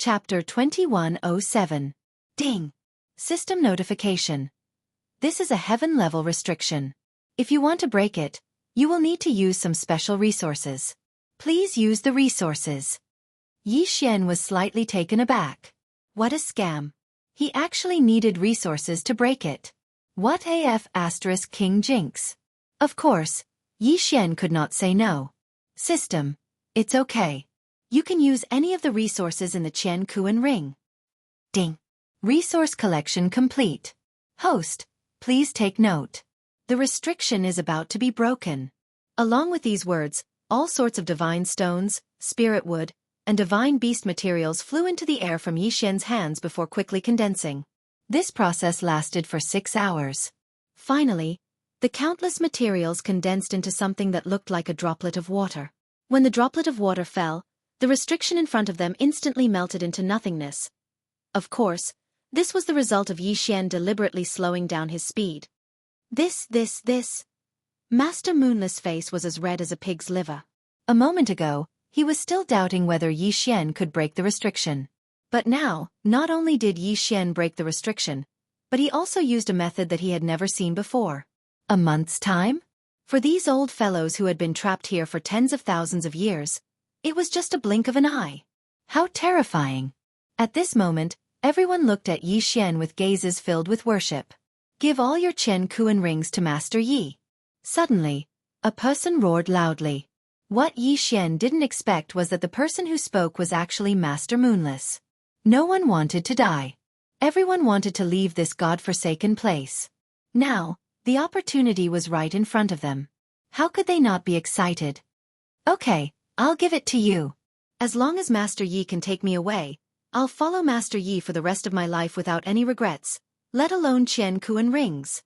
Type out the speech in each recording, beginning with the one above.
Chapter 2107. Ding! System notification. This is a heaven-level restriction. If you want to break it, you will need to use some special resources. Please use the resources. Yi Xian was slightly taken aback. What a scam. He actually needed resources to break it. What AF * King Jinx. Of course, Yi Xian could not say no. System, it's okay. You can use any of the resources in the Qian Kuan ring. Ding. Resource collection complete. Host, please take note. The restriction is about to be broken. Along with these words, all sorts of divine stones, spirit wood, and divine beast materials flew into the air from Yi Xian's hands before quickly condensing. This process lasted for 6 hours. Finally, the countless materials condensed into something that looked like a droplet of water. When the droplet of water fell, the restriction in front of them instantly melted into nothingness. Of course, this was the result of Yi Xian deliberately slowing down his speed. This. Master Moonless' face was as red as a pig's liver. A moment ago, he was still doubting whether Yi Xian could break the restriction. But now, not only did Yi Xian break the restriction, but he also used a method that he had never seen before. A month's time? For these old fellows who had been trapped here for tens of thousands of years, it was just a blink of an eye. How terrifying. At this moment, everyone looked at Yi Xian with gazes filled with worship. Give all your Qian Kuan rings to Master Yi. Suddenly, a person roared loudly. What Yi Xian didn't expect was that the person who spoke was actually Master Moonless. No one wanted to die. Everyone wanted to leave this god-forsaken place. Now, the opportunity was right in front of them. How could they not be excited? Okay, I'll give it to you. As long as Master Yi can take me away, I'll follow Master Yi for the rest of my life without any regrets, let alone Qian Kuan rings.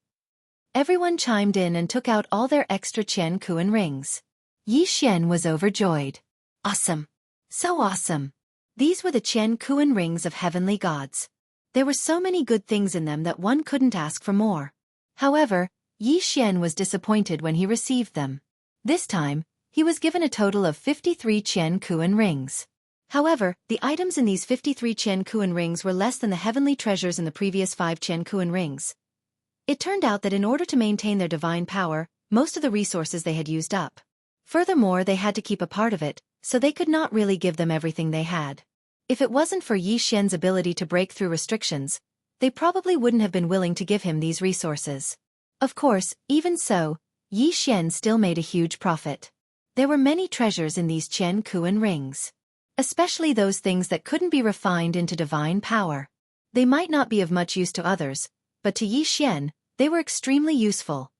Everyone chimed in and took out all their extra Qian Kuan rings. Yi Xian was overjoyed. Awesome. So awesome. These were the Qian Kuan rings of heavenly gods. There were so many good things in them that one couldn't ask for more. However, Yi Xian was disappointed when he received them. This time, he was given a total of 53 Qian Kuan rings. However, the items in these 53 Qian Kuan rings were less than the heavenly treasures in the previous 5 Qian Kuan rings. It turned out that in order to maintain their divine power, most of the resources they had used up. Furthermore, they had to keep a part of it, so they could not really give them everything they had. If it wasn't for Yi Xian's ability to break through restrictions, they probably wouldn't have been willing to give him these resources. Of course, even so, Yi Xian still made a huge profit. There were many treasures in these Qian Kuan rings. Especially those things that couldn't be refined into divine power. They might not be of much use to others, but to Yi Xian, they were extremely useful.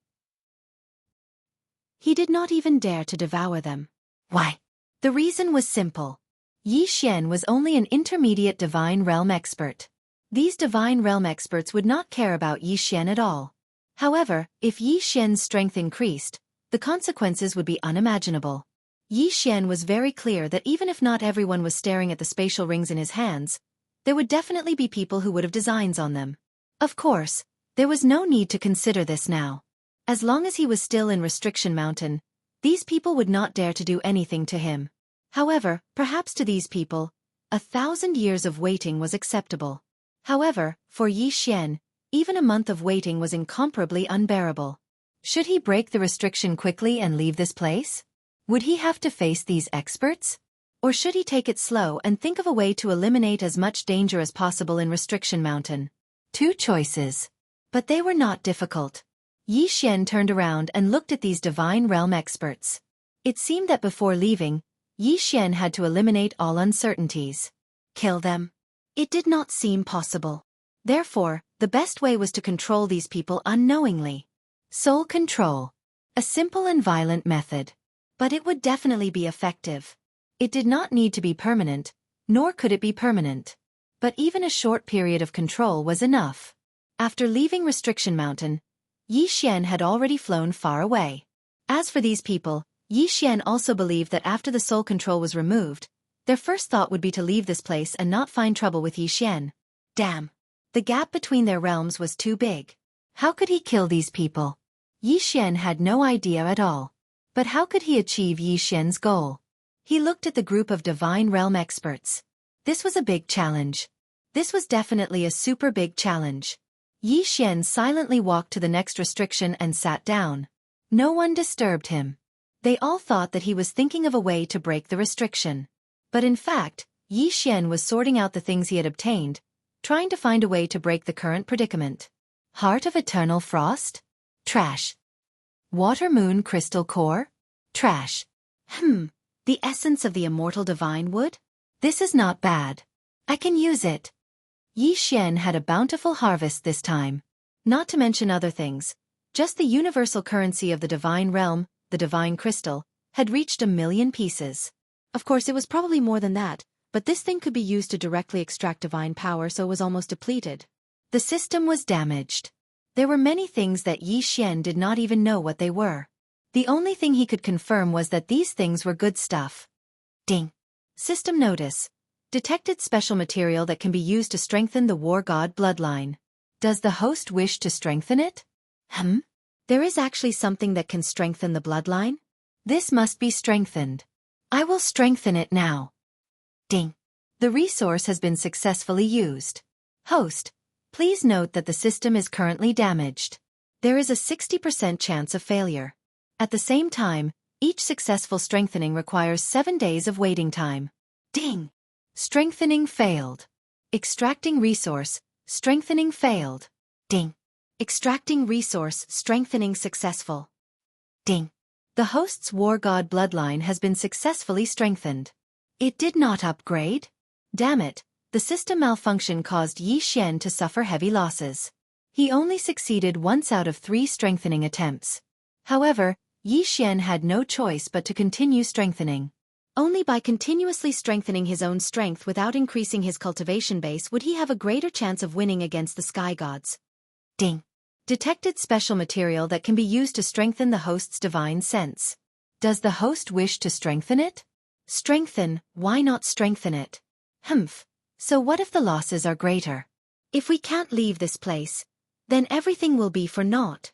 He did not even dare to devour them. Why? The reason was simple. Yi Xian was only an intermediate divine realm expert. These divine realm experts would not care about Yi Xian at all. However, if Yi Xian's strength increased, the consequences would be unimaginable. Yi Xian was very clear that even if not everyone was staring at the spatial rings in his hands, there would definitely be people who would have designs on them. Of course, there was no need to consider this now. As long as he was still in Restriction Mountain, these people would not dare to do anything to him. However, perhaps to these people, 1,000 years of waiting was acceptable. However, for Yi Xian, even a month of waiting was incomparably unbearable. Should he break the restriction quickly and leave this place? Would he have to face these experts? Or should he take it slow and think of a way to eliminate as much danger as possible in Restriction Mountain? 2 choices. But they were not difficult. Yi Xian turned around and looked at these divine realm experts. It seemed that before leaving, Yi Xian had to eliminate all uncertainties. Kill them? It did not seem possible. Therefore, the best way was to control these people unknowingly. Soul control. A simple and violent method. But it would definitely be effective. It did not need to be permanent, nor could it be permanent. But even a short period of control was enough. After leaving Restriction Mountain, Yi Xian had already flown far away. As for these people, Yi Xian also believed that after the soul control was removed, their first thought would be to leave this place and not find trouble with Yi Xian. Damn. The gap between their realms was too big. How could he kill these people? Yi Xian had no idea at all. But how could he achieve Yi Xian's goal? He looked at the group of divine realm experts. This was a big challenge. This was definitely a super big challenge. Yi Xian silently walked to the next restriction and sat down. No one disturbed him. They all thought that he was thinking of a way to break the restriction. But in fact, Yi Xian was sorting out the things he had obtained, trying to find a way to break the current predicament. Heart of Eternal Frost? Trash. Water Moon Crystal Core? Trash. The essence of the immortal divine wood? This is not bad. I can use it. Yi Xian had a bountiful harvest this time. Not to mention other things. Just the universal currency of the divine realm, the divine crystal, had reached 1,000,000 pieces. Of course it was probably more than that, but this thing could be used to directly extract divine power, so it was almost depleted. The system was damaged. There were many things that Yi Xian did not even know what they were. The only thing he could confirm was that these things were good stuff. Ding. System notice. Detected special material that can be used to strengthen the war god bloodline. Does the host wish to strengthen it? There is actually something that can strengthen the bloodline? This must be strengthened. I will strengthen it now. Ding. The resource has been successfully used. Host, please note that the system is currently damaged. There is a 60% chance of failure. At the same time, each successful strengthening requires 7 days of waiting time. Ding. Strengthening failed. Extracting resource, strengthening failed. Ding. Extracting resource, strengthening successful. Ding. The host's war god bloodline has been successfully strengthened. It did not upgrade? Damn it, the system malfunction caused Yi Xian to suffer heavy losses. He only succeeded once out of 3 strengthening attempts. However, Yi Xian had no choice but to continue strengthening. Only by continuously strengthening his own strength without increasing his cultivation base would he have a greater chance of winning against the sky gods. Ding. Detected special material that can be used to strengthen the host's divine sense. Does the host wish to strengthen it? Strengthen, why not strengthen it? So what if the losses are greater? If we can't leave this place, then everything will be for naught.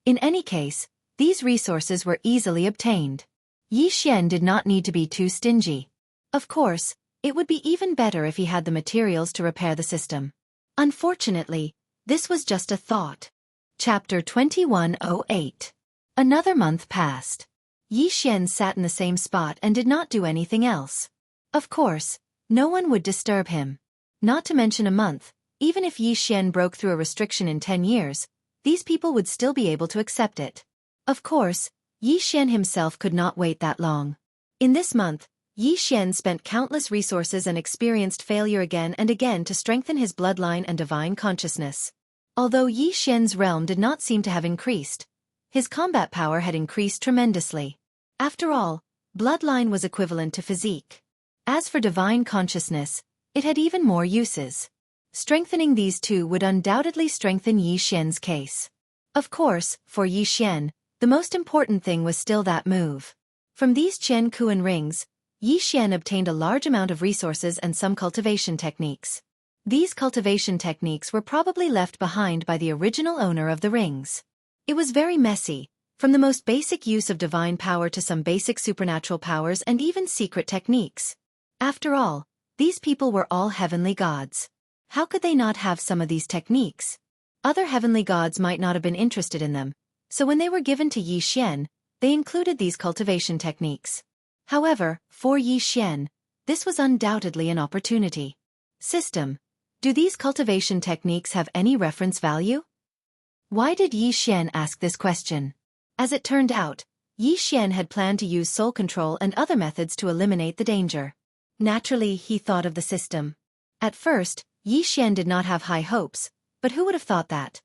In any case, these resources were easily obtained. Yi Xian did not need to be too stingy. Of course, it would be even better if he had the materials to repair the system. Unfortunately, this was just a thought. Chapter 2108. Another month passed. Yi Xian sat in the same spot and did not do anything else. Of course, no one would disturb him. Not to mention a month, even if Yi Xian broke through a restriction in 10 years, these people would still be able to accept it. Of course, Yi Xian himself could not wait that long. In this month, Yi Xian spent countless resources and experienced failure again and again to strengthen his bloodline and divine consciousness. Although Yi Xian's realm did not seem to have increased, his combat power had increased tremendously. After all, bloodline was equivalent to physique. As for divine consciousness, it had even more uses. Strengthening these two would undoubtedly strengthen Yi Xian's case. Of course, for Yi Xian, the most important thing was still that move. From these Qian Kuan rings, Yi Xian obtained a large amount of resources and some cultivation techniques. These cultivation techniques were probably left behind by the original owner of the rings. It was very messy, from the most basic use of divine power to some basic supernatural powers and even secret techniques. After all, these people were all heavenly gods. How could they not have some of these techniques? Other heavenly gods might not have been interested in them, so when they were given to Yi Xian, they included these cultivation techniques. However, for Yi Xian, this was undoubtedly an opportunity. System. Do these cultivation techniques have any reference value? Why did Yi Xian ask this question? As it turned out, Yi Xian had planned to use soul control and other methods to eliminate the danger. Naturally, he thought of the system. At first, Yi Xian did not have high hopes, but who would have thought that?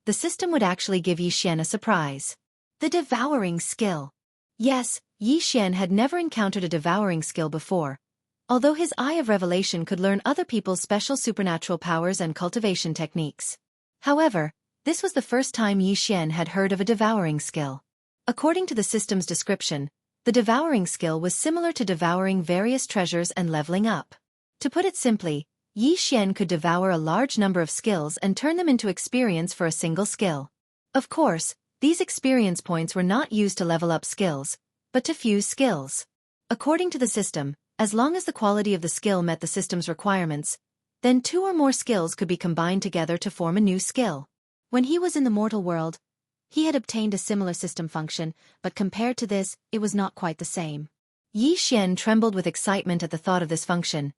The system would actually give Yi Xian a surprise. The devouring skill. Yes, Yi Xian had never encountered a devouring skill before, although his Eye of Revelation could learn other people's special supernatural powers and cultivation techniques. However, this was the first time Yi Xian had heard of a devouring skill. According to the system's description, the devouring skill was similar to devouring various treasures and leveling up. To put it simply, Yi Xian could devour a large number of skills and turn them into experience for a single skill. Of course, these experience points were not used to level up skills, but to fuse skills. According to the system, As long as the quality of the skill met the system's requirements, then 2 or more skills could be combined together to form a new skill. When he was in the mortal world, he had obtained a similar system function, but compared to this, it was not quite the same. Yi Xian trembled with excitement at the thought of this function,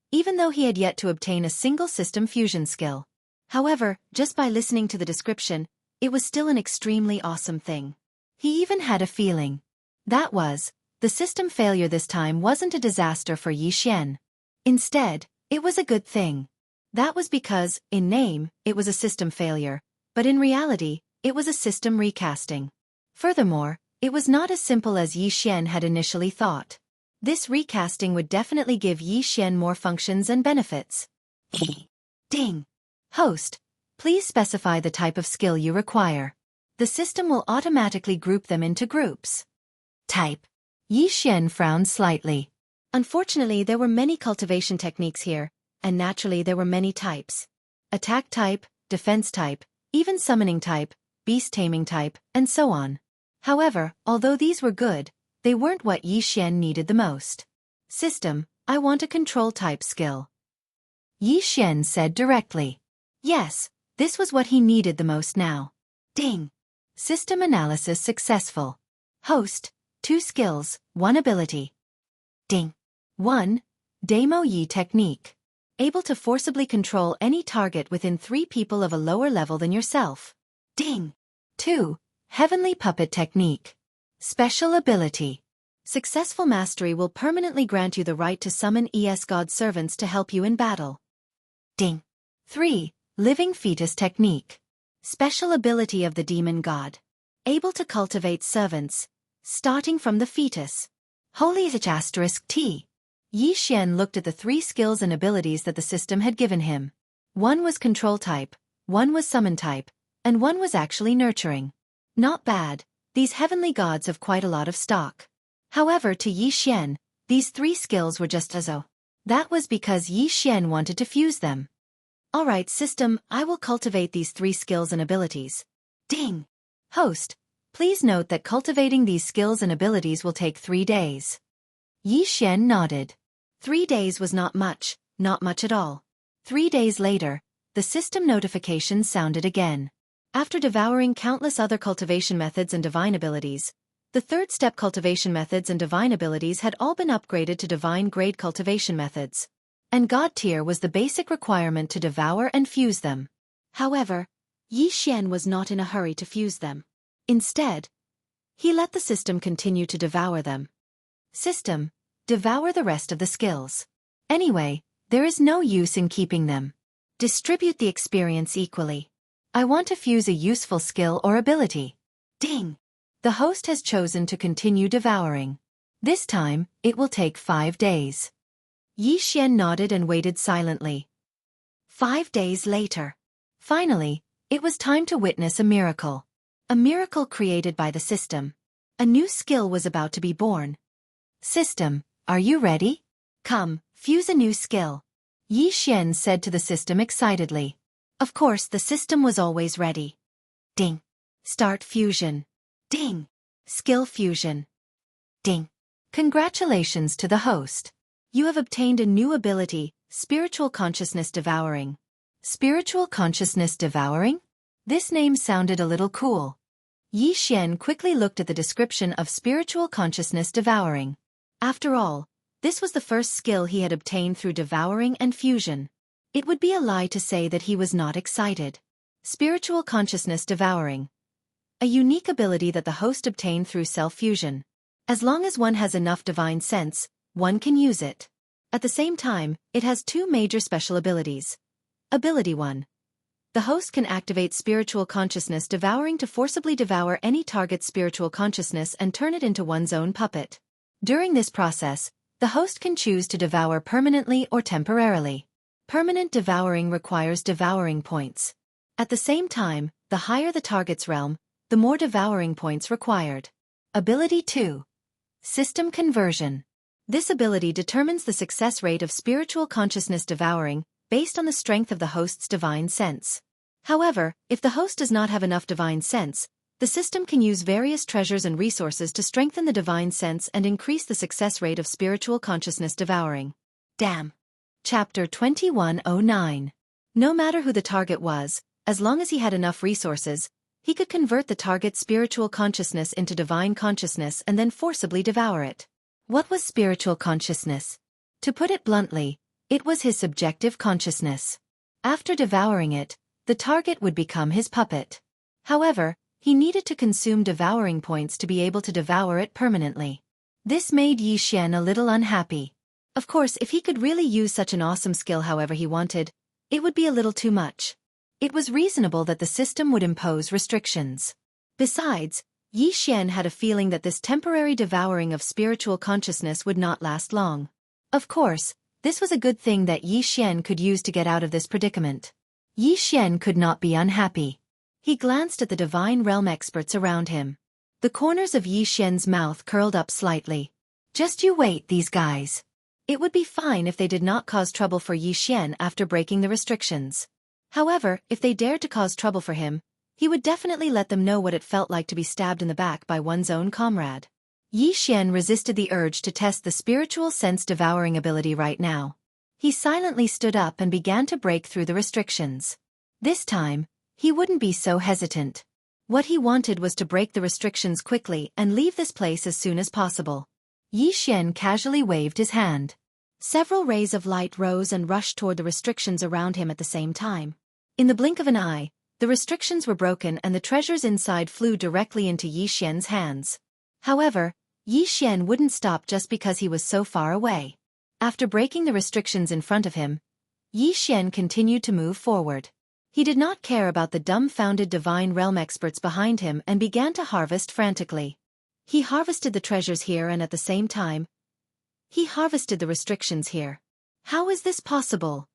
even though he had yet to obtain a single system fusion skill. However, just by listening to the description, it was still an extremely awesome thing. He even had a feeling. That was, the system failure this time wasn't a disaster for Yi Xian. Instead, it was a good thing. That was because, in name, it was a system failure, but in reality, it was a system recasting. Furthermore, it was not as simple as Yi Xian had initially thought. This recasting would definitely give Yi Xian more functions and benefits. Ding. Host, please specify the type of skill you require. The system will automatically group them into groups. Type. Yi Xian frowned slightly. Unfortunately, there were many cultivation techniques here, and naturally there were many types. Attack type, defense type, even summoning type, beast taming type, and so on. However, although these were good, they weren't what Yi Xian needed the most. System, I want a control type skill. Yi Xian said directly. Yes, this was what he needed the most now. Ding. System analysis successful. Host, 2 skills, 1 ability. Ding. 1. Demo Yi technique. Able to forcibly control any target within 3 people of a lower level than yourself. Ding. 2. Heavenly puppet technique. Special ability. Successful mastery will permanently grant you the right to summon god servants to help you in battle. Ding. 3. Living fetus technique. Special ability of the demon god. Able to cultivate servants, starting from the fetus. Holy *T. Yi Xian looked at the 3 skills and abilities that the system had given him. 1 was control type, 1 was summon type, and 1 was actually nurturing. Not bad, these heavenly gods have quite a lot of stock. However, to Yi Xian, these 3 skills were just as-oh. That was because Yi Xian wanted to fuse them. Alright system, I will cultivate these 3 skills and abilities. Ding. Host, please note that cultivating these skills and abilities will take 3 days. Yi Xian nodded. 3 days was not much at all. 3 days later, the system notification sounded again. After devouring countless other cultivation methods and divine abilities, the 3rd step cultivation methods and divine abilities had all been upgraded to divine grade cultivation methods. And God tier was the basic requirement to devour and fuse them. However, Yi Xian was not in a hurry to fuse them. Instead, he let the system continue to devour them. System, devour the rest of the skills. Anyway, there is no use in keeping them. Distribute the experience equally. I want to fuse a useful skill or ability. Ding. The host has chosen to continue devouring. This time, it will take 5 days. Yi Xian nodded and waited silently. 5 days later. Finally, it was time to witness a miracle. A miracle created by the system. A new skill was about to be born. System, are you ready? Come, fuse a new skill. Yi Xian said to the system excitedly. Of course, the system was always ready. Ding. Start fusion. Ding. Skill fusion. Ding. Congratulations to the host. You have obtained a new ability, Spiritual Consciousness Devouring. Spiritual Consciousness Devouring? This name sounded a little cool. Yi Xian quickly looked at the description of Spiritual Consciousness Devouring. After all, this was the first skill he had obtained through devouring and fusion. It would be a lie to say that he was not excited. Spiritual Consciousness Devouring. A unique ability that the host obtained through self-fusion. As long as one has enough divine sense, one can use it. At the same time, it has 2 major special abilities. Ability 1. The host can activate Spiritual Consciousness Devouring to forcibly devour any target's spiritual consciousness and turn it into one's own puppet. During this process, the host can choose to devour permanently or temporarily. Permanent devouring requires devouring points. At the same time, the higher the target's realm, the more devouring points required. Ability 2. System Conversion. This ability determines the success rate of Spiritual Consciousness Devouring, based on the strength of the host's divine sense. However, if the host does not have enough divine sense, The system can use various treasures and resources to strengthen the divine sense and increase the success rate of spiritual consciousness devouring. Damn. Chapter 2109. No matter who the target was, as long as he had enough resources, he could convert the target's spiritual consciousness into divine consciousness and then forcibly devour it. What was spiritual consciousness? To put it bluntly, it was his subjective consciousness. After devouring it, the target would become his puppet. However, he needed to consume devouring points to be able to devour it permanently. This made Xianxia a little unhappy. Of course, if he could really use such an awesome skill however he wanted, it would be a little too much. It was reasonable that the system would impose restrictions. Besides, Xianxia had a feeling that this temporary devouring of spiritual consciousness would not last long. Of course, this was a good thing that Xianxia could use to get out of this predicament. Xianxia could not be unhappy. He glanced at the divine realm experts around him. The corners of Xianxia's mouth curled up slightly. Just you wait, these guys. It would be fine if they did not cause trouble for Xianxia after breaking the restrictions. However, if they dared to cause trouble for him, he would definitely let them know what it felt like to be stabbed in the back by one's own comrade. Xianxia resisted the urge to test the spiritual sense devouring ability right now. He silently stood up and began to break through the restrictions. This time, he wouldn't be so hesitant. What he wanted was to break the restrictions quickly and leave this place as soon as possible. Xianxia casually waved his hand. Several rays of light rose and rushed toward the restrictions around him at the same time. In the blink of an eye, the restrictions were broken and the treasures inside flew directly into Xianxia's hands. However, Xianxia wouldn't stop just because he was so far away. After breaking the restrictions in front of him, Xianxia continued to move forward. He did not care about the dumbfounded divine realm experts behind him and began to harvest frantically. He harvested the treasures here and at the same time, he harvested the restrictions here. How is this possible?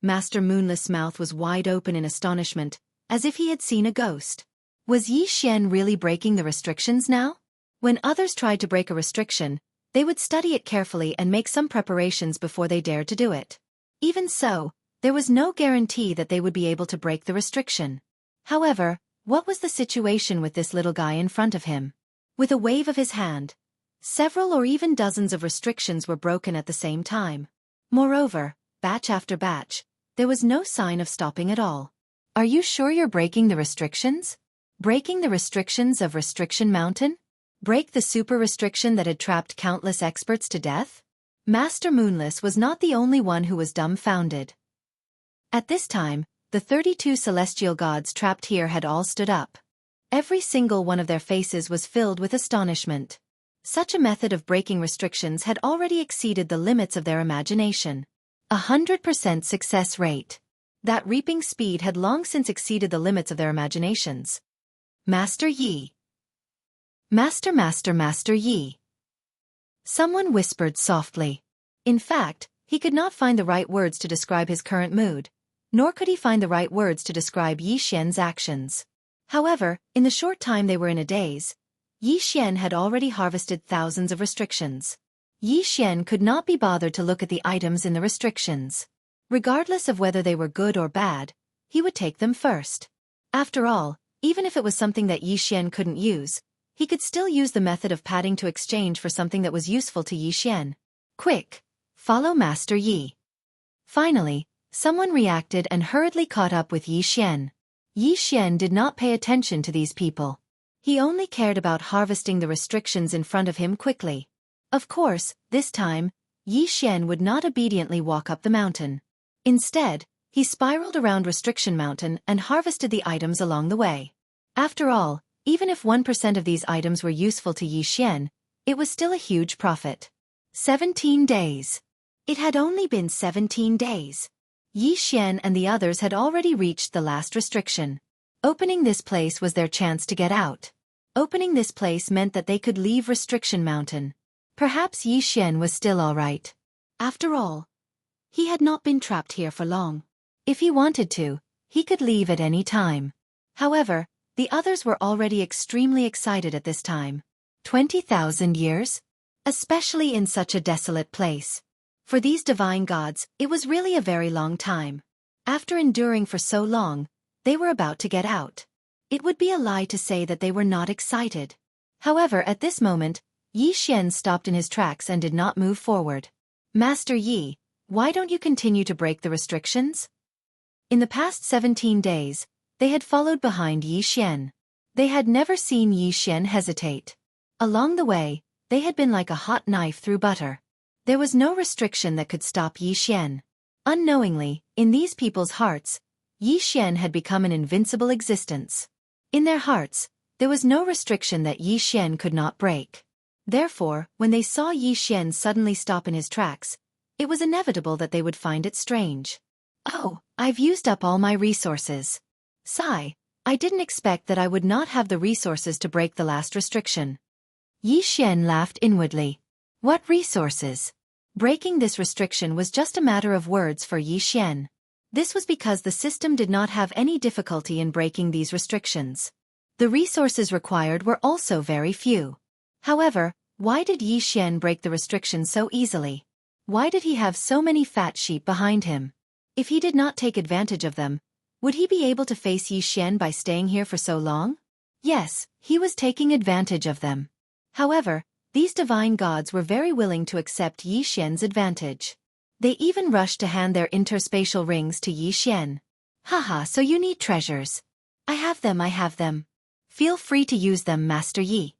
Master Moonless' mouth was wide open in astonishment, as if he had seen a ghost. Was Xianxia really breaking the restrictions now? When others tried to break a restriction, they would study it carefully and make some preparations before they dared to do it. Even so, there was no guarantee that they would be able to break the restriction. However, what was the situation with this little guy in front of him? With a wave of his hand, several or even dozens of restrictions were broken at the same time. Moreover, batch after batch, there was no sign of stopping at all. Are you sure you're breaking the restrictions? Breaking the restrictions of Restriction Mountain? Break the super restriction that had trapped countless experts to death? Master Moonless was not the only one who was dumbfounded. At this time, the 32 celestial gods trapped here had all stood up. Every single one of their faces was filled with astonishment. Such a method of breaking restrictions had already exceeded the limits of their imagination. 100% success rate. That reaping speed had long since exceeded the limits of their imaginations. Master Yi. Master Yi. Someone whispered softly. In fact, he could not find the right words to describe his current mood, nor could he find the right words to describe Xianxia's actions. However, in the short time they were in a daze, Xianxia had already harvested thousands of restrictions. Xianxia could not be bothered to look at the items in the restrictions. Regardless of whether they were good or bad, he would take them first. After all, even if it was something that Xianxia couldn't use, he could still use the method of padding to exchange for something that was useful to Xianxia. Quick! Follow Master Yi. Finally, someone reacted and hurriedly caught up with Xianxia. Xianxia did not pay attention to these people. He only cared about harvesting the restrictions in front of him quickly. Of course, this time, Xianxia would not obediently walk up the mountain. Instead, he spiraled around Restriction Mountain and harvested the items along the way. After all, even if 1% of these items were useful to Xianxia, it was still a huge profit. 17 days. It had only been 17 days. Xianxia and the others had already reached the last restriction. Opening this place was their chance to get out. Opening this place meant that they could leave Restriction Mountain. Perhaps Xianxia was still all right. After all, he had not been trapped here for long. If he wanted to, he could leave at any time. However, the others were already extremely excited at this time. 20,000 years? Especially in such a desolate place. For these divine gods, it was really a very long time. After enduring for so long, they were about to get out. It would be a lie to say that they were not excited. However, at this moment, Yi Xian stopped in his tracks and did not move forward. Master Yi, why don't you continue to break the restrictions? In the past 17 days, they had followed behind Yi Xian. They had never seen Yi Xian hesitate. Along the way, they had been like a hot knife through butter. There was no restriction that could stop Yi Xian. Unknowingly, in these people's hearts, Yi Xian had become an invincible existence. In their hearts, there was no restriction that Yi Xian could not break. Therefore, when they saw Yi Xian suddenly stop in his tracks, it was inevitable that they would find it strange. Oh, I've used up all my resources. Sigh, I didn't expect that I would not have the resources to break the last restriction. Yi Xian laughed inwardly. What resources? Breaking this restriction was just a matter of words for Yi Xian. This was because the system did not have any difficulty in breaking these restrictions. The resources required were also very few. However, why did Yi Xian break the restriction so easily? Why did he have so many fat sheep behind him? If he did not take advantage of them, would he be able to face Yi Xian by staying here for so long? Yes, he was taking advantage of them. However, these divine gods were very willing to accept Yi Xian's advantage. They even rushed to hand their interspatial rings to Yi Xian. Haha, so you need treasures. I have them. Feel free to use them, Master Yi.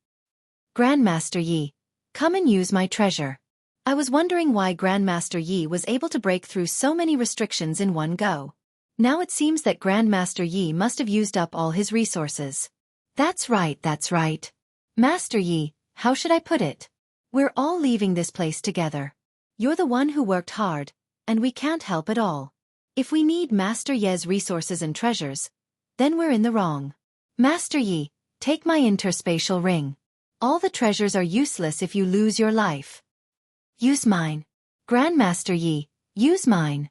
Grandmaster Yi, come and use my treasure. I was wondering why Grandmaster Yi was able to break through so many restrictions in one go. Now it seems that Grandmaster Yi must have used up all his resources. That's right. Master Yi, how should I put it? We're all leaving this place together. You're the one who worked hard, and we can't help at all. If we need Master Ye's resources and treasures, then we're in the wrong. Master Yi, take my interspatial ring. All the treasures are useless if you lose your life. Use mine. Grandmaster Yi, use mine.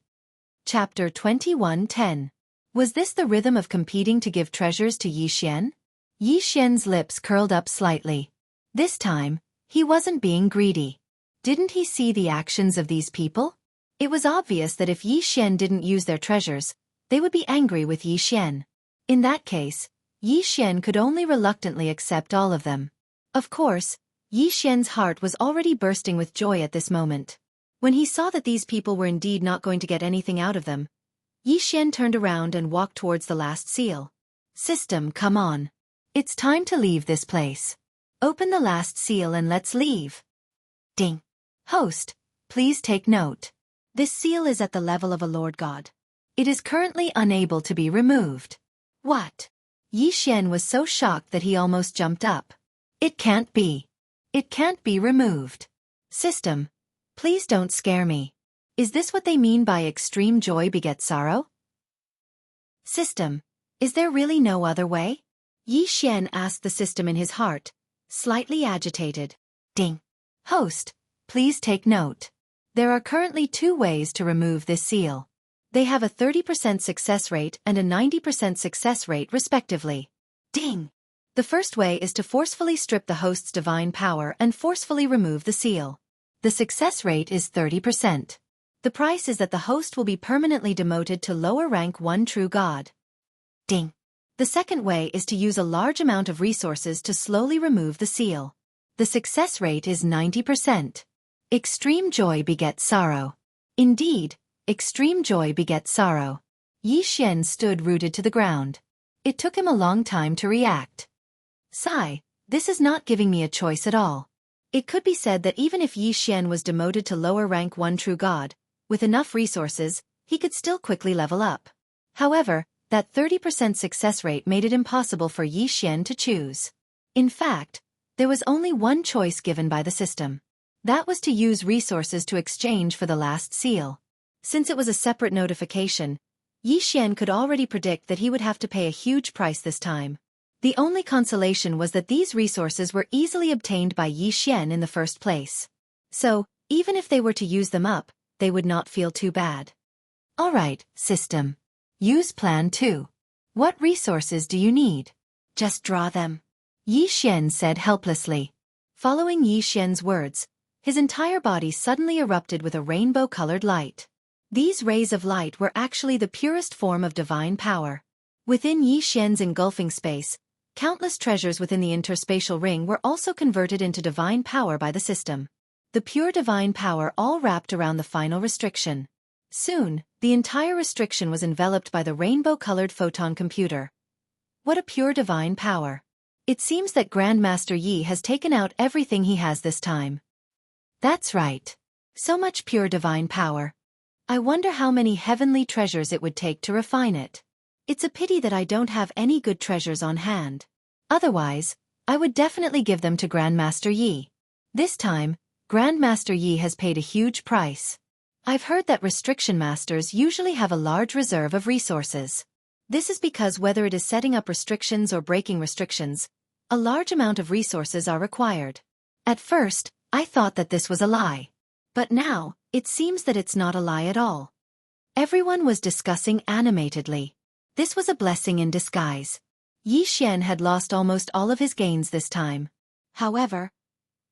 Chapter 21:10. Was this the rhythm of competing to give treasures to Yi Xian? Yi Xian's lips curled up slightly. This time, he wasn't being greedy. Didn't he see the actions of these people? It was obvious that if Yi Xian didn't use their treasures, they would be angry with Yi Xian. In that case, Yi Xian could only reluctantly accept all of them. Of course, Yi Xian's heart was already bursting with joy at this moment. When he saw that these people were indeed not going to get anything out of them, Yi Xian turned around and walked towards the last seal. System, come on. It's time to leave this place. Open the last seal and let's leave. Ding. Host, please take note. This seal is at the level of a Lord God. It is currently unable to be removed. What? Yi Xian was so shocked that he almost jumped up. It can't be. It can't be removed. System, please don't scare me. Is this what they mean by extreme joy begets sorrow? System, is there really no other way? Yi Xian asked the system in his heart, slightly agitated. Ding. Host, please take note. There are currently 2 ways to remove this seal. They have a 30% success rate and a 90% success rate respectively. Ding! The first way is to forcefully strip the host's divine power and forcefully remove the seal. The success rate is 30%. The price is that the host will be permanently demoted to lower rank 1 true god. Ding! The second way is to use a large amount of resources to slowly remove the seal. The success rate is 90%. Extreme joy begets sorrow. Indeed, extreme joy begets sorrow. Yi Xian stood rooted to the ground. It took him a long time to react. Sigh, this is not giving me a choice at all. It could be said that even if Yi Xian was demoted to lower rank 1 true god, with enough resources, he could still quickly level up. However, that 30% success rate made it impossible for Yi Xian to choose. In fact, there was only one choice given by the system. That was to use resources to exchange for the last seal. Since it was a separate notification, Yi Xian could already predict that he would have to pay a huge price this time. The only consolation was that these resources were easily obtained by Yi Xian in the first place. So, even if they were to use them up, they would not feel too bad. Alright, system. Use plan 2. What resources do you need? Just draw them. Yi Xian said helplessly. Following Yi Xian's words, his entire body suddenly erupted with a rainbow-colored light. These rays of light were actually the purest form of divine power. Within Yi Xian's engulfing space, countless treasures within the interspatial ring were also converted into divine power by the system. The pure divine power all wrapped around the final restriction. Soon, the entire restriction was enveloped by the rainbow-colored photon computer. What a pure divine power. It seems that Grandmaster Yi has taken out everything he has this time. That's right. So much pure divine power. I wonder how many heavenly treasures it would take to refine it. It's a pity that I don't have any good treasures on hand. Otherwise, I would definitely give them to Grandmaster Yi. This time, Grandmaster Yi has paid a huge price. I've heard that restriction masters usually have a large reserve of resources. This is because whether it is setting up restrictions or breaking restrictions, a large amount of resources are required. At first, I thought that this was a lie. But now, it seems that it's not a lie at all. Everyone was discussing animatedly. This was a blessing in disguise. Yi Xian had lost almost all of his gains this time. However,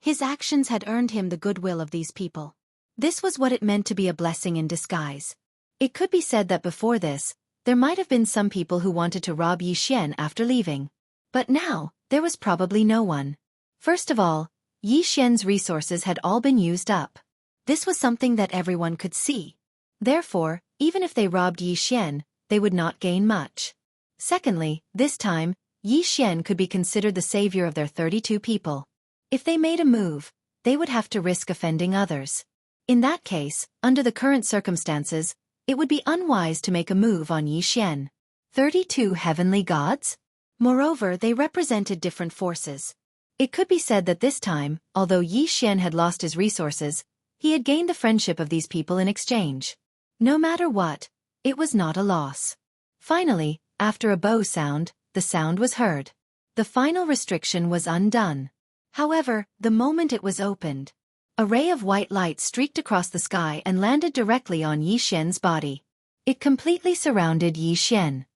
his actions had earned him the goodwill of these people. This was what it meant to be a blessing in disguise. It could be said that before this, there might have been some people who wanted to rob Yi Xian after leaving. But now, there was probably no one. First of all, Yi Xian's resources had all been used up. This was something that everyone could see. Therefore, even if they robbed Yi Xian, they would not gain much. Secondly, this time, Yi Xian could be considered the savior of their 32 people. If they made a move, they would have to risk offending others. In that case, under the current circumstances, it would be unwise to make a move on Yi Xian. 32 heavenly gods? Moreover, they represented different forces. It could be said that this time, although Yi Xian had lost his resources, he had gained the friendship of these people in exchange. No matter what, it was not a loss. Finally, after a bow sound, the sound was heard. The final restriction was undone. However, the moment it was opened, a ray of white light streaked across the sky and landed directly on Yi Xian's body. It completely surrounded Yi Xian.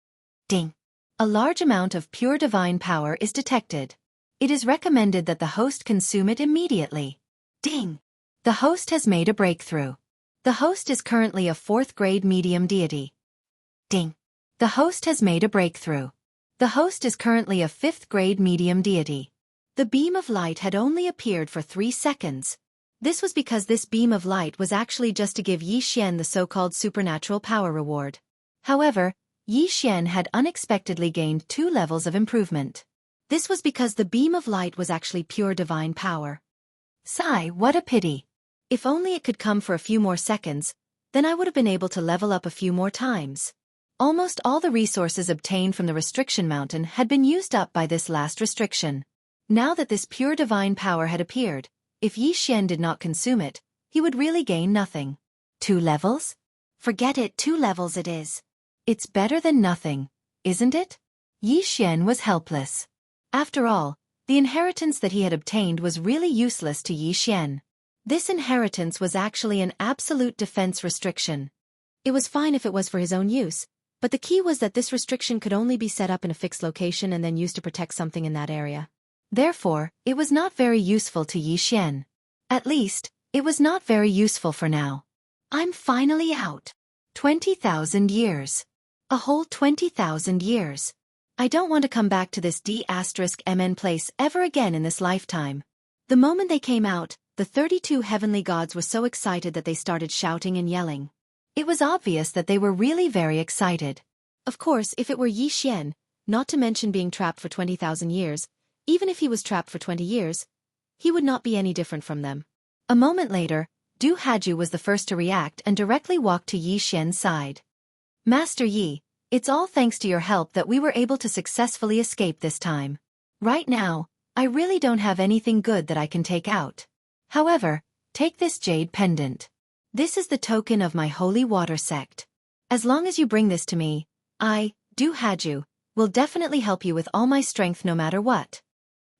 Ding! A large amount of pure divine power is detected. It is recommended that the host consume it immediately. Ding! The host has made a breakthrough. The host is currently a 4th-grade medium deity. Ding! The host has made a breakthrough. The host is currently a 5th-grade medium deity. The beam of light had only appeared for 3 seconds. This was because this beam of light was actually just to give Yi Xian the so-called supernatural power reward. However, Yi Xian had unexpectedly gained 2 levels of improvement. This was because the beam of light was actually pure divine power. Sigh, what a pity. If only it could come for a few more seconds, then I would have been able to level up a few more times. Almost all the resources obtained from the restriction mountain had been used up by this last restriction. Now that this pure divine power had appeared, if Yi Xian did not consume it, he would really gain nothing. 2 levels? Forget it, 2 levels it is. It's better than nothing, isn't it? Yi Xian was helpless. After all, the inheritance that he had obtained was really useless to Yi Xian. This inheritance was actually an absolute defense restriction. It was fine if it was for his own use, but the key was that this restriction could only be set up in a fixed location and then used to protect something in that area. Therefore, it was not very useful to Yi Xian. At least, it was not very useful for now. I'm finally out. 20,000 years. A whole 20,000 years. I don't want to come back to this D*MN place ever again in this lifetime. The moment they came out, the 32 heavenly gods were so excited that they started shouting and yelling. It was obvious that they were really very excited. Of course, if it were Yi Xian, not to mention being trapped for 20,000 years, even if he was trapped for 20 years, he would not be any different from them. A moment later, Du Haju was the first to react and directly walked to Yi Xian's side. Master Yi, it's all thanks to your help that we were able to successfully escape this time. Right now, I really don't have anything good that I can take out. However, take this jade pendant. This is the token of my holy water sect. As long as you bring this to me, I, Du Haju, will definitely help you with all my strength no matter what.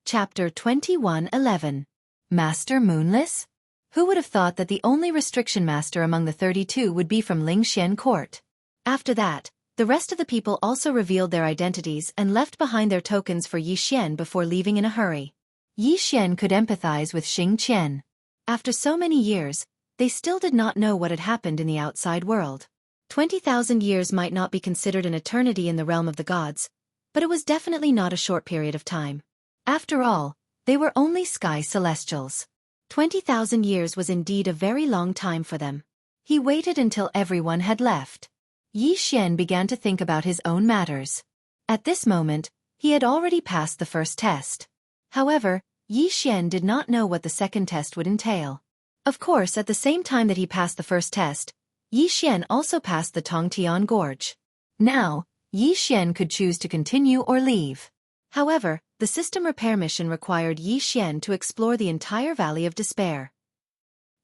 Chapter 21:11. Master Moonless? Who would have thought that the only restriction master among the 32 would be from Lingxian court? After that, the rest of the people also revealed their identities and left behind their tokens for Yi Xian before leaving in a hurry. Yi Xian could empathize with Xianxia. After so many years, they still did not know what had happened in the outside world. 20,000 years might not be considered an eternity in the realm of the gods, but it was definitely not a short period of time. After all, they were only sky celestials. 20,000 years was indeed a very long time for them. He waited until everyone had left. Yi Xian began to think about his own matters. At this moment, he had already passed the first test. However, Yi Xian did not know what the second test would entail. Of course, at the same time that he passed the first test, Yi Xian also passed the Tongtian Gorge. Now, Yi Xian could choose to continue or leave. However, the system repair mission required Yi Xian to explore the entire Valley of Despair.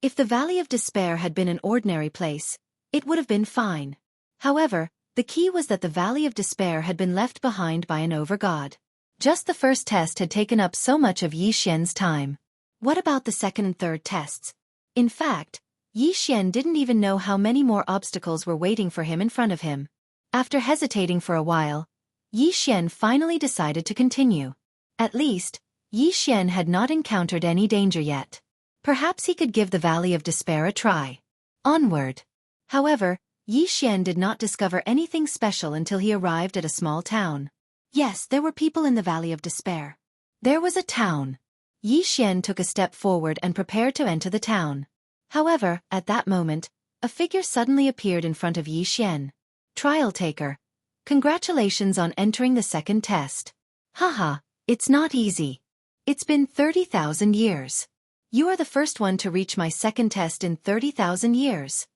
If the Valley of Despair had been an ordinary place, it would have been fine. However, the key was that the Valley of Despair had been left behind by an overgod. Just the first test had taken up so much of Yi Xian's time. What about the second and third tests? In fact, Yi Xian didn't even know how many more obstacles were waiting for him in front of him. After hesitating for a while, Yi Xian finally decided to continue. At least, Yi Xian had not encountered any danger yet. Perhaps he could give the Valley of Despair a try. Onward. However, Yi Xian did not discover anything special until he arrived at a small town. Yes, there were people in the Valley of Despair. There was a town. Yi Xian took a step forward and prepared to enter the town. However, at that moment, a figure suddenly appeared in front of Yi Xian. Trial taker. Congratulations on entering the second test. Haha, it's not easy. It's been 30,000 years. You are the first one to reach my second test in 30,000 years.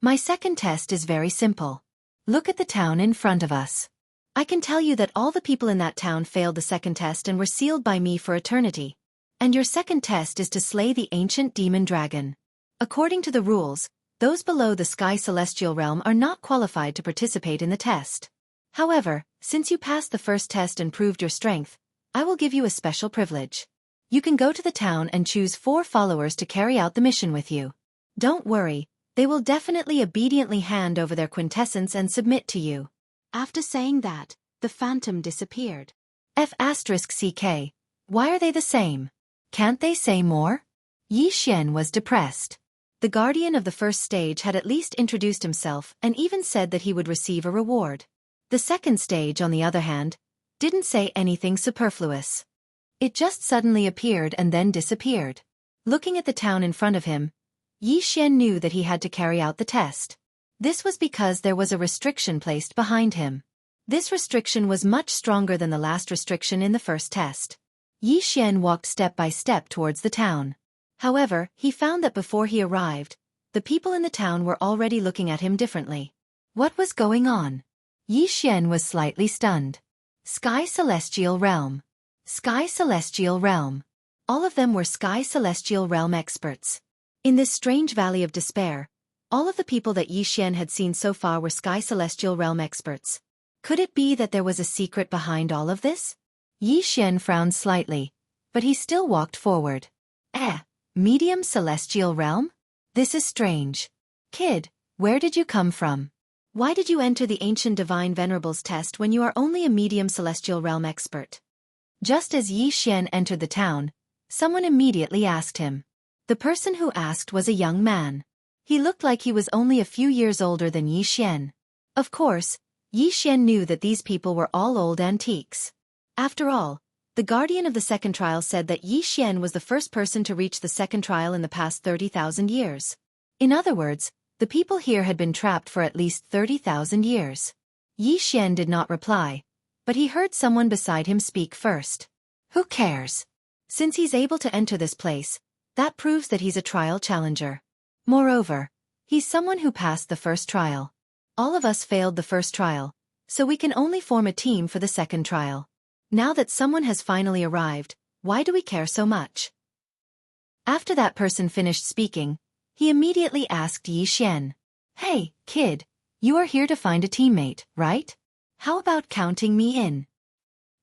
My second test is very simple. Look at the town in front of us. I can tell you that all the people in that town failed the second test and were sealed by me for eternity. And your second test is to slay the ancient demon dragon. According to the rules, those below the sky celestial realm are not qualified to participate in the test. However, since you passed the first test and proved your strength, I will give you a special privilege. You can go to the town and choose 4 followers to carry out the mission with you. Don't worry, they will definitely obediently hand over their quintessence and submit to you. After saying that, the phantom disappeared. F*CK. Why are they the same? Can't they say more? Yi Xian was depressed. The guardian of the first stage had at least introduced himself and even said that he would receive a reward. The second stage, on the other hand, didn't say anything superfluous. It just suddenly appeared and then disappeared. Looking at the town in front of him, Yi Xian knew that he had to carry out the test. This was because there was a restriction placed behind him. This restriction was much stronger than the last restriction in the first test. Yi Xian walked step by step towards the town. However, he found that before he arrived, the people in the town were already looking at him differently. What was going on? Yi Xian was slightly stunned. Sky Celestial Realm. Sky Celestial Realm. All of them were Sky Celestial Realm experts. In this strange Valley of Despair, all of the people that Yi Xian had seen so far were Sky Celestial Realm experts. Could it be that there was a secret behind all of this? Yi Xian frowned slightly, but he still walked forward. Medium Celestial Realm? This is strange. Kid, where did you come from? Why did you enter the Ancient Divine Venerables test when you are only a Medium Celestial Realm expert? Just as Yi Xian entered the town, someone immediately asked him. The person who asked was a young man. He looked like he was only a few years older than Yi Xian. Of course, Yi Xian knew that these people were all old antiques. After all, the guardian of the second trial said that Yi Xian was the first person to reach the second trial in the past 30,000 years. In other words, the people here had been trapped for at least 30,000 years. Yi Xian did not reply, but he heard someone beside him speak first. Who cares? Since he's able to enter this place, that proves that he's a trial challenger. Moreover, he's someone who passed the first trial. All of us failed the first trial, so we can only form a team for the second trial. Now that someone has finally arrived, why do we care so much? After that person finished speaking, he immediately asked Yi Xian. Hey, kid, you are here to find a teammate, right? How about counting me in?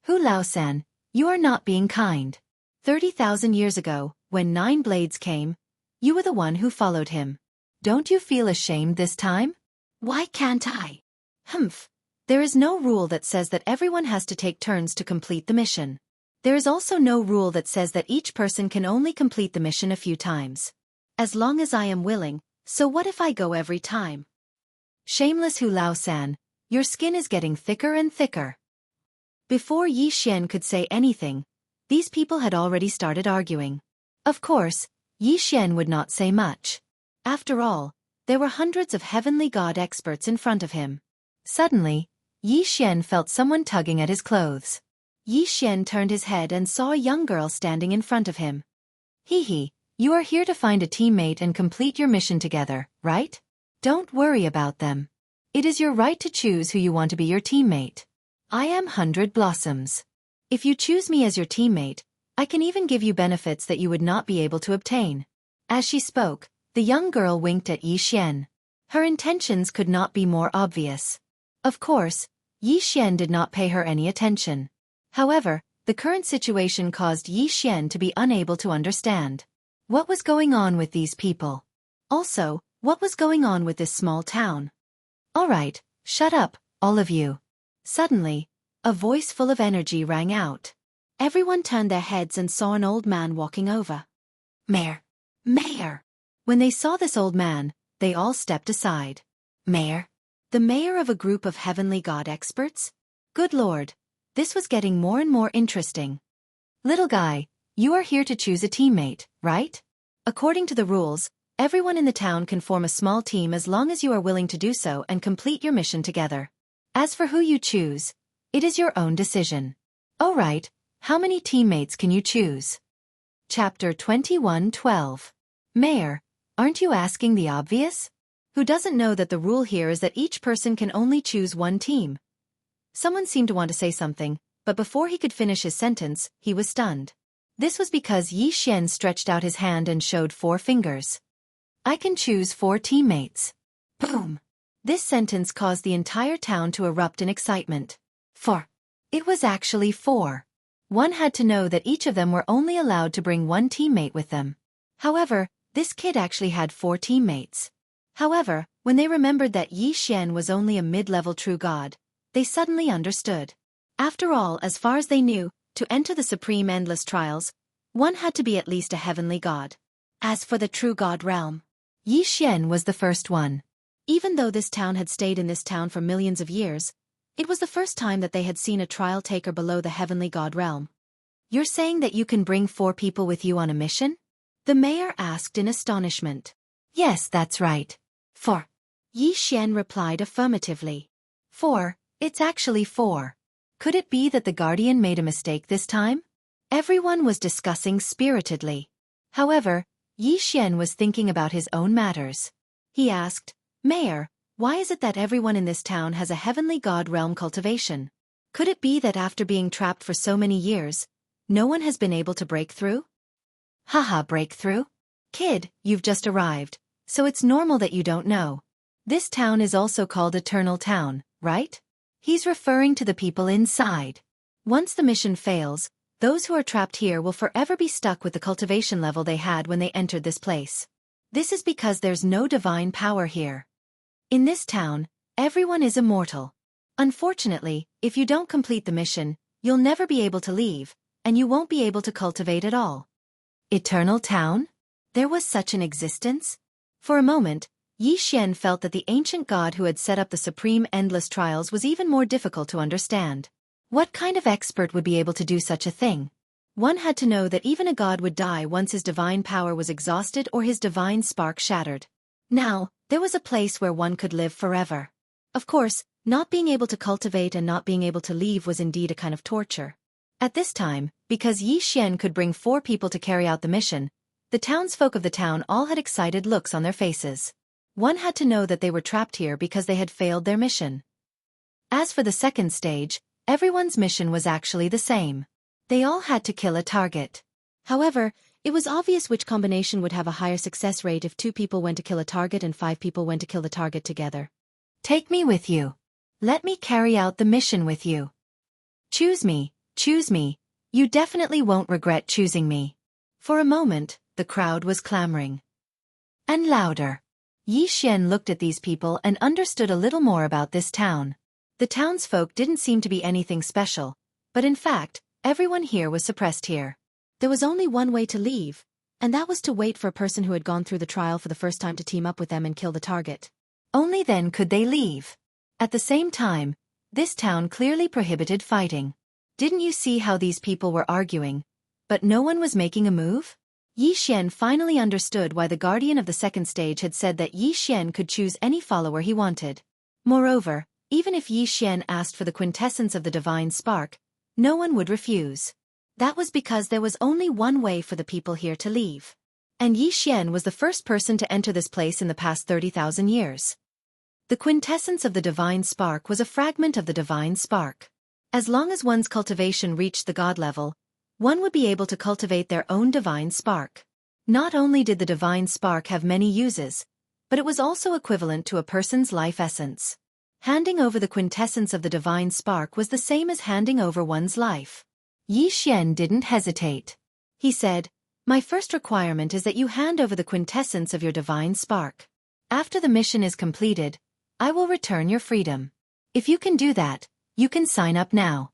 Hu Lao-san, you are not being kind. 30,000 years ago, when 9 Blades came, you were the one who followed him. Don't you feel ashamed this time? Why can't I? There is no rule that says that everyone has to take turns to complete the mission. There is also no rule that says that each person can only complete the mission a few times. As long as I am willing, so what if I go every time? Shameless Hu Lao-san, your skin is getting thicker and thicker. Before Yi Xian could say anything, these people had already started arguing. Of course, Yi Xian would not say much. After all, there were hundreds of heavenly god experts in front of him. Suddenly, Yi Xian felt someone tugging at his clothes. Yi Xian turned his head and saw a young girl standing in front of him. Hee, you are here to find a teammate and complete your mission together, right? Don't worry about them. It is your right to choose who you want to be your teammate. I am 100 Blossoms. If you choose me as your teammate, I can even give you benefits that you would not be able to obtain. As she spoke, the young girl winked at Yi Xian. Her intentions could not be more obvious. Of course, Yi Xian did not pay her any attention. However, the current situation caused Yi Xian to be unable to understand. What was going on with these people? Also, what was going on with this small town? Alright, shut up, all of you. Suddenly, a voice full of energy rang out. Everyone turned their heads and saw an old man walking over. Mayor! Mayor! When they saw this old man, they all stepped aside. Mayor? The mayor of a group of heavenly god experts? Good lord, this was getting more and more interesting. Little guy, you are here to choose a teammate, right? According to the rules, everyone in the town can form a small team as long as you are willing to do so and complete your mission together. As for who you choose, it is your own decision. Alright, how many teammates can you choose? Chapter 21:12. Mayor, aren't you asking the obvious? Who doesn't know that the rule here is that each person can only choose one team? Someone seemed to want to say something, but before he could finish his sentence, he was stunned. This was because Yi Xian stretched out his hand and showed 4 fingers. I can choose 4 teammates. Boom! This sentence caused the entire town to erupt in excitement. 4. It was actually 4. One had to know that each of them were only allowed to bring one teammate with them. However, this kid actually had 4 teammates. However, when they remembered that Yi Xian was only a mid-level true god, they suddenly understood. After all, as far as they knew, to enter the supreme endless trials, one had to be at least a heavenly god. As for the true god realm, Yi Xian was the first one. Even though this town had stayed in this town for millions of years, it was the first time that they had seen a trial taker below the heavenly god realm. You're saying that you can bring 4 people with you on a mission? The mayor asked in astonishment. Yes, that's right. 4. Yi Xian replied affirmatively. 4, it's actually 4. Could it be that the guardian made a mistake this time? Everyone was discussing spiritedly. However, Yi Xian was thinking about his own matters. He asked, Mayor, why is it that everyone in this town has a heavenly god realm cultivation? Could it be that after being trapped for so many years, no one has been able to break through? Haha, breakthrough? Kid, you've just arrived, so it's normal that you don't know. This town is also called Eternal Town, right? He's referring to the people inside. Once the mission fails, those who are trapped here will forever be stuck with the cultivation level they had when they entered this place. This is because there's no divine power here. In this town, everyone is immortal. Unfortunately, if you don't complete the mission, you'll never be able to leave, and you won't be able to cultivate at all. Eternal Town? There was such an existence? For a moment, Yi Xian felt that the ancient god who had set up the supreme endless trials was even more difficult to understand. What kind of expert would be able to do such a thing? One had to know that even a god would die once his divine power was exhausted or his divine spark shattered. Now, there was a place where one could live forever. Of course, not being able to cultivate and not being able to leave was indeed a kind of torture. At this time, because Yi Xian could bring 4 people to carry out the mission, the townsfolk of the town all had excited looks on their faces. One had to know that they were trapped here because they had failed their mission. As for the second stage, everyone's mission was actually the same. They all had to kill a target. However, it was obvious which combination would have a higher success rate if 2 people went to kill a target and 5 people went to kill the target together. Take me with you. Let me carry out the mission with you. Choose me, you definitely won't regret choosing me. For a moment, the crowd was clamoring. And louder. Yi Xian looked at these people and understood a little more about this town. The townsfolk didn't seem to be anything special, but in fact, everyone here was suppressed here. There was only one way to leave, and that was to wait for a person who had gone through the trial for the first time to team up with them and kill the target. Only then could they leave. At the same time, this town clearly prohibited fighting. Didn't you see how these people were arguing? But no one was making a move? Yi Xian finally understood why the guardian of the second stage had said that Yi Xian could choose any follower he wanted. Moreover, even if Yi Xian asked for the quintessence of the divine spark, no one would refuse. That was because there was only one way for the people here to leave. And Yi Xian was the first person to enter this place in the past 30,000 years. The quintessence of the divine spark was a fragment of the divine spark. As long as one's cultivation reached the god level, one would be able to cultivate their own divine spark. Not only did the divine spark have many uses, but it was also equivalent to a person's life essence. Handing over the quintessence of the divine spark was the same as handing over one's life. Yi Xian didn't hesitate. He said, "My first requirement is that you hand over the quintessence of your divine spark. After the mission is completed, I will return your freedom. If you can do that, you can sign up now."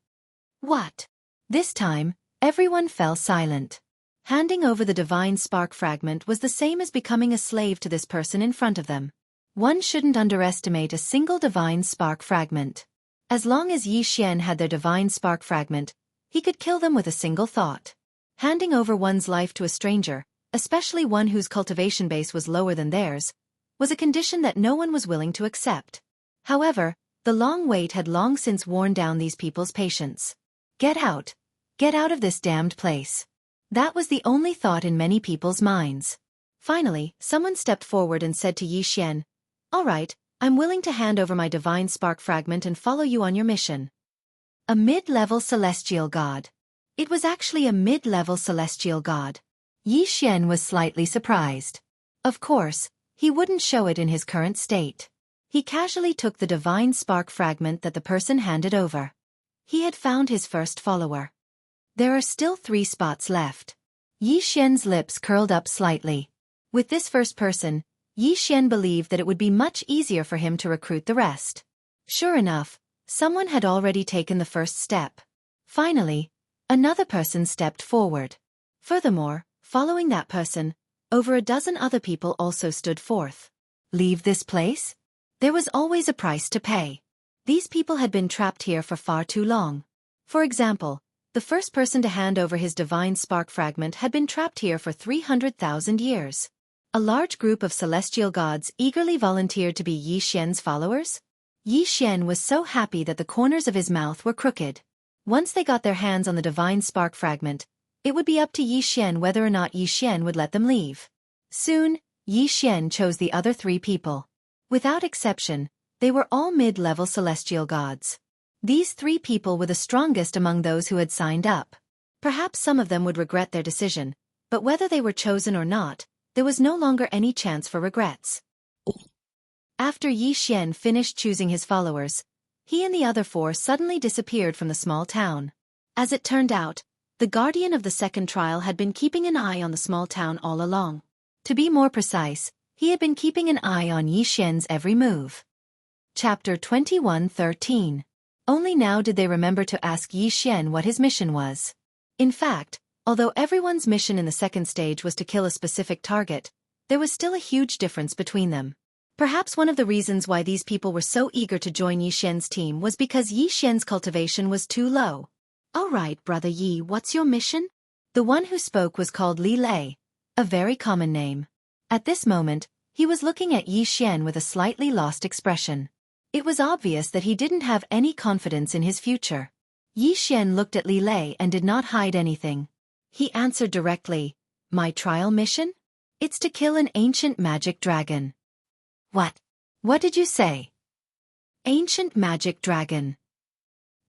What? This time, everyone fell silent. Handing over the divine spark fragment was the same as becoming a slave to this person in front of them. One shouldn't underestimate a single divine spark fragment. As long as Yi Xian had their divine spark fragment, he could kill them with a single thought. Handing over one's life to a stranger, especially one whose cultivation base was lower than theirs, was a condition that no one was willing to accept. However, the long wait had long since worn down these people's patience. Get out of this damned place. That was the only thought in many people's minds. Finally, someone stepped forward and said to Yi Xian, "All right, I'm willing to hand over my divine spark fragment and follow you on your mission." A mid-level celestial god. It was actually a mid-level celestial god. Yi Xian was slightly surprised. Of course, he wouldn't show it in his current state. He casually took the divine spark fragment that the person handed over. He had found his first follower. There are still 3 spots left. Yi Xian's lips curled up slightly. With this first person, Yi Xian believed that it would be much easier for him to recruit the rest. Sure enough, someone had already taken the first step. Finally, another person stepped forward. Furthermore, following that person, over a dozen other people also stood forth. Leave this place? There was always a price to pay. These people had been trapped here for far too long. For example, the first person to hand over his divine spark fragment had been trapped here for 300,000 years. A large group of celestial gods eagerly volunteered to be Yi Xian's followers. Yi Xian was so happy that the corners of his mouth were crooked. Once they got their hands on the divine spark fragment, it would be up to Yi Xian whether or not Yi Xian would let them leave. Soon, Yi Xian chose the other 3 people. Without exception, they were all mid-level celestial gods. These 3 people were the strongest among those who had signed up. Perhaps some of them would regret their decision, but whether they were chosen or not, there was no longer any chance for regrets. After Yi Xian finished choosing his followers, he and the other 4 suddenly disappeared from the small town. As it turned out, the guardian of the second trial had been keeping an eye on the small town all along. To be more precise, he had been keeping an eye on Yi Xian's every move. Chapter 21:13. Only now did they remember to ask Yi Xian what his mission was. In fact, although everyone's mission in the second stage was to kill a specific target, there was still a huge difference between them. Perhaps one of the reasons why these people were so eager to join Yi Xian's team was because Yi Xian's cultivation was too low. "All right, brother Yi, what's your mission?" The one who spoke was called Li Lei, a very common name. At this moment, he was looking at Yi Xian with a slightly lost expression. It was obvious that he didn't have any confidence in his future. Yi Xian looked at Li Lei and did not hide anything. He answered directly, "My trial mission? It's to kill an ancient magic dragon." "What? What did you say?" "Ancient magic dragon."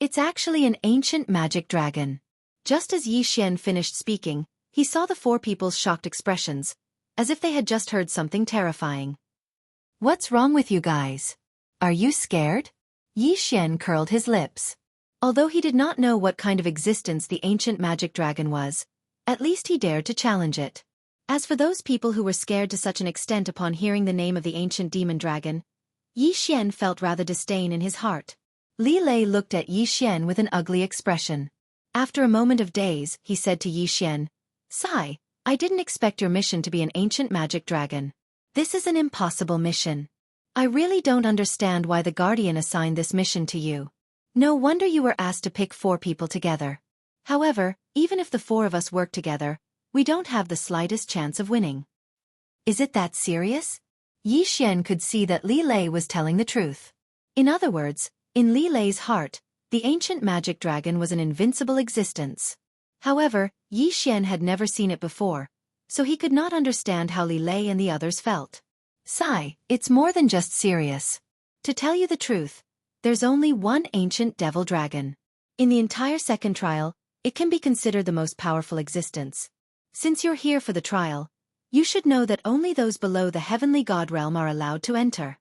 "It's actually an ancient magic dragon." Just as Yi Xian finished speaking, he saw the 4 people's shocked expressions, as if they had just heard something terrifying. "What's wrong with you guys? Are you scared?" Yi Xian curled his lips. Although he did not know what kind of existence the ancient magic dragon was, at least he dared to challenge it. As for those people who were scared to such an extent upon hearing the name of the ancient demon dragon, Yi Xian felt rather disdain in his heart. Li Lei looked at Yi Xian with an ugly expression. After a moment of daze, he said to Yi Xian, "Sigh, I didn't expect your mission to be an ancient magic dragon. This is an impossible mission." I really don't understand why the Guardian assigned this mission to you. No wonder you were asked to pick 4 people together. However, even if the 4 of us work together, we don't have the slightest chance of winning. Is it that serious? Yi Xian could see that Li Lei was telling the truth. In other words, in Li Lei's heart, the ancient magic dragon was an invincible existence. However, Yi Xian had never seen it before, so he could not understand how Li Lei and the others felt. Sigh, it's more than just serious. To tell you the truth, there's only one ancient devil dragon. In the entire second trial, it can be considered the most powerful existence. Since you're here for the trial, you should know that only those below the heavenly god realm are allowed to enter.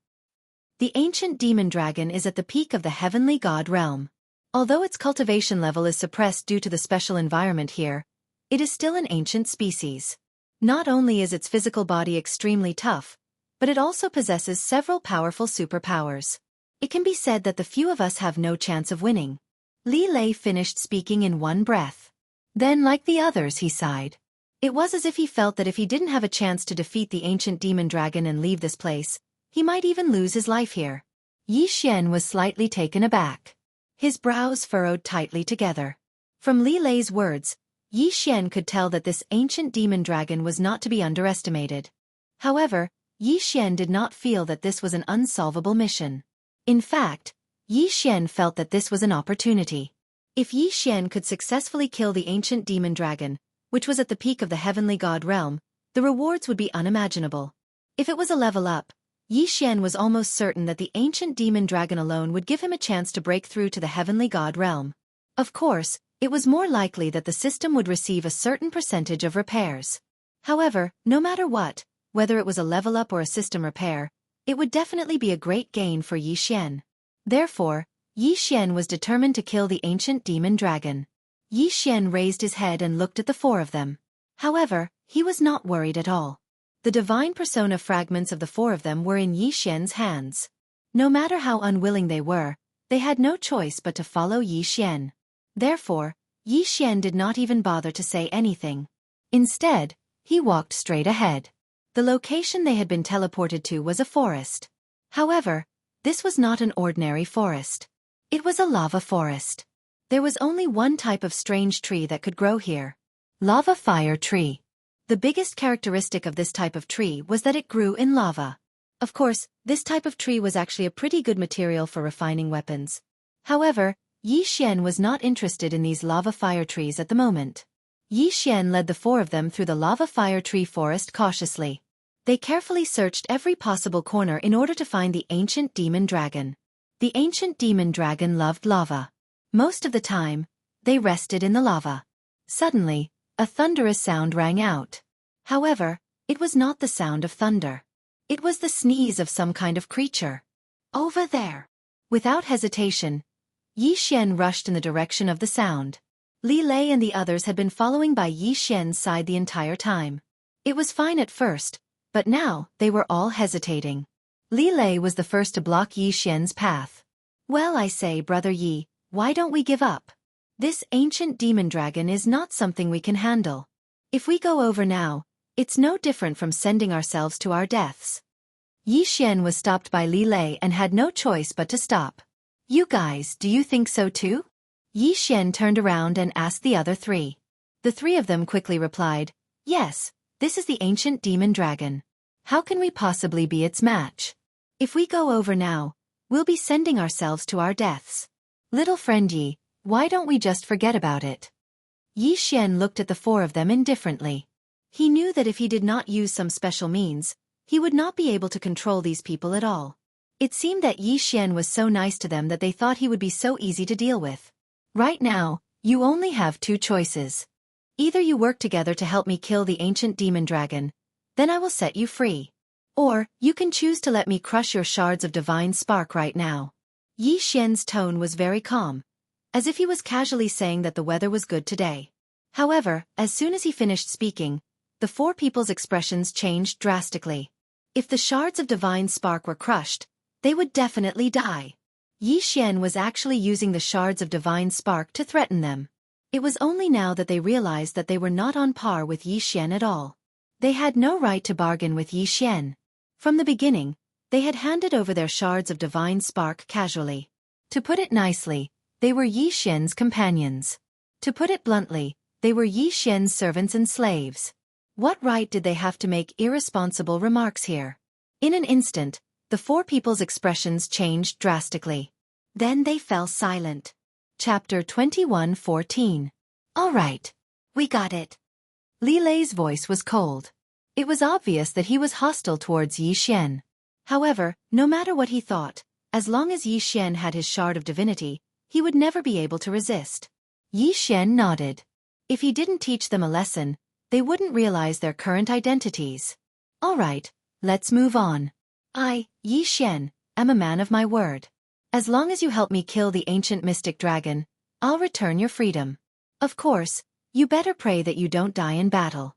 The ancient demon dragon is at the peak of the heavenly god realm. Although its cultivation level is suppressed due to the special environment here, it is still an ancient species. Not only is its physical body extremely tough, but it also possesses several powerful superpowers. It can be said that the few of us have no chance of winning. Li Lei finished speaking in one breath. Then, like the others, he sighed. It was as if he felt that if he didn't have a chance to defeat the ancient demon dragon and leave this place, he might even lose his life here. Yi Xian was slightly taken aback. His brows furrowed tightly together. From Li Lei's words, Yi Xian could tell that this ancient demon dragon was not to be underestimated. However, Yi Xian did not feel that this was an unsolvable mission. In fact, Yi Xian felt that this was an opportunity. If Yi Xian could successfully kill the ancient demon dragon, which was at the peak of the heavenly god realm, the rewards would be unimaginable. If it was a level up, Yi Xian was almost certain that the ancient demon dragon alone would give him a chance to break through to the heavenly god realm. Of course, it was more likely that the system would receive a certain percentage of repairs. However, no matter what, whether it was a level up or a system repair, it would definitely be a great gain for Yi Xian. Therefore, Yi Xian was determined to kill the ancient demon dragon. Yi Xian raised his head and looked at the 4 of them. However, he was not worried at all. The divine persona fragments of the 4 of them were in Yi Xian's hands. No matter how unwilling they were, they had no choice but to follow Yi Xian. Therefore, Yi Xian did not even bother to say anything. Instead, he walked straight ahead. The location they had been teleported to was a forest. However, this was not an ordinary forest. It was a lava forest. There was only one type of strange tree that could grow here. Lava fire tree. The biggest characteristic of this type of tree was that it grew in lava. Of course, this type of tree was actually a pretty good material for refining weapons. However, Yi Xian was not interested in these lava fire trees at the moment. Yi Xian led the 4 of them through the lava fire tree forest cautiously. They carefully searched every possible corner in order to find the ancient demon dragon. The ancient demon dragon loved lava. Most of the time, they rested in the lava. Suddenly, a thunderous sound rang out. However, it was not the sound of thunder. It was the sneeze of some kind of creature. Over there. Without hesitation, Yi Xian rushed in the direction of the sound. Li Lei and the others had been following by Yi Xian's side the entire time. It was fine at first, but now they were all hesitating. Li Lei was the first to block Yi Xian's path. Well, I say, Brother Yi, why don't we give up? This ancient demon dragon is not something we can handle. If we go over now, it's no different from sending ourselves to our deaths. Yi Xian was stopped by Li Lei and had no choice but to stop. You guys, do you think so too? Yi Xian turned around and asked the other 3. The 3 of them quickly replied, yes, this is the ancient demon dragon. How can we possibly be its match? If we go over now, we'll be sending ourselves to our deaths. Little friend Yi, why don't we just forget about it? Yi Xian looked at the 4 of them indifferently. He knew that if he did not use some special means, he would not be able to control these people at all. It seemed that Yi Xian was so nice to them that they thought he would be so easy to deal with. Right now, you only have 2 choices. Either you work together to help me kill the ancient demon dragon, then I will set you free. Or, you can choose to let me crush your shards of divine spark right now. Yi Xian's tone was very calm, as if he was casually saying that the weather was good today. However, as soon as he finished speaking, the 4 people's expressions changed drastically. If the shards of divine spark were crushed, they would definitely die. Yi Xian was actually using the shards of divine spark to threaten them. It was only now that they realized that they were not on par with Yi Xian at all. They had no right to bargain with Yi Xian. From the beginning, They had handed over their shards of divine spark casually. To put it nicely, they were Yi Xian's companions. To put it bluntly, they were Yi Xian's servants and slaves. What right did they have to make irresponsible remarks here? In an instant, the four people's expressions changed drastically. Then they fell silent. Chapter 21:14. All right. We got it. Li Lei's voice was cold. It was obvious that he was hostile towards Yi Xian. However, no matter what he thought, as long as Yi Xian had his shard of divinity, he would never be able to resist. Yi Xian nodded. If he didn't teach them a lesson, they wouldn't realize their current identities. All right, let's move on. I, Yi Xian, am a man of my word. As long as you help me kill the ancient mystic dragon, I'll return your freedom. Of course, you better pray that you don't die in battle.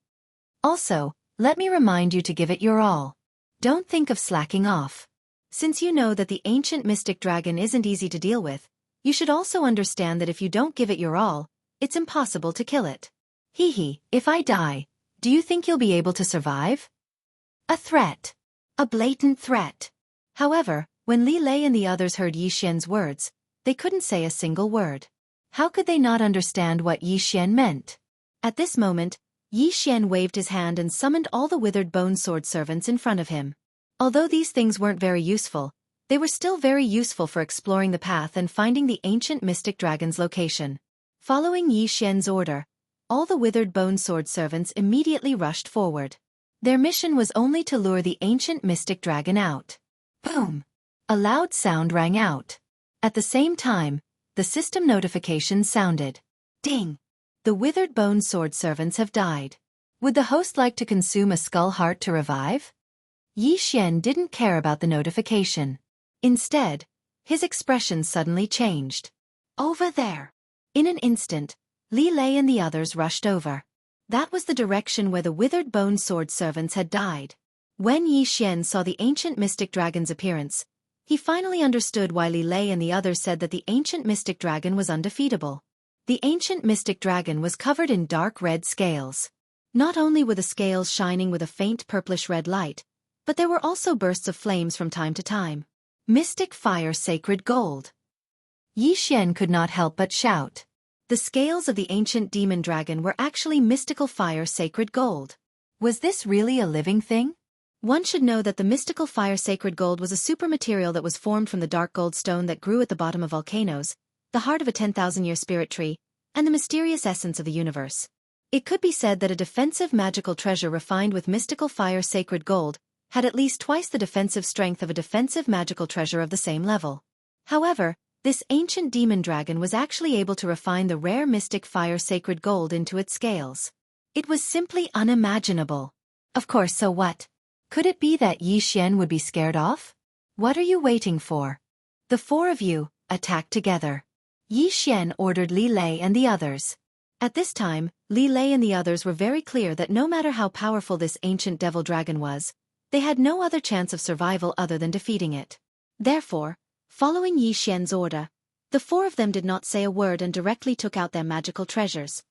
Also, let me remind you to give it your all. Don't think of slacking off. Since you know that the ancient mystic dragon isn't easy to deal with, you should also understand that if you don't give it your all, it's impossible to kill it. Hee, if I die, do you think you'll be able to survive? A threat. A blatant threat. However, when Li Lei and the others heard Yi Xian's words, they couldn't say a single word. How could they not understand what Yi Xian meant? At this moment, Yi Xian waved his hand and summoned all the withered bone sword servants in front of him. Although these things weren't very useful, they were still very useful for exploring the path and finding the ancient mystic dragon's location. Following Yi Xian's order, all the withered bone sword servants immediately rushed forward. Their mission was only to lure the ancient mystic dragon out. Boom! A loud sound rang out. At the same time, the system notification sounded. Ding! The withered bone sword servants have died. Would the host like to consume a skull heart to revive? Yi Xian didn't care about the notification. Instead, his expression suddenly changed. Over there! In an instant, Li Lei and the others rushed over. That was the direction where the withered bone sword servants had died. When Yi Xian saw the ancient mystic dragon's appearance, he finally understood why Li Lei and the others said that the ancient mystic dragon was undefeatable. The ancient mystic dragon was covered in dark red scales. Not only were the scales shining with a faint purplish-red light, but there were also bursts of flames from time to time. Mystic fire sacred gold. Yi Xian could not help but shout. The scales of the ancient demon dragon were actually mystical fire sacred gold. Was this really a living thing? One should know that the mystical fire sacred gold was a super material that was formed from the dark gold stone that grew at the bottom of volcanoes, the heart of a 10,000-year spirit tree, and the mysterious essence of the universe. It could be said that a defensive magical treasure refined with mystical fire sacred gold had at least twice the defensive strength of a defensive magical treasure of the same level. However, this ancient demon dragon was actually able to refine the rare mystic fire sacred gold into its scales. It was simply unimaginable. Of course, so what? Could it be that Yi Xian would be scared off? What are you waiting for? The four of you, attack together. Yi Xian ordered Li Lei and the others. At this time, Li Lei and the others were very clear that no matter how powerful this ancient devil dragon was, they had no other chance of survival other than defeating it. Therefore, following Yi Xian's order, the four of them did not say a word and directly took out their magical treasures.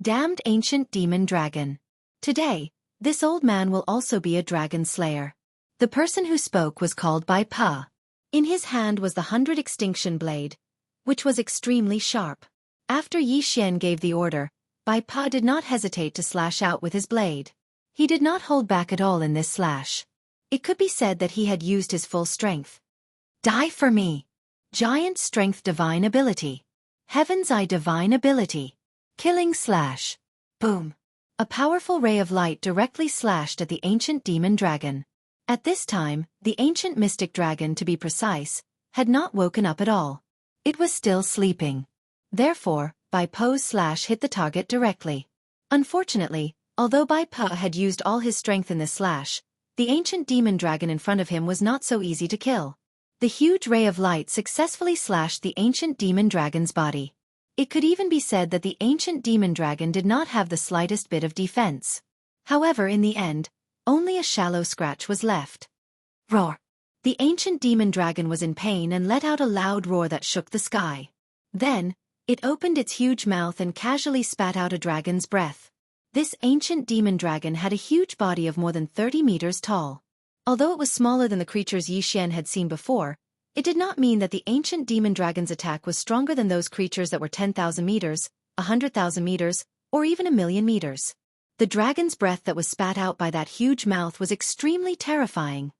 Damned ancient demon dragon. Today, this old man will also be a dragon slayer. The person who spoke was called Bai Pa. In his hand was the 100 extinction blade, which was extremely sharp. After Yi Xian gave the order, Bai Pa did not hesitate to slash out with his blade. He did not hold back at all in this slash. It could be said that he had used his full strength. Die for me! Giant strength divine ability. Heaven's eye divine ability. Killing slash. Boom! A powerful ray of light directly slashed at the ancient demon dragon. At this time, the ancient mystic dragon, to be precise, had not woken up at all. It was still sleeping. Therefore, Bai Po's slash hit the target directly. Unfortunately, although Bai Po had used all his strength in this slash, the ancient demon dragon in front of him was not so easy to kill. The huge ray of light successfully slashed the ancient demon dragon's body. It could even be said that the ancient demon dragon did not have the slightest bit of defense. However, in the end, only a shallow scratch was left. Roar! The ancient demon dragon was in pain and let out a loud roar that shook the sky. Then, it opened its huge mouth and casually spat out a dragon's breath. This ancient demon dragon had a huge body of more than 30 meters tall. Although it was smaller than the creatures Yi Xian had seen before, it did not mean that the ancient demon dragon's attack was stronger than those creatures that were 10,000 meters, 100,000 meters, or even 1,000,000 meters. The dragon's breath that was spat out by that huge mouth was extremely terrifying.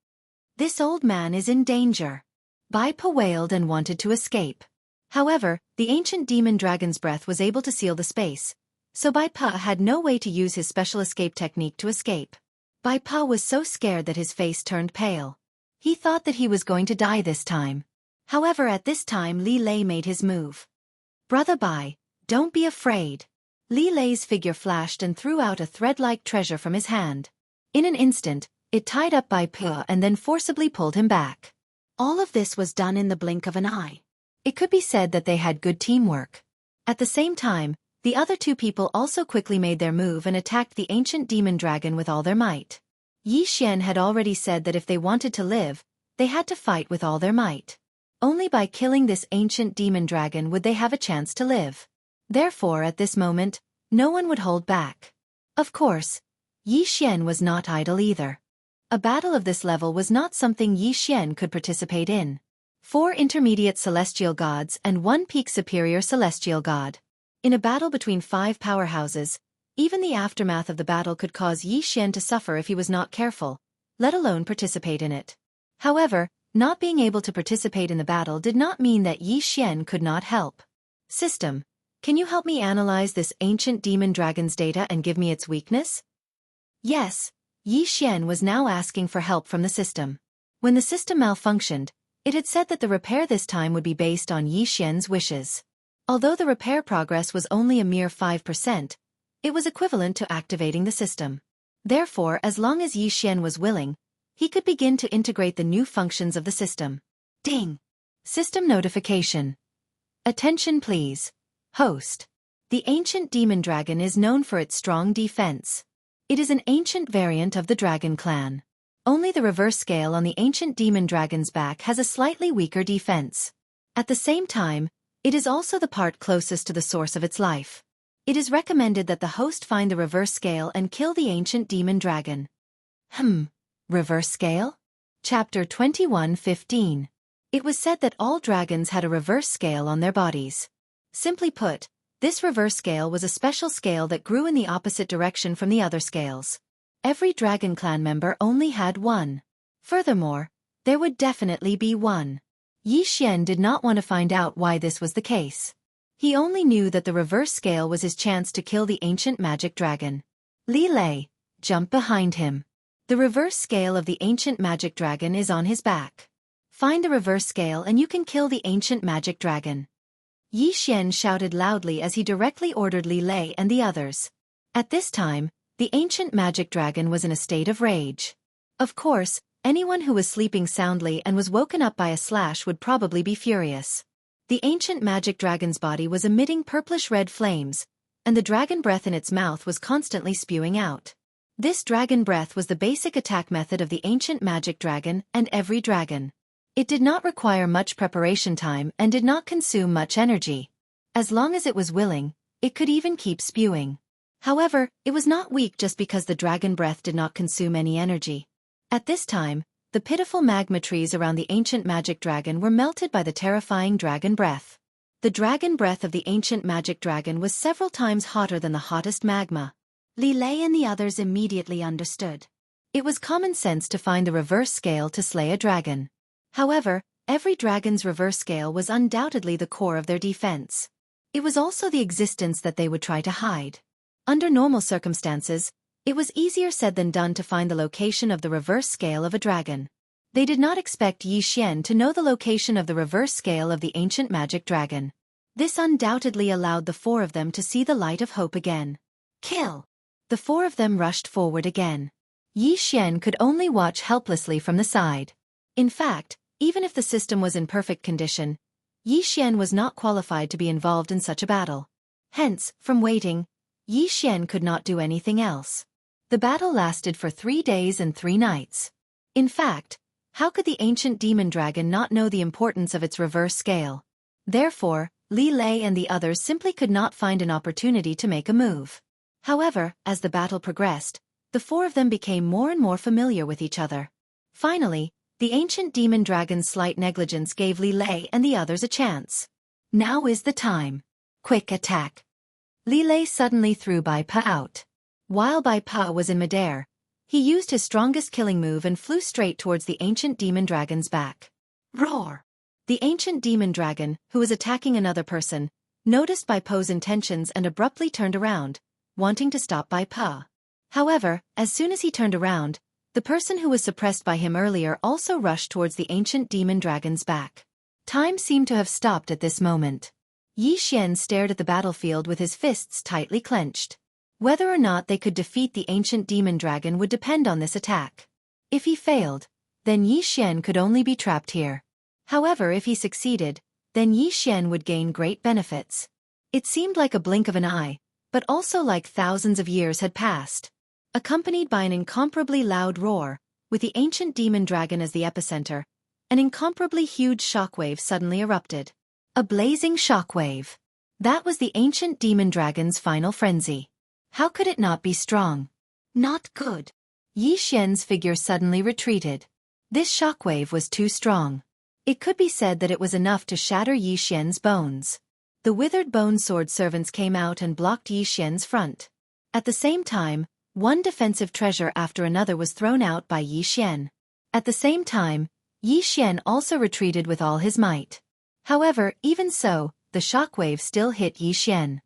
This old man is in danger. Bai Pa wailed and wanted to escape. However, the ancient demon dragon's breath was able to seal the space, so Bai Pa had no way to use his special escape technique to escape. Bai Pa was so scared that his face turned pale. He thought that he was going to die this time. However, at this time Li Lei made his move. "Brother Bai, don't be afraid." Li Lei's figure flashed and threw out a thread-like treasure from his hand. In an instant, it tied up Bai Pa and then forcibly pulled him back. All of this was done in the blink of an eye. It could be said that they had good teamwork. At the same time, the other two people also quickly made their move and attacked the ancient demon dragon with all their might. Yi Xian had already said that if they wanted to live, they had to fight with all their might. Only by killing this ancient demon dragon would they have a chance to live. Therefore, at this moment, no one would hold back. Of course, Yi Xian was not idle either. A battle of this level was not something Yi Xian could participate in. 4 intermediate celestial gods and 1 peak superior celestial god. In a battle between 5 powerhouses, even the aftermath of the battle could cause Yi Xian to suffer if he was not careful, let alone participate in it. However, not being able to participate in the battle did not mean that Yi Xian could not help. "System, can you help me analyze this ancient demon dragon's data and give me its weakness?" Yes, Yi Xian was now asking for help from the system. When the system malfunctioned, it had said that the repair this time would be based on Yi Xian's wishes. Although the repair progress was only a mere 5%, it was equivalent to activating the system. Therefore, as long as Yi Xian was willing, he could begin to integrate the new functions of the system. Ding! System notification. Attention please. Host. The ancient demon dragon is known for its strong defense. It is an ancient variant of the dragon clan. Only the reverse scale on the ancient demon dragon's back has a slightly weaker defense. At the same time, it is also the part closest to the source of its life. It is recommended that the host find the reverse scale and kill the ancient demon dragon. Reverse scale? Chapter 21:15. It was said that all dragons had a reverse scale on their bodies. Simply put, this reverse scale was a special scale that grew in the opposite direction from the other scales. Every dragon clan member only had one. Furthermore, there would definitely be one. Yi Xian did not want to find out why this was the case. He only knew that the reverse scale was his chance to kill the ancient magic dragon. Li Lei, jump behind him. The reverse scale of the ancient magic dragon is on his back. Find the reverse scale and you can kill the ancient magic dragon. Yi Xian shouted loudly as he directly ordered Li Lei and the others. At this time, the ancient magic dragon was in a state of rage. Of course, anyone who was sleeping soundly and was woken up by a slash would probably be furious. The ancient magic dragon's body was emitting purplish-red flames, and the dragon breath in its mouth was constantly spewing out. This dragon breath was the basic attack method of the ancient magic dragon and every dragon. It did not require much preparation time and did not consume much energy. As long as it was willing, it could even keep spewing. However, it was not weak just because the dragon breath did not consume any energy. At this time, the pitiful magma trees around the ancient magic dragon were melted by the terrifying dragon breath. The dragon breath of the ancient magic dragon was several times hotter than the hottest magma. Li Lei and the others immediately understood. It was common sense to find the reverse scale to slay a dragon. However, every dragon's reverse scale was undoubtedly the core of their defense. It was also the existence that they would try to hide. Under normal circumstances, it was easier said than done to find the location of the reverse scale of a dragon. They did not expect Yi Xian to know the location of the reverse scale of the ancient magic dragon. This undoubtedly allowed the 4 of them to see the light of hope again. Kill! The 4 of them rushed forward again. Yi Xian could only watch helplessly from the side. In fact, even if the system was in perfect condition, Yi Xian was not qualified to be involved in such a battle. Hence, from waiting, Yi Xian could not do anything else. The battle lasted for 3 days and 3 nights. In fact, how could the ancient demon dragon not know the importance of its reverse scale? Therefore, Li Lei and the others simply could not find an opportunity to make a move. However, as the battle progressed, the 4 of them became more and more familiar with each other. Finally, the ancient demon dragon's slight negligence gave Li Lei and the others a chance. Now is the time. Quick attack. Li Lei suddenly threw Bai Pa out. While Bai Pa was in midair, he used his strongest killing move and flew straight towards the ancient demon dragon's back. Roar! The ancient demon dragon, who was attacking another person, noticed Bai Pa's intentions and abruptly turned around, wanting to stop Bai Pa. However, as soon as he turned around, the person who was suppressed by him earlier also rushed towards the ancient demon dragon's back. Time seemed to have stopped at this moment. Yi Xian stared at the battlefield with his fists tightly clenched. Whether or not they could defeat the ancient demon dragon would depend on this attack. If he failed, then Yi Xian could only be trapped here. However, if he succeeded, then Yi Xian would gain great benefits. It seemed like a blink of an eye, but also like thousands of years had passed. Accompanied by an incomparably loud roar, with the ancient demon dragon as the epicenter, an incomparably huge shockwave suddenly erupted. A blazing shockwave. That was the ancient demon dragon's final frenzy. How could it not be strong? Not good. Yi Xian's figure suddenly retreated. This shockwave was too strong. It could be said that it was enough to shatter Yi Xian's bones. The withered bone sword servants came out and blocked Yi Xian's front. At the same time, one defensive treasure after another was thrown out by Yi Xian. At the same time, Yi Xian also retreated with all his might. However, even so, the shockwave still hit Yi Xian.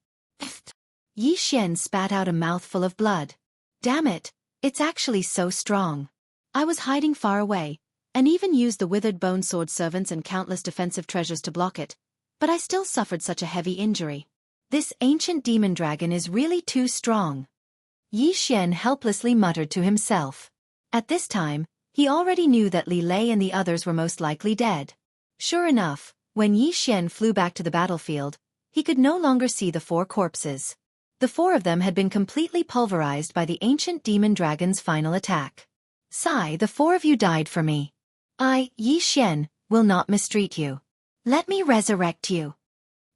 Yi Xian spat out a mouthful of blood. Damn it, it's actually so strong. I was hiding far away, and even used the withered bone sword servants and countless defensive treasures to block it, but I still suffered such a heavy injury. This ancient demon dragon is really too strong. Yi Xian helplessly muttered to himself. At this time, he already knew that Li Lei and the others were most likely dead. Sure enough, when Yi Xian flew back to the battlefield, he could no longer see the 4 corpses. The 4 of them had been completely pulverized by the ancient demon dragon's final attack. Sigh, the 4 of you died for me. I, Yi Xian, will not mistreat you. Let me resurrect you.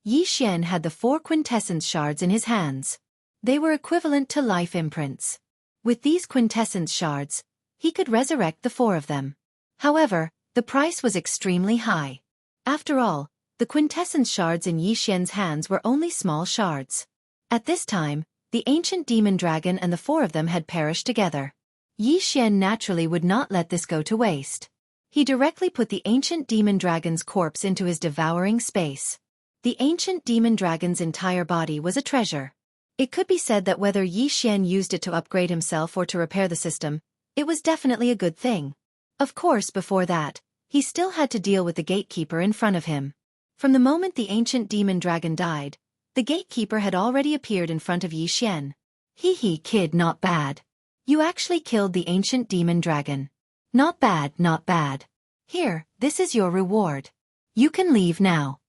Yi Xian had the 4 quintessence shards in his hands. They were equivalent to life imprints. With these quintessence shards, he could resurrect the 4 of them. However, the price was extremely high. After all, the quintessence shards in Yi Xian's hands were only small shards. At this time, the ancient demon dragon and the 4 of them had perished together. Yi Xian naturally would not let this go to waste. He directly put the ancient demon dragon's corpse into his devouring space. The ancient demon dragon's entire body was a treasure. It could be said that whether Yi Xian used it to upgrade himself or to repair the system, it was definitely a good thing. Of course, before that, he still had to deal with the gatekeeper in front of him. From the moment the ancient demon dragon died, the gatekeeper had already appeared in front of Yi Xian. Hee kid, not bad. You actually killed the ancient demon dragon. Not bad, not bad. Here, this is your reward. You can leave now.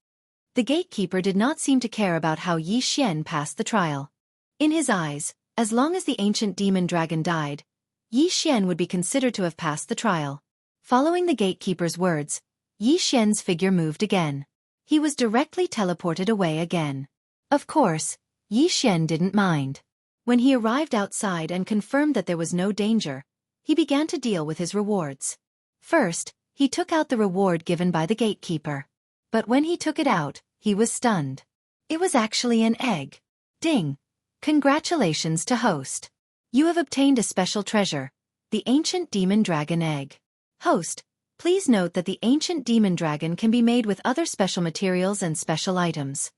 The gatekeeper did not seem to care about how Yi Xian passed the trial. In his eyes, as long as the ancient demon dragon died, Yi Xian would be considered to have passed the trial. Following the gatekeeper's words, Yi Xian's figure moved again. He was directly teleported away again. Of course, Yi Xian didn't mind. When he arrived outside and confirmed that there was no danger, he began to deal with his rewards. First, he took out the reward given by the gatekeeper. But when he took it out, he was stunned. It was actually an egg. Ding! Congratulations to host. You have obtained a special treasure, the ancient demon dragon egg. Host, please note that the ancient demon dragon can be made with other special materials and special items.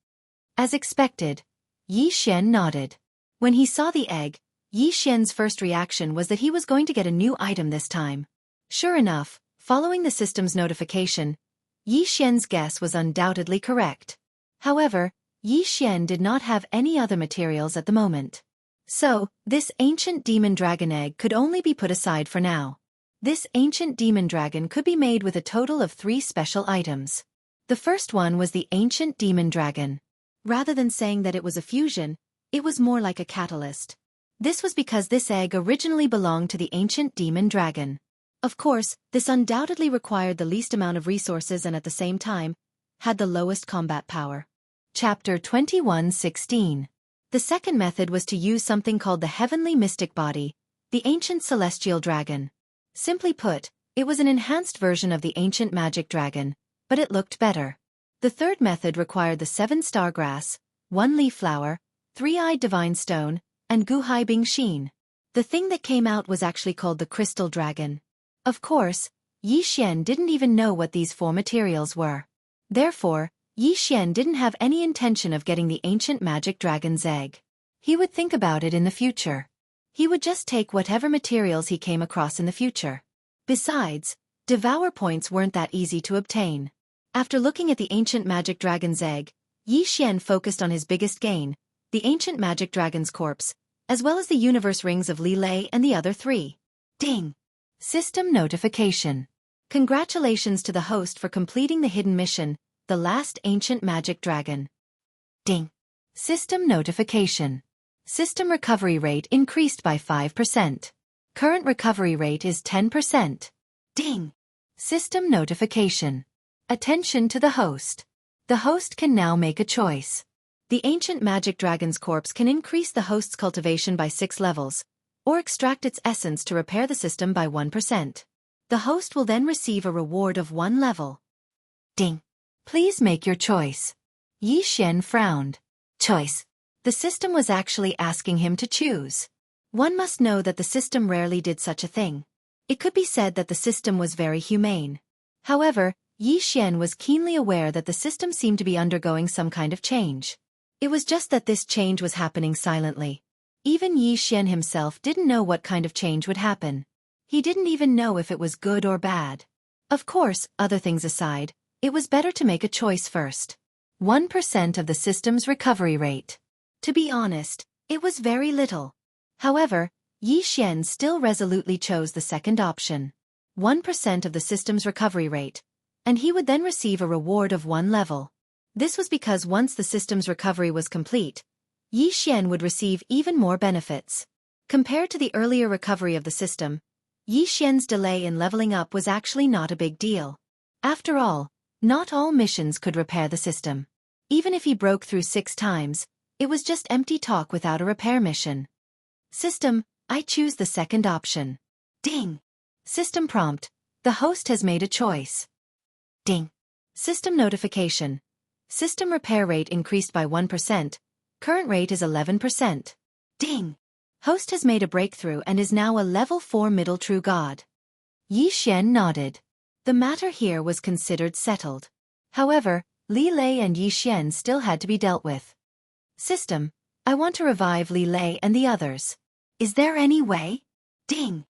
As expected, Yi Xian nodded. When he saw the egg, Yi Xian's first reaction was that he was going to get a new item this time. Sure enough, following the system's notification, Yi Xian's guess was undoubtedly correct. However, Yi Xian did not have any other materials at the moment. So, this ancient demon dragon egg could only be put aside for now. This ancient demon dragon could be made with a total of 3 special items. The first one was the ancient demon dragon. Rather than saying that it was a fusion, it was more like a catalyst. This was because this egg originally belonged to the ancient demon dragon. Of course, this undoubtedly required the least amount of resources and at the same time, had the lowest combat power. Chapter 21:16. The second method was to use something called the heavenly mystic body, the ancient celestial dragon. Simply put, It was an enhanced version of the ancient magic dragon, but it looked better. The third method required the 7-star grass, 1-leaf flower, 3-eyed divine stone, and Guhai Bing Xin. The thing that came out was actually called the crystal dragon. Of course, Yi Xian didn't even know what these 4 materials were. Therefore, Yi Xian didn't have any intention of getting the ancient magic dragon's egg. He would think about it in the future. He would just take whatever materials he came across in the future. Besides, devour points weren't that easy to obtain. After looking at the ancient magic dragon's egg, Yi Xian focused on his biggest gain, the ancient magic dragon's corpse, as well as the universe rings of Li Lei and the other 3. Ding! System notification. Congratulations to the host for completing the hidden mission, the last ancient magic dragon. Ding! System notification. System recovery rate increased by 5%. Current recovery rate is 10%. Ding! System notification. Attention to the host. The host can now make a choice. The ancient magic dragon's corpse can increase the host's cultivation by 6 levels, or extract its essence to repair the system by 1%. The host will then receive a reward of 1 level. Ding! Please make your choice. Yi Xian frowned. Choice. The system was actually asking him to choose. One must know that the system rarely did such a thing. It could be said that the system was very humane. However, Yi Xian was keenly aware that the system seemed to be undergoing some kind of change. It was just that this change was happening silently. Even Yi Xian himself didn't know what kind of change would happen. He didn't even know if it was good or bad. Of course, other things aside, it was better to make a choice first. 1% of the system's recovery rate. To be honest, it was very little. However, Yi Xian still resolutely chose the second option. 1% of the system's recovery rate, and he would then receive a reward of 1 level. This was because once the system's recovery was complete, Yi Xian would receive even more benefits. Compared to the earlier recovery of the system, Yi Xian's delay in leveling up was actually not a big deal. After all, not all missions could repair the system. Even if he broke through 6 times, it was just empty talk without a repair mission. System, I choose the second option. Ding! System prompt, the host has made a choice. Ding! System notification. System repair rate increased by 1%, current rate is 11%. Ding! Host has made a breakthrough and is now a level 4 middle true god. Yi Xian nodded. The matter here was considered settled. However, Li Lei and Yi Xian still had to be dealt with. System, I want to revive Li Lei and the others. Is there any way? Ding!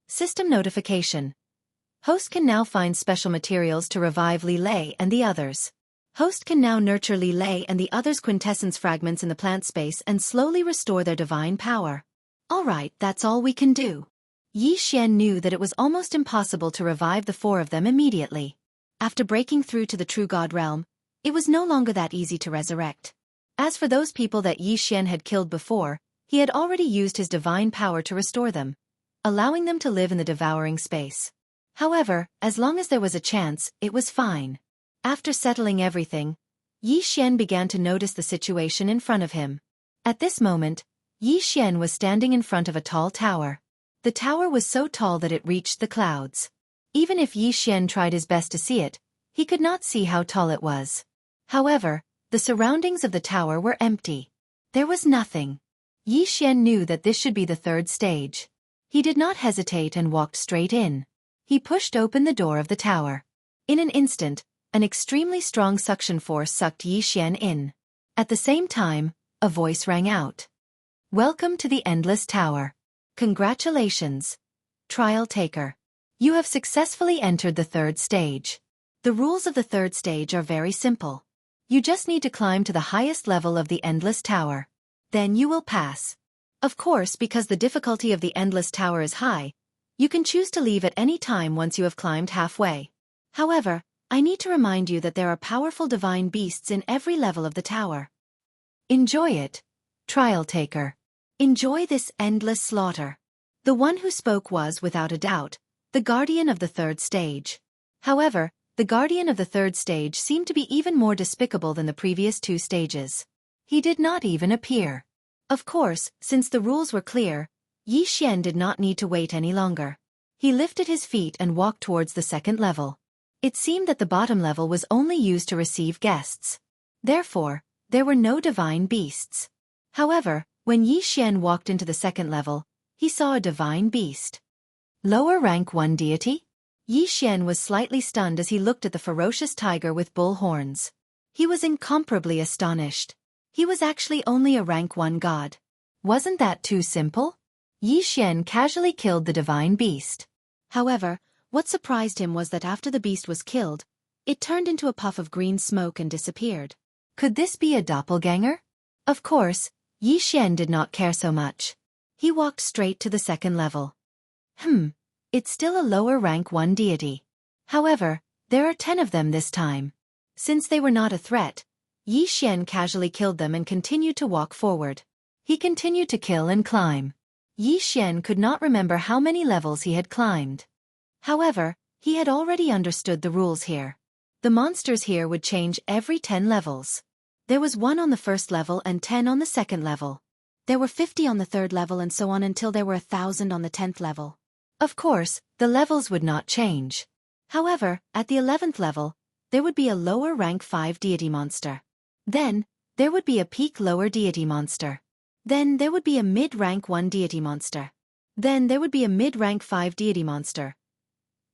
System notification. Host can now find special materials to revive Li Lei and the others. Host can now nurture Li Lei and the others' quintessence fragments in the plant space and slowly restore their divine power. Alright, that's all we can do. Yi Xian knew that it was almost impossible to revive the 4 of them immediately. After breaking through to the true god realm, it was no longer that easy to resurrect. As for those people that Yi Xian had killed before, he had already used his divine power to restore them, allowing them to live in the devouring space. However, as long as there was a chance, it was fine. After settling everything, Yi Xian began to notice the situation in front of him. At this moment, Yi Xian was standing in front of a tall tower. The tower was so tall that it reached the clouds. Even if Yi Xian tried his best to see it, he could not see how tall it was. However, the surroundings of the tower were empty. There was nothing. Yi Xian knew that this should be the 3rd stage. He did not hesitate and walked straight in. He pushed open the door of the tower. In an instant, an extremely strong suction force sucked Yi Xian in. At the same time, a voice rang out. Welcome to the Endless Tower. Congratulations, Trial Taker. You have successfully entered the 3rd stage. The rules of the 3rd stage are very simple. You just need to climb to the highest level of the Endless Tower. Then you will pass. Of course, because the difficulty of the Endless Tower is high, you can choose to leave at any time once you have climbed halfway. However, I need to remind you that there are powerful divine beasts in every level of the tower. Enjoy it, Trial Taker. Enjoy this endless slaughter. The one who spoke was, without a doubt, the guardian of the 3rd stage. However, the guardian of the 3rd stage seemed to be even more despicable than the previous 2 stages. He did not even appear. Of course, since the rules were clear, Yi Xian did not need to wait any longer. He lifted his feet and walked towards the second level. It seemed that the bottom level was only used to receive guests. Therefore, there were no divine beasts. However, when Xian walked into the second level, he saw a divine beast. Lower rank 1 deity? Xian was slightly stunned as he looked at the ferocious tiger with bull horns. He was incomparably astonished. He was actually only a rank 1 god. Wasn't that too simple? Xian casually killed the divine beast. However, what surprised him was that after the beast was killed, it turned into a puff of green smoke and disappeared. Could this be a doppelganger? Of course, Xian did not care so much. He walked straight to the second level. It's still a lower rank 1 deity. However, there are 10 of them this time. Since they were not a threat, Xian casually killed them and continued to walk forward. He continued to kill and climb. Xian could not remember how many levels he had climbed. However, he had already understood the rules here. The monsters here would change every 10 levels. There was 1 on the first level and 10 on the second level. There were 50 on the third level and so on until there were 1,000 on the 10th level. Of course, the levels would not change. However, at the 11th level, there would be a lower rank 5 deity monster. Then, there would be a peak lower deity monster. Then there would be a mid-rank 1 deity monster. Then there would be a mid-rank 5 deity monster.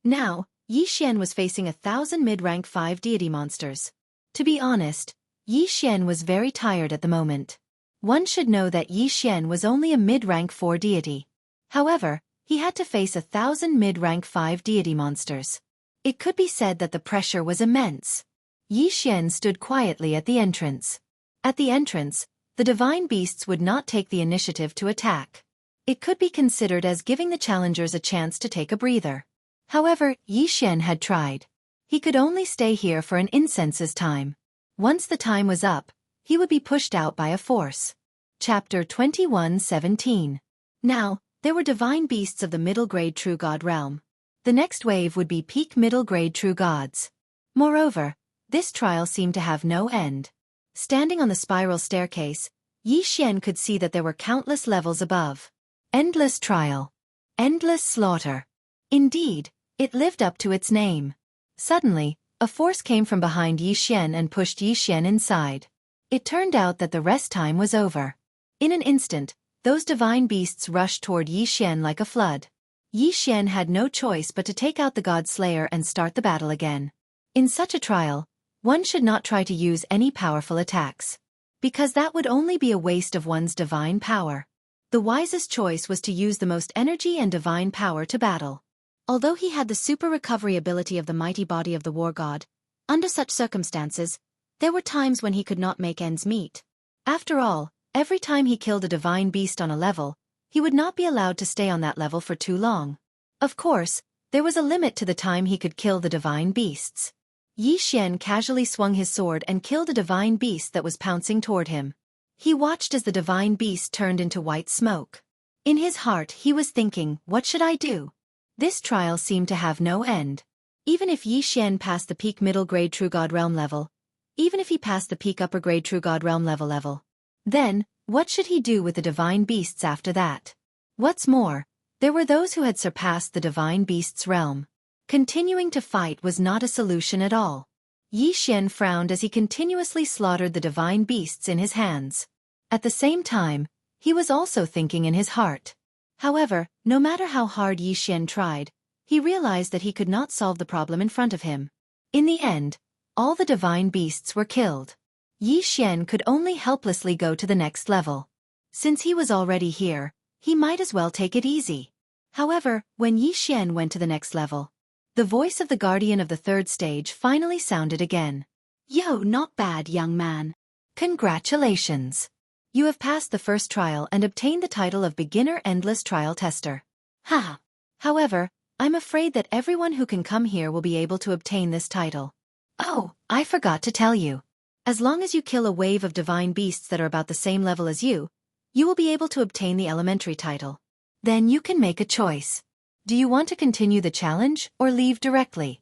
Now, Xian was facing 1,000 mid-rank 5 deity monsters. To be honest, Xian was very tired at the moment. One should know that Xian was only a mid-rank 4 deity. However, he had to face 1,000 mid-rank 5 deity monsters. It could be said that the pressure was immense. Xian stood quietly at the entrance. At the entrance, the divine beasts would not take the initiative to attack. It could be considered as giving the challengers a chance to take a breather. However, Xian had tried. He could only stay here for an incense's time. Once the time was up, he would be pushed out by a force. Chapter 21:17. Now, there were divine beasts of the middle-grade true god realm. The next wave would be peak middle-grade true gods. Moreover, this trial seemed to have no end. Standing on the spiral staircase, Xian could see that there were countless levels above. Endless trial. Endless slaughter. Indeed, it lived up to its name. Suddenly, a force came from behind Xian and pushed Xian inside. It turned out that the rest time was over. In an instant, those divine beasts rushed toward Xian like a flood. Xian had no choice but to take out the God Slayer and start the battle again. In such a trial, one should not try to use any powerful attacks, because that would only be a waste of one's divine power. The wisest choice was to use the most energy and divine power to battle. Although he had the super recovery ability of the mighty body of the war god, under such circumstances, there were times when he could not make ends meet. After all, every time he killed a divine beast on a level, he would not be allowed to stay on that level for too long. Of course, there was a limit to the time he could kill the divine beasts. Xian casually swung his sword and killed a divine beast that was pouncing toward him. He watched as the divine beast turned into white smoke. In his heart he was thinking, what should I do? This trial seemed to have no end. Even if Xian passed the peak middle grade true god realm level, even if he passed the peak upper grade true god realm level, then, what should he do with the divine beasts after that? What's more, there were those who had surpassed the divine beasts' realm. Continuing to fight was not a solution at all. Xian frowned as he continuously slaughtered the divine beasts in his hands. At the same time, he was also thinking in his heart. However, no matter how hard Xian tried, he realized that he could not solve the problem in front of him. In the end, all the divine beasts were killed. Xian could only helplessly go to the next level. Since he was already here, he might as well take it easy. However, when Xian went to the next level, the voice of the guardian of the third stage finally sounded again. Yo, not bad, young man. Congratulations. You have passed the first trial and obtained the title of Beginner Endless Trial Tester. Ha! However, I'm afraid that everyone who can come here will be able to obtain this title. Oh, I forgot to tell you. As long as you kill a wave of divine beasts that are about the same level as you will be able to obtain the elementary title. Then you can make a choice. Do you want to continue the challenge or leave directly?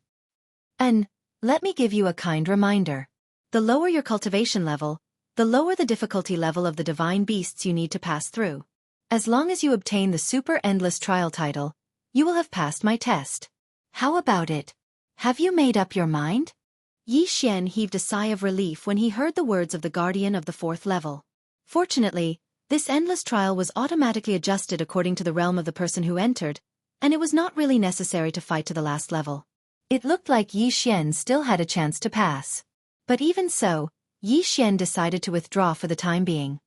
And let me give you a kind reminder. The lower your cultivation level, the lower the difficulty level of the divine beasts you need to pass through. As long as you obtain the super endless trial title, you will have passed my test. How about it? Have you made up your mind? Yi Xian heaved a sigh of relief when he heard the words of the guardian of the 4th level. Fortunately, this endless trial was automatically adjusted according to the realm of the person who entered, and it was not really necessary to fight to the last level. It looked like Yi Xian still had a chance to pass. But even so, Yi Xian decided to withdraw for the time being.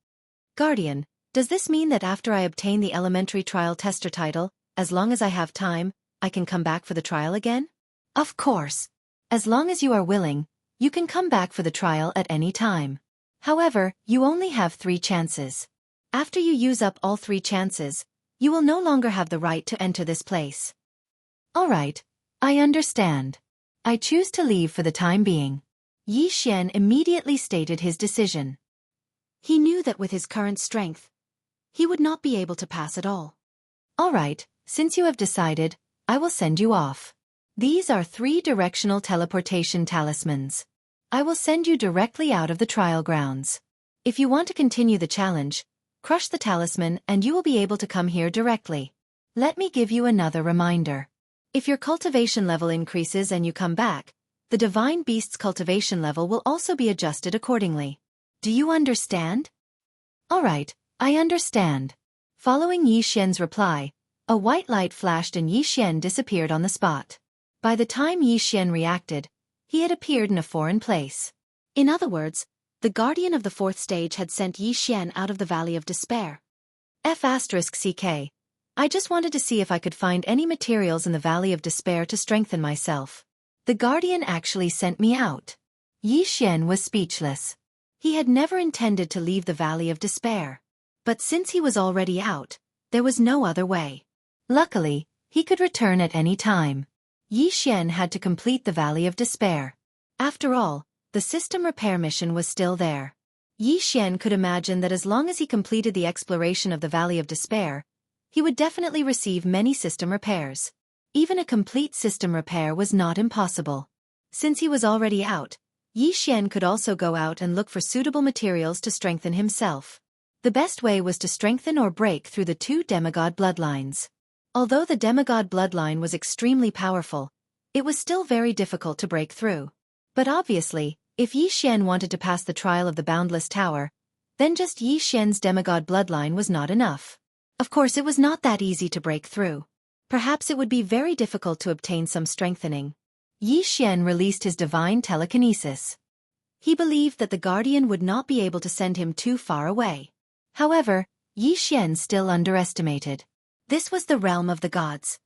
Guardian, does this mean that after I obtain the elementary trial tester title, as long as I have time, I can come back for the trial again? Of course. As long as you are willing, you can come back for the trial at any time. However, you only have 3 chances. After you use up all 3 chances, you will no longer have the right to enter this place. Alright, I understand. I choose to leave for the time being. Yi Xian immediately stated his decision. He knew that with his current strength, he would not be able to pass at all. Alright, since you have decided, I will send you off. These are 3 directional teleportation talismans. I will send you directly out of the trial grounds. If you want to continue the challenge, crush the talisman and you will be able to come here directly. Let me give you another reminder. If your cultivation level increases and you come back, the divine beast's cultivation level will also be adjusted accordingly. Do you understand? Alright, I understand. Following Yi Xian's reply, a white light flashed and Yi Xian disappeared on the spot. By the time Yi Xian reacted, he had appeared in a foreign place. In other words, the guardian of the 4th stage had sent Yi Xian out of the Valley of Despair. F***CK. I just wanted to see if I could find any materials in the Valley of Despair to strengthen myself. The guardian actually sent me out. Yi Xian was speechless. He had never intended to leave the Valley of Despair. But since he was already out, there was no other way. Luckily, he could return at any time. Yi Xian had to complete the Valley of Despair. After all, the system repair mission was still there. Yi Xian could imagine that as long as he completed the exploration of the Valley of Despair, he would definitely receive many system repairs. Even a complete system repair was not impossible. Since he was already out, Yi Xian could also go out and look for suitable materials to strengthen himself. The best way was to strengthen or break through the 2 demigod bloodlines. Although the demigod bloodline was extremely powerful, it was still very difficult to break through. But obviously, if Yi Xian wanted to pass the trial of the Boundless Tower, then just Yi Xian's demigod bloodline was not enough. Of course, it was not that easy to break through. Perhaps it would be very difficult to obtain some strengthening. Yi Xian released his divine telekinesis. He believed that the guardian would not be able to send him too far away. However, Yi Xian still underestimated. This was the realm of the gods.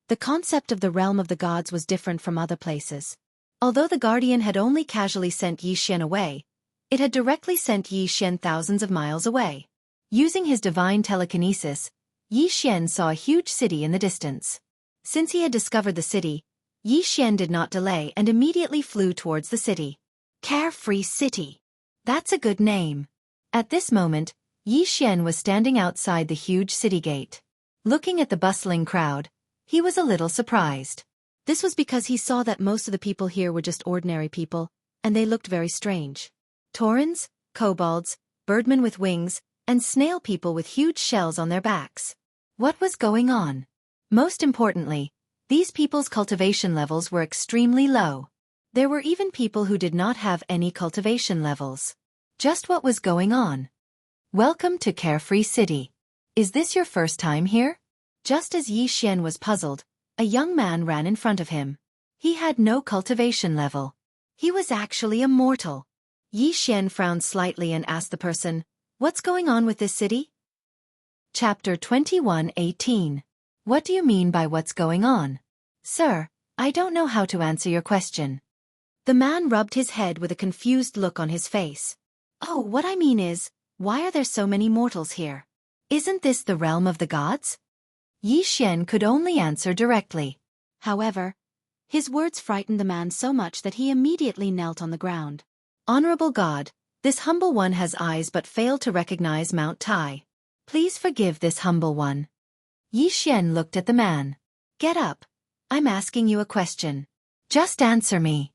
The concept of the realm of the gods was different from other places. Although the guardian had only casually sent Yi Xian away, it had directly sent Yi Xian thousands of miles away. Using his divine telekinesis, Yi Xian saw a huge city in the distance. Since he had discovered the city, Yi Xian did not delay and immediately flew towards the city. Carefree City. That's a good name. At this moment, Yi Xian was standing outside the huge city gate. Looking at the bustling crowd, he was a little surprised. This was because he saw that most of the people here were just ordinary people, and they looked very strange. Taurens, kobolds, birdmen with wings, and snail people with huge shells on their backs. What was going on? Most importantly, these people's cultivation levels were extremely low. There were even people who did not have any cultivation levels. Just what was going on? Welcome to Carefree City. Is this your first time here? Just as Yi Xian was puzzled, a young man ran in front of him. He had no cultivation level. He was actually a mortal. Yi Xian frowned slightly and asked the person, "What's going on with this city?" Chapter 21:18. What do you mean by what's going on? Sir, I don't know how to answer your question. The man rubbed his head with a confused look on his face. Oh, what I mean is, why are there so many mortals here? Isn't this the realm of the gods? Yi Xian could only answer directly. However, his words frightened the man so much that he immediately knelt on the ground. Honorable God, this humble one has eyes but failed to recognize Mount Tai. Please forgive this humble one. Yi Xian looked at the man. Get up. I'm asking you a question. Just answer me.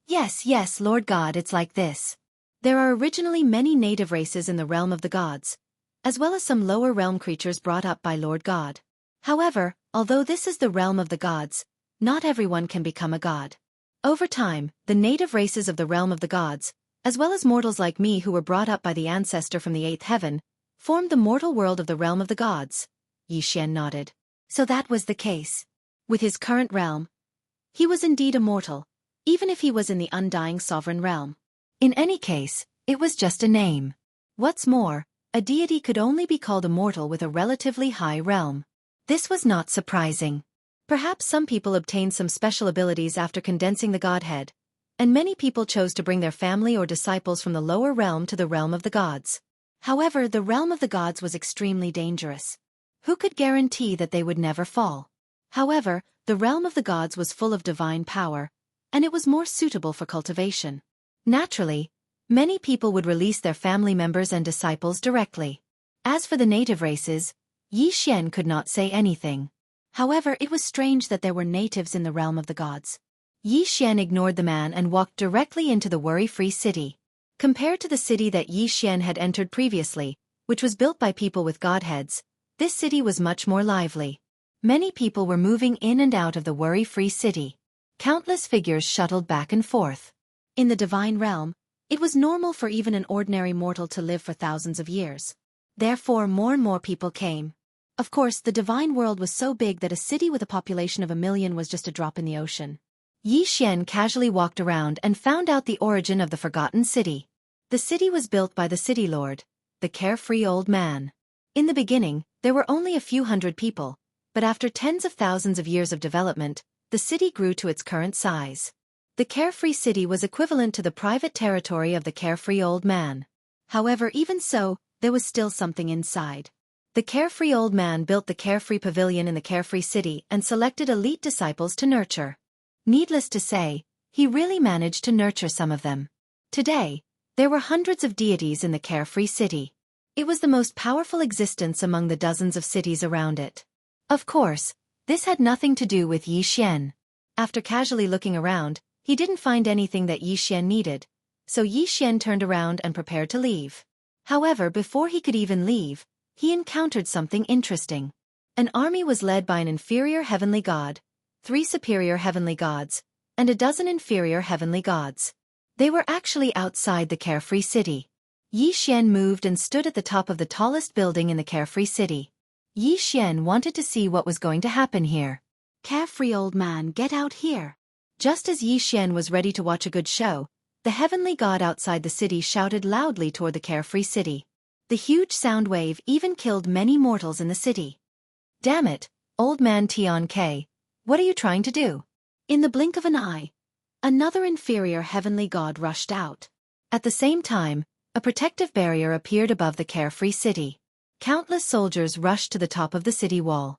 Yes, Lord God, it's like this. There are originally many native races in the realm of the gods, as well as some lower realm creatures brought up by Lord God. However, although this is the realm of the gods, not everyone can become a god. Over time, the native races of the realm of the gods, as well as mortals like me who were brought up by the ancestor from the 8th heaven, formed the mortal world of the realm of the gods. Xianxia nodded. So that was the case. With his current realm, he was indeed immortal, even if he was in the undying sovereign realm. In any case, it was just a name. What's more, a deity could only be called immortal with a relatively high realm. This was not surprising. Perhaps some people obtained some special abilities after condensing the godhead, and many people chose to bring their family or disciples from the lower realm to the realm of the gods. However, the realm of the gods was extremely dangerous. Who could guarantee that they would never fall? However, the realm of the gods was full of divine power, and it was more suitable for cultivation. Naturally, many people would release their family members and disciples directly. As for the native races, Xianxia could not say anything. However, it was strange that there were natives in the realm of the gods. Xianxia ignored the man and walked directly into the worry-free city. Compared to the city that Xianxia had entered previously, which was built by people with godheads, this city was much more lively. Many people were moving in and out of the worry-free city. Countless figures shuttled back and forth. In the divine realm, it was normal for even an ordinary mortal to live for thousands of years. Therefore, more and more people came. Of course, the divine world was so big that a city with a population of 1 million was just a drop in the ocean. Xianxia casually walked around and found out the origin of the forgotten city. The city was built by the city lord, the carefree old man. In the beginning, there were only a few hundred people, but after tens of thousands of years of development, the city grew to its current size. The carefree city was equivalent to the private territory of the carefree old man. However, even so, there was still something inside. The carefree old man built the carefree pavilion in the carefree city and selected elite disciples to nurture. Needless to say, he really managed to nurture some of them. Today, there were hundreds of deities in the carefree city. It was the most powerful existence among the dozens of cities around it. Of course, this had nothing to do with Xianxia. After casually looking around, he didn't find anything that Xianxia needed, so Xianxia turned around and prepared to leave. However, before he could even leave, he encountered something interesting. An army was led by an inferior heavenly god, 3 superior heavenly gods, and a dozen inferior heavenly gods. They were actually outside the carefree city. Xianxia moved and stood at the top of the tallest building in the carefree city. Xianxia wanted to see what was going to happen here. Carefree old man, get out here. Just as Xianxia was ready to watch a good show, the heavenly god outside the city shouted loudly toward the carefree city. The huge sound wave even killed many mortals in the city. Damn it, old man Tian, what are you trying to do? In the blink of an eye, another inferior heavenly god rushed out. At the same time, a protective barrier appeared above the carefree city. Countless soldiers rushed to the top of the city wall.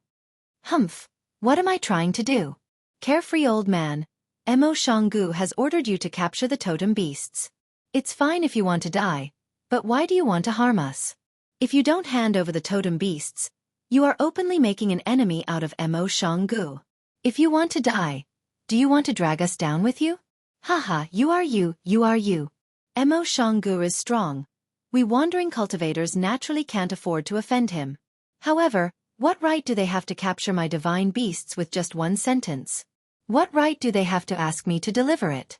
Humph, what am I trying to do? Carefree old man, Jianghu has ordered you to capture the totem beasts. It's fine if you want to die, but why do you want to harm us? If you don't hand over the totem beasts, you are openly making an enemy out of Jianghu. If you want to die, do you want to drag us down with you? Haha, you are you. Jianghu is strong. We wandering cultivators naturally can't afford to offend him. However, what right do they have to capture my divine beasts with just one sentence? What right do they have to ask me to deliver it?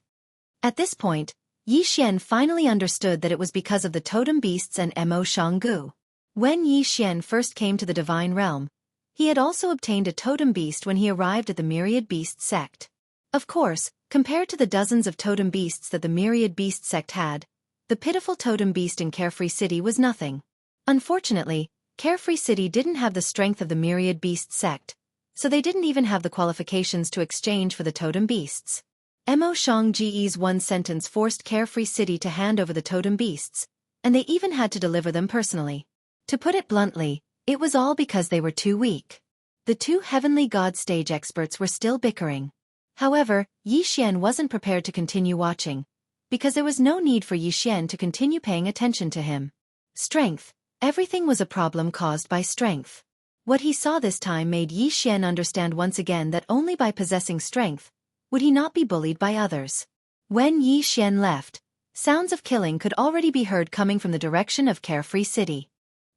At this point, Xianxia finally understood that it was because of the totem beasts and Jianghu. When Xianxia first came to the divine realm, he had also obtained a totem beast when he arrived at the myriad beast sect. Of course, compared to the dozens of totem beasts that the myriad beast sect had, the pitiful totem beast in Carefree City was nothing. Unfortunately, Carefree City didn't have the strength of the myriad beast sect, so they didn't even have the qualifications to exchange for the totem beasts. Jianghu's one sentence forced Carefree City to hand over the totem beasts, and they even had to deliver them personally. To put it bluntly, it was all because they were too weak. The 2 heavenly god stage experts were still bickering. However, Xianxia wasn't prepared to continue watching, because there was no need for Xianxia to continue paying attention to him. Strength. Everything was a problem caused by strength. What he saw this time made Xianxia understand once again that only by possessing strength would he not be bullied by others. When Xianxia left, sounds of killing could already be heard coming from the direction of Carefree City.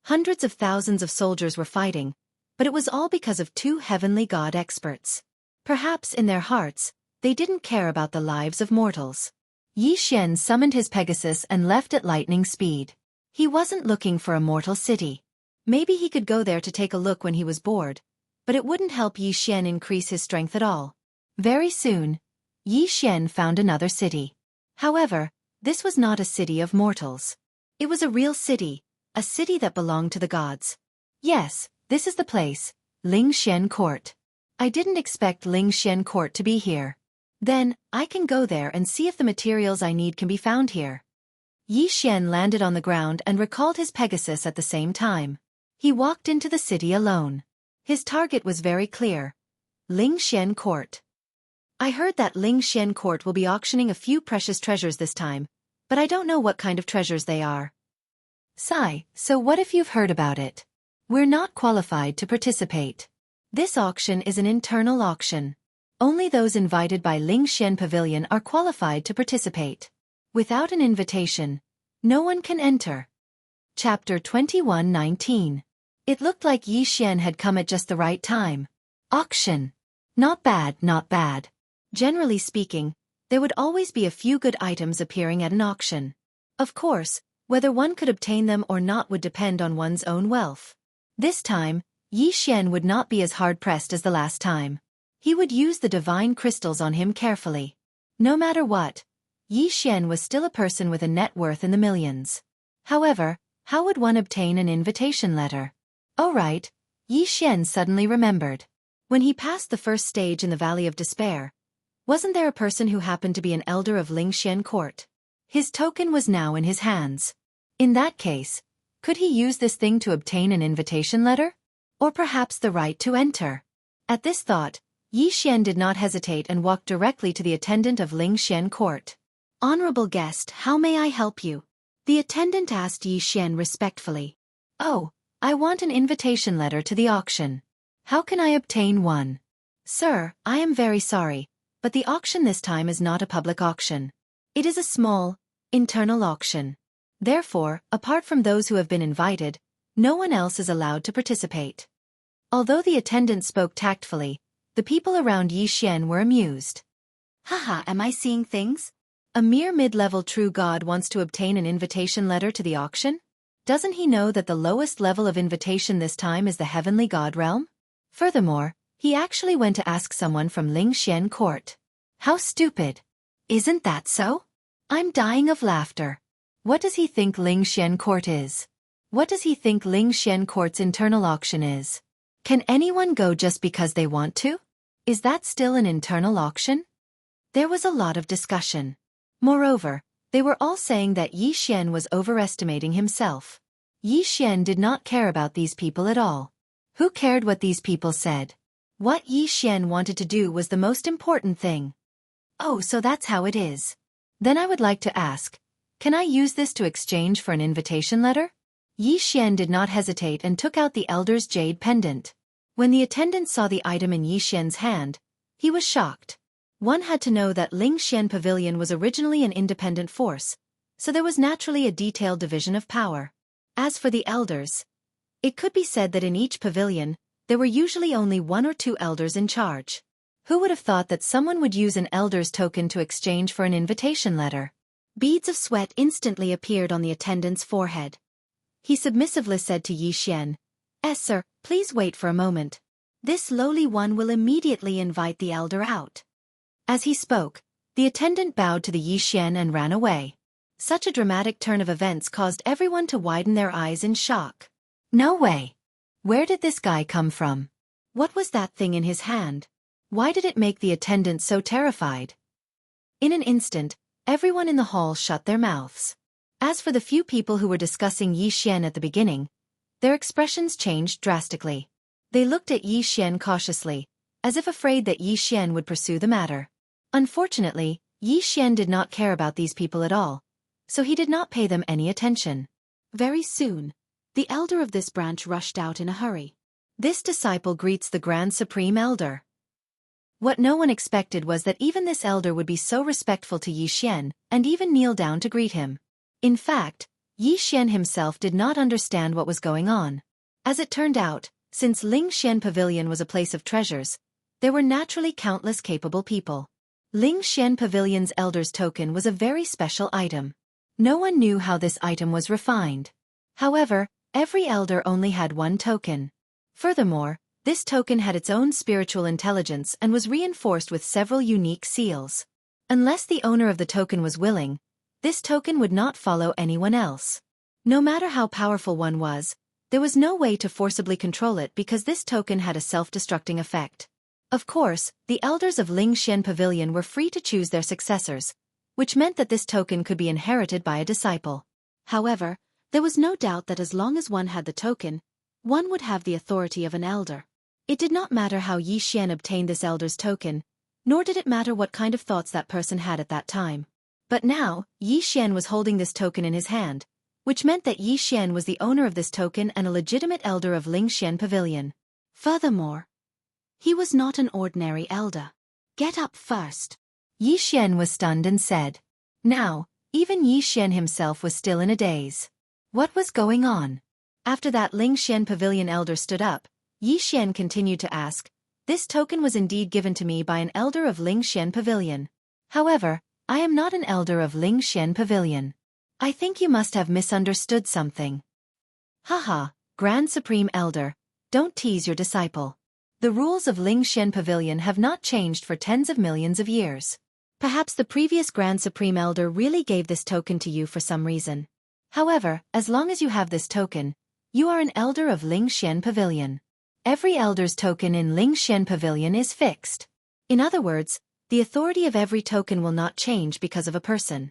Hundreds of thousands of soldiers were fighting, But it was all because of two heavenly god experts. Perhaps in their hearts, they didn't care about the lives of mortals. Yi Xian summoned his Pegasus and left at lightning speed. He wasn't looking for a mortal city. Maybe he could go there to take a look when he was bored, but it wouldn't help Yi Xian increase his strength at all. Very soon, Yi Xian found another city. However, this was not a city of mortals. It was a real city, a city that belonged to the gods. Yes, this is the place, Lingxian Court. I didn't expect Lingxian Court to be here. Then, I can go there and see if the materials I need can be found here. Yi Xian landed on the ground and recalled his Pegasus at the same time. He walked into the city alone. His target was very clear. Lingxian Court. I heard that Lingxian Court will be auctioning a few precious treasures this time, but I don't know what kind of treasures they are. Sigh, so what if you've heard about it? We're not qualified to participate. This auction is an internal auction. Only those invited by Lingxian Pavilion are qualified to participate. Without an invitation, no one can enter. Chapter 21:19. It looked like Yi Xian had come at just the right time. Auction. Not bad, not bad. Generally speaking, there would always be a few good items appearing at an auction. Of course, whether one could obtain them or not would depend on one's own wealth. This time, Yi Xian would not be as hard-pressed as the last time. He would use the divine crystals on him carefully. No matter what, Yi Xian was still a person with a net worth in the millions. However, how would one obtain an invitation letter? Oh right, Yi Xian suddenly remembered. When he passed the first stage in the Valley of Despair, wasn't there a person who happened to be an elder of Lingxian Court? His token was now in his hands. In that case, could he use this thing to obtain an invitation letter? Or perhaps the right to enter? At this thought, Yi Xian did not hesitate and walked directly to the attendant of Lingxian Court. Honorable guest, how may I help you? The attendant asked Yi Xian respectfully. Oh, I want an invitation letter to the auction. How can I obtain one? Sir, I am very sorry, but the auction this time is not a public auction. It is a small, internal auction. Therefore, apart from those who have been invited, no one else is allowed to participate. Although the attendant spoke tactfully, the people around Yi Xian were amused. Haha, am I seeing things? A mere mid-level true god wants to obtain an invitation letter to the auction? Doesn't he know that the lowest level of invitation this time is the heavenly god realm? Furthermore, he actually went to ask someone from Lingxian Court. How stupid! Isn't that so? I'm dying of laughter. What does he think Lingxian Court is? What does he think Lingxian Court's internal auction is? Can anyone go just because they want to? Is that still an internal auction? There was a lot of discussion. Moreover, they were all saying that Yi Xian was overestimating himself. Yi Xian did not care about these people at all. Who cared what these people said? What Yi Xian wanted to do was the most important thing. Oh, so that's how it is. Then I would like to ask, can I use this to exchange for an invitation letter? Yi Xian did not hesitate and took out the elder's jade pendant. When the attendant saw the item in Yi Xian's hand, he was shocked. One had to know that Lingxian Pavilion was originally an independent force, so there was naturally a detailed division of power. As for the elders, it could be said that in each pavilion, there were usually only one or two elders in charge. Who would have thought that someone would use an elder's token to exchange for an invitation letter? Beads of sweat instantly appeared on the attendant's forehead. He submissively said to Yi Xian, Sir, please wait for a moment. This lowly one will immediately invite the elder out. As he spoke, the attendant bowed to the Yi Xian and ran away. Such a dramatic turn of events caused everyone to widen their eyes in shock. No way! Where did this guy come from? What was that thing in his hand? Why did it make the attendant so terrified? In an instant, everyone in the hall shut their mouths. As for the few people who were discussing Yi Xian at the beginning, their expressions changed drastically. They looked at Yi Xian cautiously, as if afraid that Yi Xian would pursue the matter. Unfortunately, Yi Xian did not care about these people at all, so he did not pay them any attention. Very soon, the elder of this branch rushed out in a hurry. This disciple greets the Grand Supreme Elder. What no one expected was that even this elder would be so respectful to Yi Xian, and even kneel down to greet him. In fact, Yi Xian himself did not understand what was going on. As it turned out, Since Xian Pavilion was a place of treasures, there were naturally countless capable people. Xian Pavilion's Elder's Token was a very special item. No one knew how this item was refined. However, every elder only had one token. Furthermore, this token had its own spiritual intelligence and was reinforced with several unique seals. Unless the owner of the token was willing, this token would not follow anyone else. No matter how powerful one was, there was no way to forcibly control it because this token had a self-destructing effect. Of course, the elders of Xian Pavilion were free to choose their successors, which meant that this token could be inherited by a disciple. However, there was no doubt that as long as one had the token, one would have the authority of an elder. It did not matter how Xian obtained this elder's token, nor did it matter what kind of thoughts that person had at that time. But now, Xian was holding this token in his hand, which meant that Xian was the owner of this token and a legitimate elder of Xian Pavilion. Furthermore, he was not an ordinary elder. Get up first. Xian was stunned and said. Now, even Xian himself was still in a daze. What was going on? After that Xian Pavilion elder stood up, Xian continued to ask, "This token was indeed given to me by an elder of Xian Pavilion. However, I am not an elder of Xian Pavilion. I think you must have misunderstood something." Haha, Grand Supreme Elder, don't tease your disciple. The rules of Xian Pavilion have not changed for tens of millions of years. Perhaps the previous Grand Supreme Elder really gave this token to you for some reason. However, as long as you have this token, you are an elder of Xian Pavilion. Every elder's token in Xian Pavilion is fixed. In other words, the authority of every token will not change because of a person.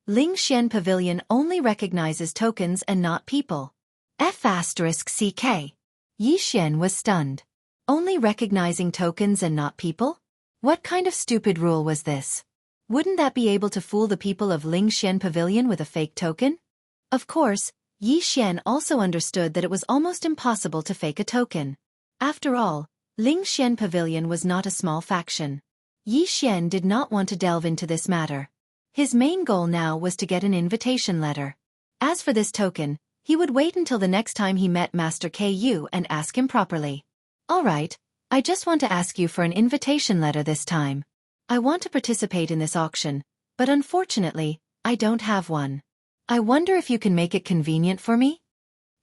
Xian Pavilion only recognizes tokens and not people. F***CK. Xian was stunned. Only recognizing tokens and not people? What kind of stupid rule was this? Wouldn't that be able to fool the people of Xian Pavilion with a fake token? Of course, Xian also understood that it was almost impossible to fake a token. After all, Xian Pavilion was not a small faction. Xian did not want to delve into this matter. His main goal now was to get an invitation letter. As for this token, he would wait until the next time he met Master Ku and ask him properly. Alright, I just want to ask you for an invitation letter this time. I want to participate in this auction, but unfortunately, I don't have one. I wonder if you can make it convenient for me?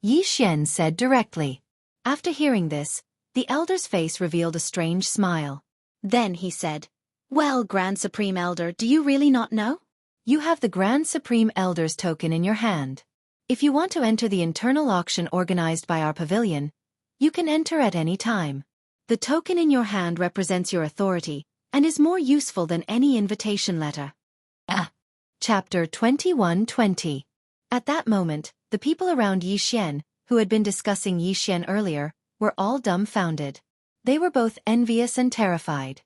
Xian said directly. After hearing this, the elder's face revealed a strange smile. Then he said, "Well, Grand Supreme Elder, do you really not know? You have the Grand Supreme Elder's token in your hand. If you want to enter the internal auction organized by our pavilion, you can enter at any time. The token in your hand represents your authority, and is more useful than any invitation letter." Chapter 21:20. At that moment, the people around Xian, who had been discussing Xian earlier, were all dumbfounded. They were both envious and terrified.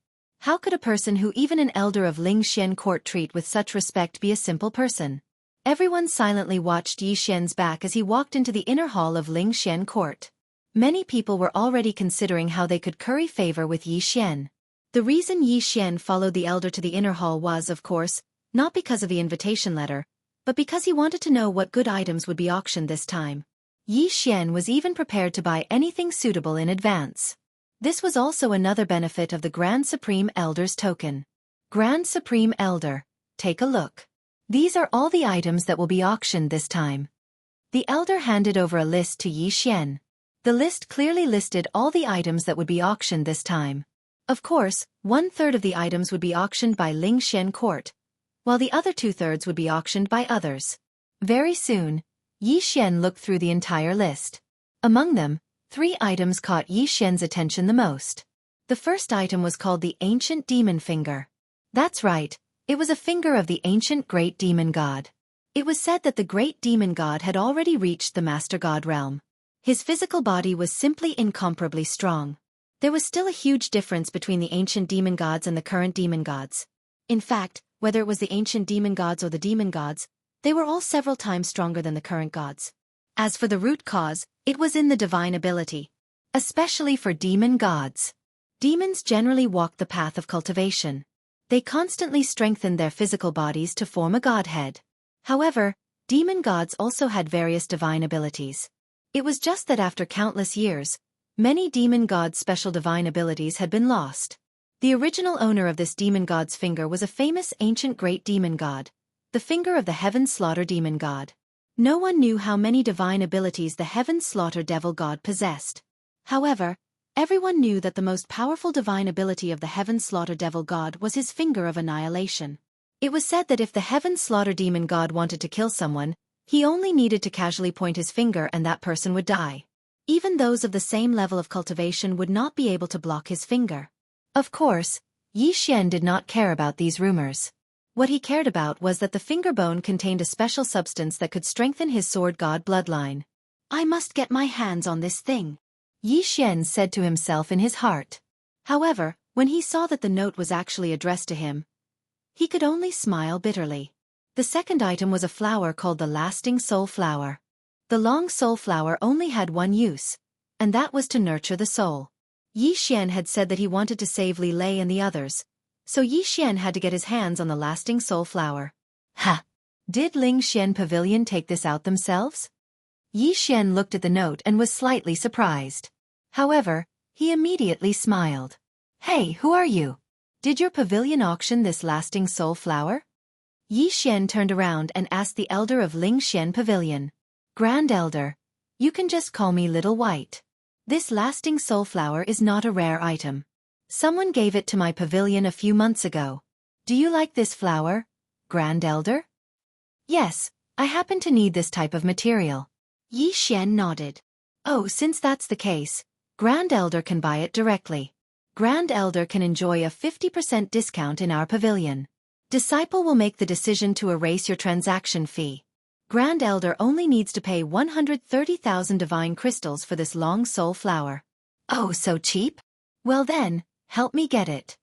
How could a person who even an elder of Xian court treat with such respect be a simple person? Everyone silently watched Xian's back as he walked into the inner hall of Xian court. Many people were already considering how they could curry favor with Xian. The reason Xian followed the elder to the inner hall was, of course, not because of the invitation letter, but because he wanted to know what good items would be auctioned this time. Xian was even prepared to buy anything suitable in advance. This was also another benefit of the Grand Supreme Elder's token. Grand Supreme Elder, take a look. These are all the items that will be auctioned this time. The elder handed over a list to Xian. The list clearly listed all the items that would be auctioned this time. Of course, 1/3 of the items would be auctioned by Xian court, while the other 2/3 would be auctioned by others. Very soon, Xian looked through the entire list. Among them, 3 items caught Xian's attention the most. The first item was called the Ancient Demon Finger. That's right, it was a finger of the ancient Great Demon God. It was said that the Great Demon God had already reached the Master God realm. His physical body was simply incomparably strong. There was still a huge difference between the ancient demon gods and the current demon gods. In fact, whether it was the ancient demon gods or the demon gods, they were all several times stronger than the current gods. As for the root cause, it was in the divine ability. Especially for demon gods. Demons generally walk the path of cultivation. They constantly strengthened their physical bodies to form a godhead. However, demon gods also had various divine abilities. It was just that after countless years, Many demon gods' special divine abilities had been lost. The original owner of this demon god's finger was a famous ancient great demon god, the finger of the Heaven Slaughter demon god. No one knew how many divine abilities the Heaven Slaughter devil god possessed. However, everyone knew that the most powerful divine ability of the Heaven Slaughter devil god was his finger of annihilation. It was said that if the Heaven Slaughter demon god wanted to kill someone, he only needed to casually point his finger and that person would die. Even those of the same level of cultivation would not be able to block his finger. Of course, Xianxia did not care about these rumors. What he cared about was that the finger bone contained a special substance that could strengthen his sword god bloodline. I must get my hands on this thing, Xianxia said to himself in his heart. However, when he saw that the note was actually addressed to him, he could only smile bitterly. The second item was a flower called the Lasting Soul Flower. The long soul flower only had one use, and that was to nurture the soul. Xianxia had said that he wanted to save Li Lei and the others, so Xianxia had to get his hands on the Lasting Soul Flower. Ha! Did Lingxian Pavilion take this out themselves? Xianxia looked at the note and was slightly surprised. However, he immediately smiled. Hey, who are you? Did your pavilion auction this Lasting Soul Flower? Xianxia turned around and asked the elder of Lingxian Pavilion. Grand Elder, you can just call me Little White. This Lasting Soul Flower is not a rare item. Someone gave it to my pavilion a few months ago. Do you like this flower, Grand Elder? Yes, I happen to need this type of material. Xianxia nodded. Oh, since that's the case, Grand Elder can buy it directly. Grand Elder can enjoy a 50% discount in our pavilion. Disciple will make the decision to erase your transaction fee. Grand Elder only needs to pay 130,000 divine crystals for this long soul flower. Oh, so cheap? Well then, help me get it.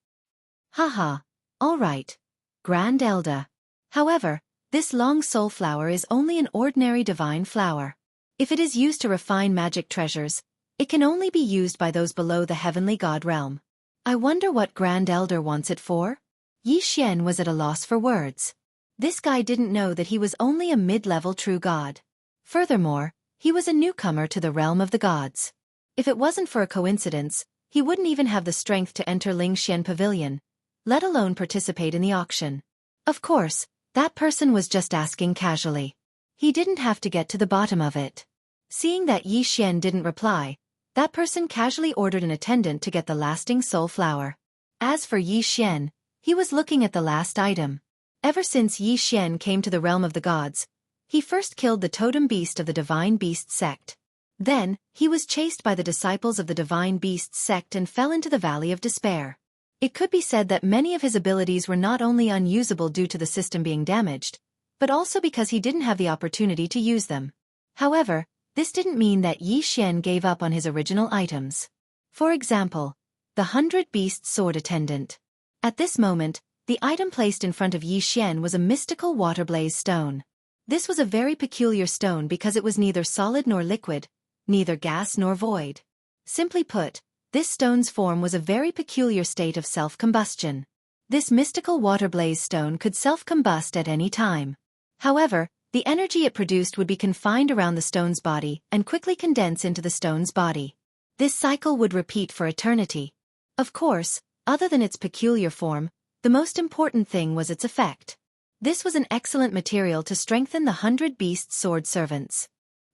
Haha, all right, Grand Elder. However, this long soul flower is only an ordinary divine flower. If it is used to refine magic treasures, it can only be used by those below the heavenly god realm. I wonder what Grand Elder wants it for? Xianxia was at a loss for words. This guy didn't know that he was only a mid-level true god. Furthermore, he was a newcomer to the realm of the gods. If it wasn't for a coincidence, he wouldn't even have the strength to enter Lingxian Pavilion, let alone participate in the auction. Of course, that person was just asking casually. He didn't have to get to the bottom of it. Seeing that Xianxia didn't reply, that person casually ordered an attendant to get the Lasting Soul Flower. As for Xianxia, he was looking at the last item. Ever since Xianxia came to the realm of the gods, he first killed the totem beast of the Divine Beast sect. Then, he was chased by the disciples of the Divine Beast sect and fell into the Valley of Despair. It could be said that many of his abilities were not only unusable due to the system being damaged, but also because he didn't have the opportunity to use them. However, this didn't mean that Xianxia gave up on his original items. For example, the 100 Beast Sword Attendant. At this moment, the item placed in front of Xianxia was a mystical water blaze stone. This was a very peculiar stone because it was neither solid nor liquid, neither gas nor void. Simply put, this stone's form was a very peculiar state of self-combustion. This mystical water blaze stone could self-combust at any time. However, the energy it produced would be confined around the stone's body and quickly condense into the stone's body. This cycle would repeat for eternity. Of course, other than its peculiar form, the most important thing was its effect. This was an excellent material to strengthen the 100 Beast Sword Servants.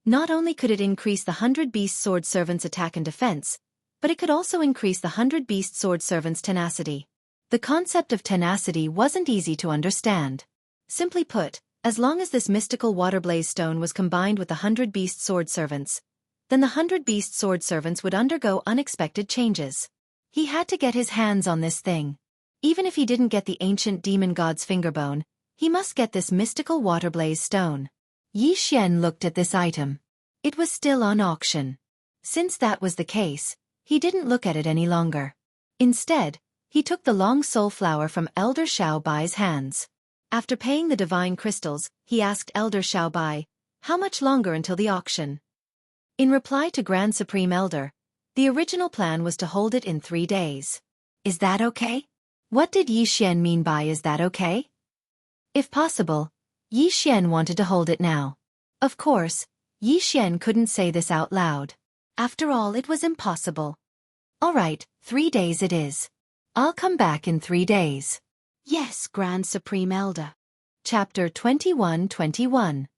Not only could it increase the 100 Beast Sword Servants' attack and defense, but it could also increase the 100 Beast Sword Servants' tenacity. The concept of tenacity wasn't easy to understand. Simply put, as long as this mystical water blaze stone was combined with the 100 Beast Sword Servants, then the 100 Beast Sword Servants would undergo unexpected changes. He had to get his hands on this thing. Even if he didn't get the ancient demon god's fingerbone, he must get this mystical water blaze stone. Xianxia looked at this item. It was still on auction. Since that was the case, he didn't look at it any longer. Instead, he took the long soul flower from Elder Xiaobai's hands. After paying the divine crystals, he asked Elder Xiaobai, how much longer until the auction? In reply to Grand Supreme Elder, the original plan was to hold it in 3 days. Is that okay? What did Xianxia mean by is that okay? If possible, Xianxia wanted to hold it now. Of course, Xianxia couldn't say this out loud. After all, it was impossible. All right, 3 days it is. I'll come back in 3 days. Yes, Grand Supreme Elder. Chapter 21:21.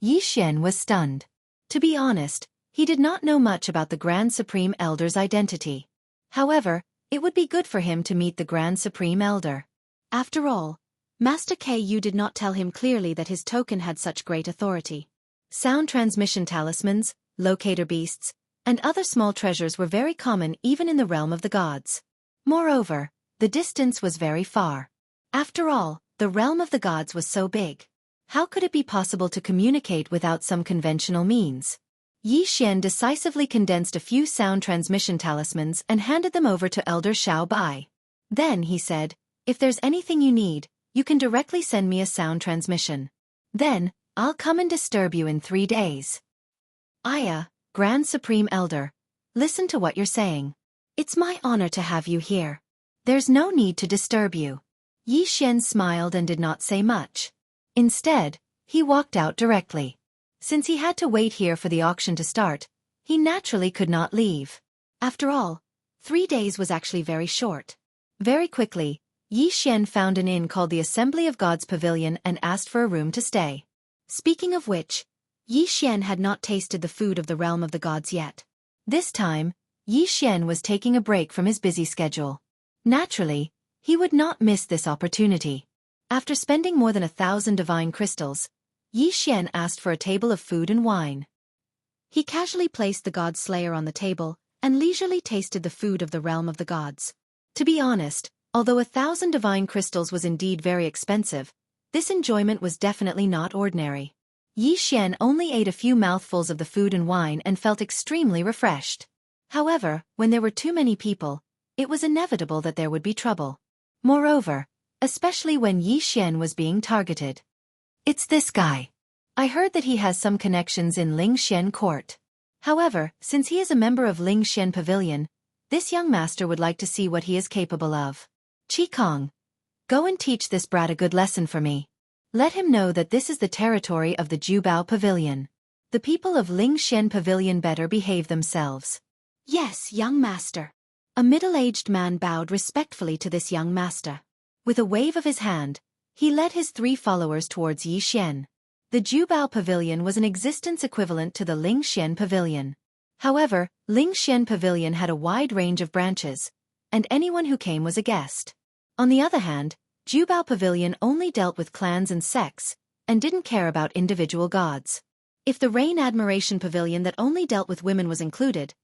Yi Xian was stunned. To be honest, he did not know much about the Grand Supreme Elder's identity. However, it would be good for him to meet the Grand Supreme Elder. After all, Master Ku did not tell him clearly that his token had such great authority. Sound transmission talismans, locator beasts, and other small treasures were very common even in the realm of the gods. Moreover, the distance was very far. After all, the realm of the gods was so big. How could it be possible to communicate without some conventional means? Yi Xian decisively condensed a few sound transmission talismans and handed them over to Elder Xiao Bai. Then he said, "If there's anything you need, you can directly send me a sound transmission. Then, I'll come and disturb you in 3 days." Aya, Grand Supreme Elder, listen to what you're saying. It's my honor to have you here. There's no need to disturb you. Yi Xian smiled and did not say much. Instead, he walked out directly. Since he had to wait here for the auction to start, he naturally could not leave. After all, 3 days was actually very short. Very quickly, Yi Xian found an inn called the Assembly of Gods Pavilion and asked for a room to stay. Speaking of which, Yi Xian had not tasted the food of the realm of the gods yet. This time, Yi Xian was taking a break from his busy schedule. Naturally, he would not miss this opportunity. After spending more than 1,000 divine crystals, Yi Xian asked for a table of food and wine. He casually placed the god slayer on the table and leisurely tasted the food of the realm of the gods. To be honest, although 1,000 divine crystals was indeed very expensive, this enjoyment was definitely not ordinary. Yi Xian only ate a few mouthfuls of the food and wine and felt extremely refreshed. However, when there were too many people, it was inevitable that there would be trouble. Moreover, especially when Yi Xian was being targeted. It's this guy. I heard that he has some connections in Lingxian court. However, since he is a member of Lingxian Pavilion, this young master would like to see what he is capable of. Qi Kong, go and teach this brat a good lesson for me. Let him know that this is the territory of the Jubao Pavilion. The people of Lingxian Pavilion better behave themselves. Yes, young master. A middle-aged man bowed respectfully to this young master. With a wave of his hand, he led his 3 followers towards Yi Xian. The Jubao Pavilion was an existence equivalent to the Lingxian Pavilion. However, Lingxian Pavilion had a wide range of branches, and anyone who came was a guest. On the other hand, Jubao Pavilion only dealt with clans and sects, and didn't care about individual gods. If the Rain Admiration Pavilion that only dealt with women was included,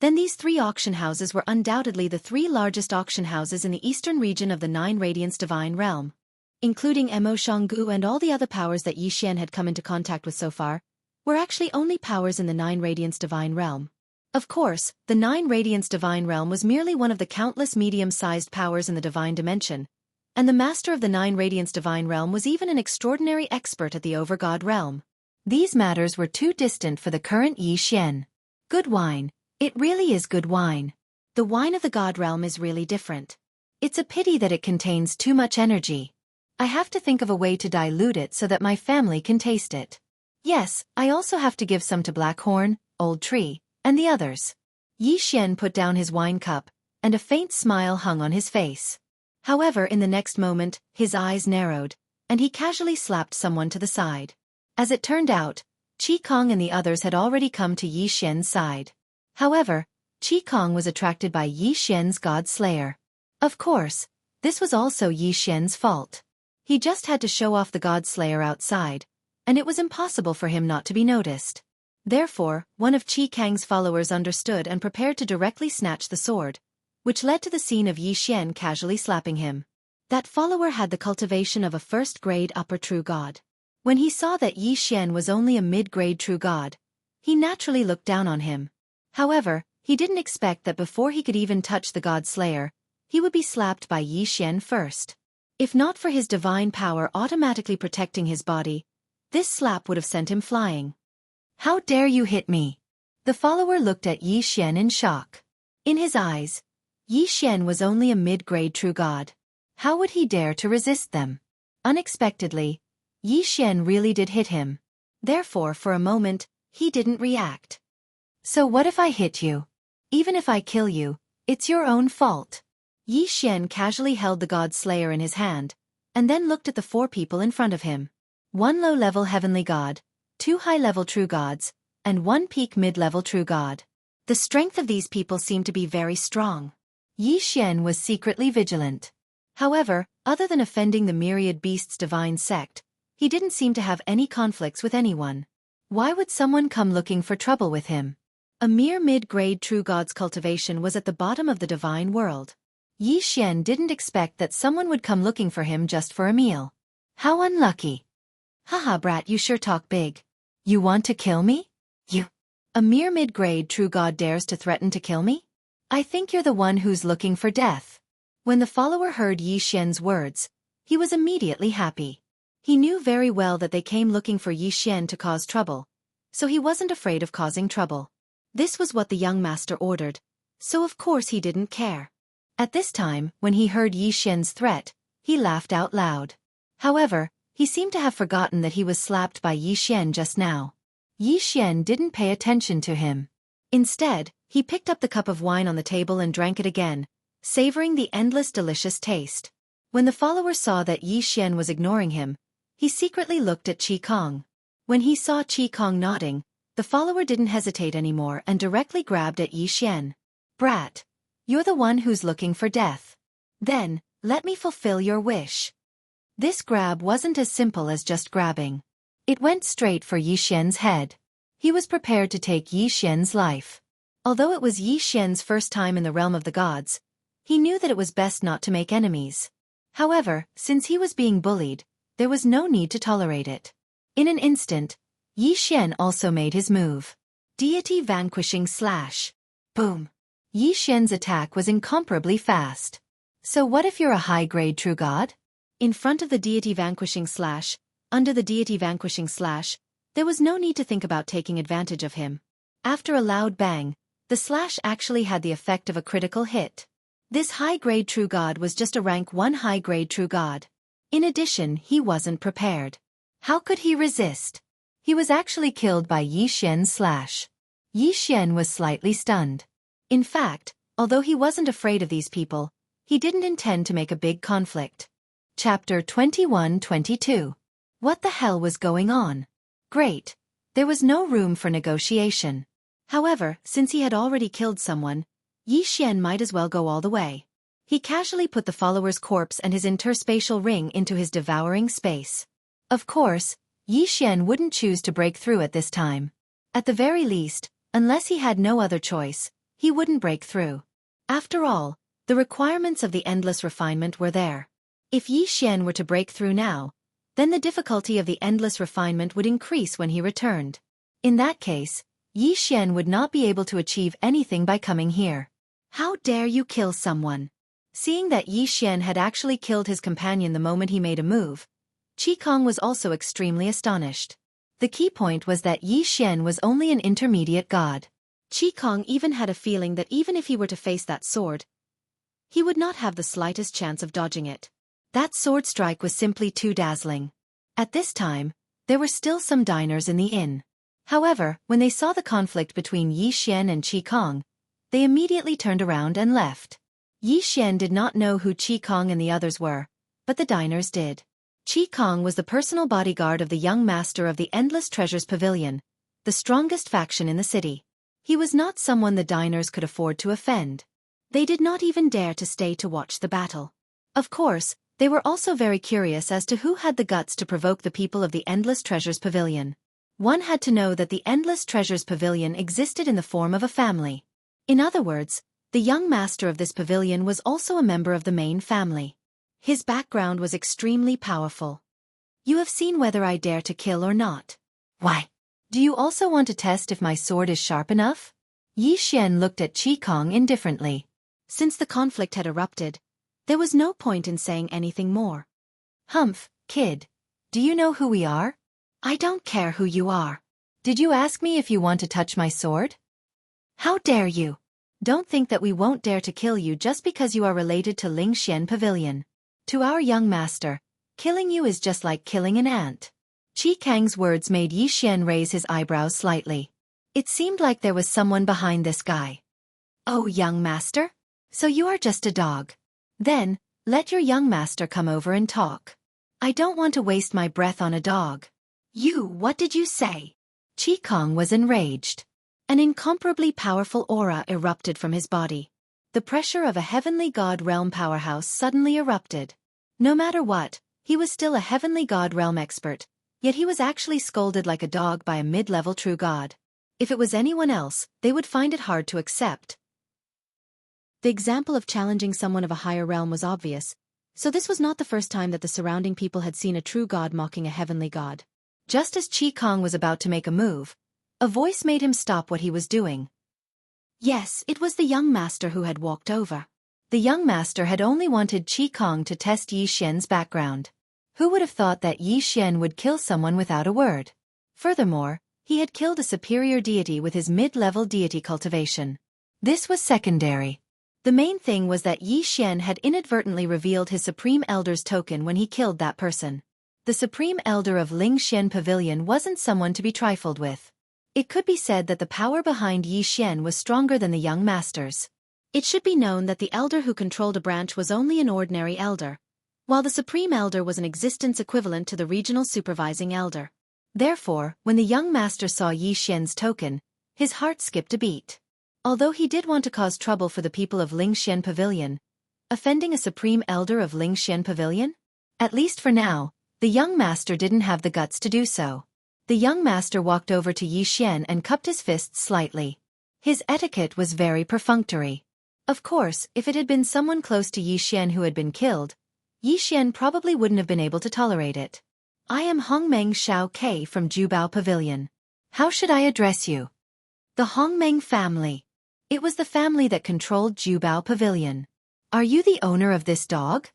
then these 3 auction houses were undoubtedly the 3 largest auction houses in the eastern region of the 9 Radiance Divine Realm. Including Mo Shanggu and all the other powers that Yi Xian had come into contact with so far, were actually only powers in the 9 Radiance Divine Realm. Of course, the 9 Radiance Divine Realm was merely one of the countless medium-sized powers in the Divine Dimension, and the master of the 9 Radiance Divine Realm was even an extraordinary expert at the Overgod Realm. These matters were too distant for the current Yi Xian. Good wine. It really is good wine. The wine of the God Realm is really different. It's a pity that it contains too much energy. I have to think of a way to dilute it so that my family can taste it. Yes, I also have to give some to Blackhorn, Old Tree, and the others. Yi Xian put down his wine cup, and a faint smile hung on his face. However, in the next moment, his eyes narrowed, and he casually slapped someone to the side. As it turned out, Qi Kong and the others had already come to Yi Xian's side. However, Qi Kong was attracted by Yi Xian's God Slayer. Of course, this was also Yi Xian's fault. He just had to show off the God Slayer outside, and it was impossible for him not to be noticed. Therefore, one of Qi Kang's followers understood and prepared to directly snatch the sword, which led to the scene of Yi Xian casually slapping him. That follower had the cultivation of a first-grade upper true god. When he saw that Yi Xian was only a mid-grade true god, he naturally looked down on him. However, he didn't expect that before he could even touch the God Slayer, he would be slapped by Yi Xian first. If not for his divine power automatically protecting his body, this slap would have sent him flying. How dare you hit me? The follower looked at Yi Xian in shock. In his eyes, Yi Xian was only a mid-grade true god. How would he dare to resist them? Unexpectedly, Yi Xian really did hit him. Therefore, for a moment, he didn't react. So what if I hit you? Even if I kill you, it's your own fault. Yi Xian casually held the god slayer in his hand, and then looked at the four people in front of him. One low-level heavenly god, two high-level true gods, and one peak mid-level true god. The strength of these people seemed to be very strong. Yi Xian was secretly vigilant. However, other than offending the myriad beasts' divine sect, he didn't seem to have any conflicts with anyone. Why would someone come looking for trouble with him? A mere mid-grade true god's cultivation was at the bottom of the divine world. Yi Xian didn't expect that someone would come looking for him just for a meal. How unlucky. Haha brat, you sure talk big. You want to kill me? You. A mere mid-grade true god dares to threaten to kill me? I think you're the one who's looking for death. When the follower heard Yi Xian's words, he was immediately happy. He knew very well that they came looking for Yi Xian to cause trouble, so he wasn't afraid of causing trouble. This was what the young master ordered, so of course he didn't care. At this time, when he heard Yi Xian's threat, he laughed out loud. However, he seemed to have forgotten that he was slapped by Yi Xian just now. Yi Xian didn't pay attention to him. Instead, he picked up the cup of wine on the table and drank it again, savoring the endless delicious taste. When the follower saw that Yi Xian was ignoring him, he secretly looked at Qi Kong. When he saw Qi Kong nodding, the follower didn't hesitate anymore and directly grabbed at Yi Xian. Brat, you're the one who's looking for death. Then, let me fulfill your wish. This grab wasn't as simple as just grabbing. It went straight for Yi Xian's head. He was prepared to take Yi Xian's life. Although it was Yi Xian's first time in the realm of the gods, he knew that it was best not to make enemies. However, since he was being bullied, there was no need to tolerate it. In an instant, Yi Xian also made his move. Deity Vanquishing Slash. Boom. Yi Xian's attack was incomparably fast. So what if you're a high-grade true god? In front of the Deity Vanquishing Slash, under the Deity Vanquishing Slash, there was no need to think about taking advantage of him. After a loud bang, the slash actually had the effect of a critical hit. This high-grade true god was just a rank 1 high-grade true god. In addition, he wasn't prepared. How could he resist? He was actually killed by Yi Xian's slash. Yi Xian was slightly stunned. In fact, although he wasn't afraid of these people, he didn't intend to make a big conflict. Chapter 21-22. What the hell was going on? Great. There was no room for negotiation. However, since he had already killed someone, Yi Xian might as well go all the way. He casually put the follower's corpse and his interspatial ring into his devouring space. Of course, Yi Xian wouldn't choose to break through at this time. At the very least, unless he had no other choice, he wouldn't break through. After all, the requirements of the endless refinement were there. If Yi Xian were to break through now, then the difficulty of the endless refinement would increase when he returned. In that case, Yi Xian would not be able to achieve anything by coming here. How dare you kill someone? Seeing that Yi Xian had actually killed his companion the moment he made a move, Qi Kong was also extremely astonished. The key point was that Yi Xian was only an intermediate god. Qi Kong even had a feeling that even if he were to face that sword, he would not have the slightest chance of dodging it. That sword strike was simply too dazzling. At this time, there were still some diners in the inn. However, when they saw the conflict between Yi Xian and Qi Kong, they immediately turned around and left. Yi Xian did not know who Qi Kong and the others were, but the diners did. Qi Kong was the personal bodyguard of the young master of the Endless Treasures Pavilion, the strongest faction in the city. He was not someone the diners could afford to offend. They did not even dare to stay to watch the battle. Of course, they were also very curious as to who had the guts to provoke the people of the Endless Treasures Pavilion. One had to know that the Endless Treasures Pavilion existed in the form of a family. In other words, the young master of this pavilion was also a member of the main family. His background was extremely powerful. You have seen whether I dare to kill or not. Why? Do you also want to test if my sword is sharp enough? Yi Xian looked at Qi Kong indifferently. Since the conflict had erupted, there was no point in saying anything more. Humph, kid. Do you know who we are? I don't care who you are. Did you ask me if you want to touch my sword? How dare you? Don't think that we won't dare to kill you just because you are related to Lingxian Pavilion. To our young master, killing you is just like killing an ant. Qi Kang's words made Yi Xian raise his eyebrows slightly. It seemed like there was someone behind this guy. "Oh, young master? So you are just a dog. Then, let your young master come over and talk. I don't want to waste my breath on a dog." What did you say?" Qi Kong was enraged. An incomparably powerful aura erupted from his body. The pressure of a heavenly god realm powerhouse suddenly erupted. No matter what, he was still a heavenly god realm expert, yet he was actually scolded like a dog by a mid-level true god. If it was anyone else, they would find it hard to accept. The example of challenging someone of a higher realm was obvious, so this was not the first time that the surrounding people had seen a true god mocking a heavenly god. Just as Qi Kong was about to make a move, a voice made him stop what he was doing. Yes, it was the young master who had walked over. The young master had only wanted Qi Kong to test Yi Xian's background. Who would have thought that Yi Xian would kill someone without a word? Furthermore, he had killed a superior deity with his mid-level deity cultivation. This was secondary. The main thing was that Yi Xian had inadvertently revealed his Supreme Elder's token when he killed that person. The Supreme Elder of Xian Pavilion wasn't someone to be trifled with. It could be said that the power behind Yi Xian was stronger than the young master's. It should be known that the elder who controlled a branch was only an ordinary elder, while the Supreme Elder was an existence equivalent to the regional supervising elder. Therefore, when the young master saw Yi Xian's token, his heart skipped a beat. Although he did want to cause trouble for the people of Xian Pavilion, offending a Supreme Elder of Xian Pavilion? At least for now, the young master didn't have the guts to do so. The young master walked over to Yi Xian and cupped his fists slightly. His etiquette was very perfunctory. Of course, if it had been someone close to Yi Xian who had been killed, Yi Xian probably wouldn't have been able to tolerate it. "I am Hongmeng Shao Ke from Jubao Pavilion. How should I address you?" The Hongmeng family. It was the family that controlled Jubao Pavilion. "Are you the owner of this dog?"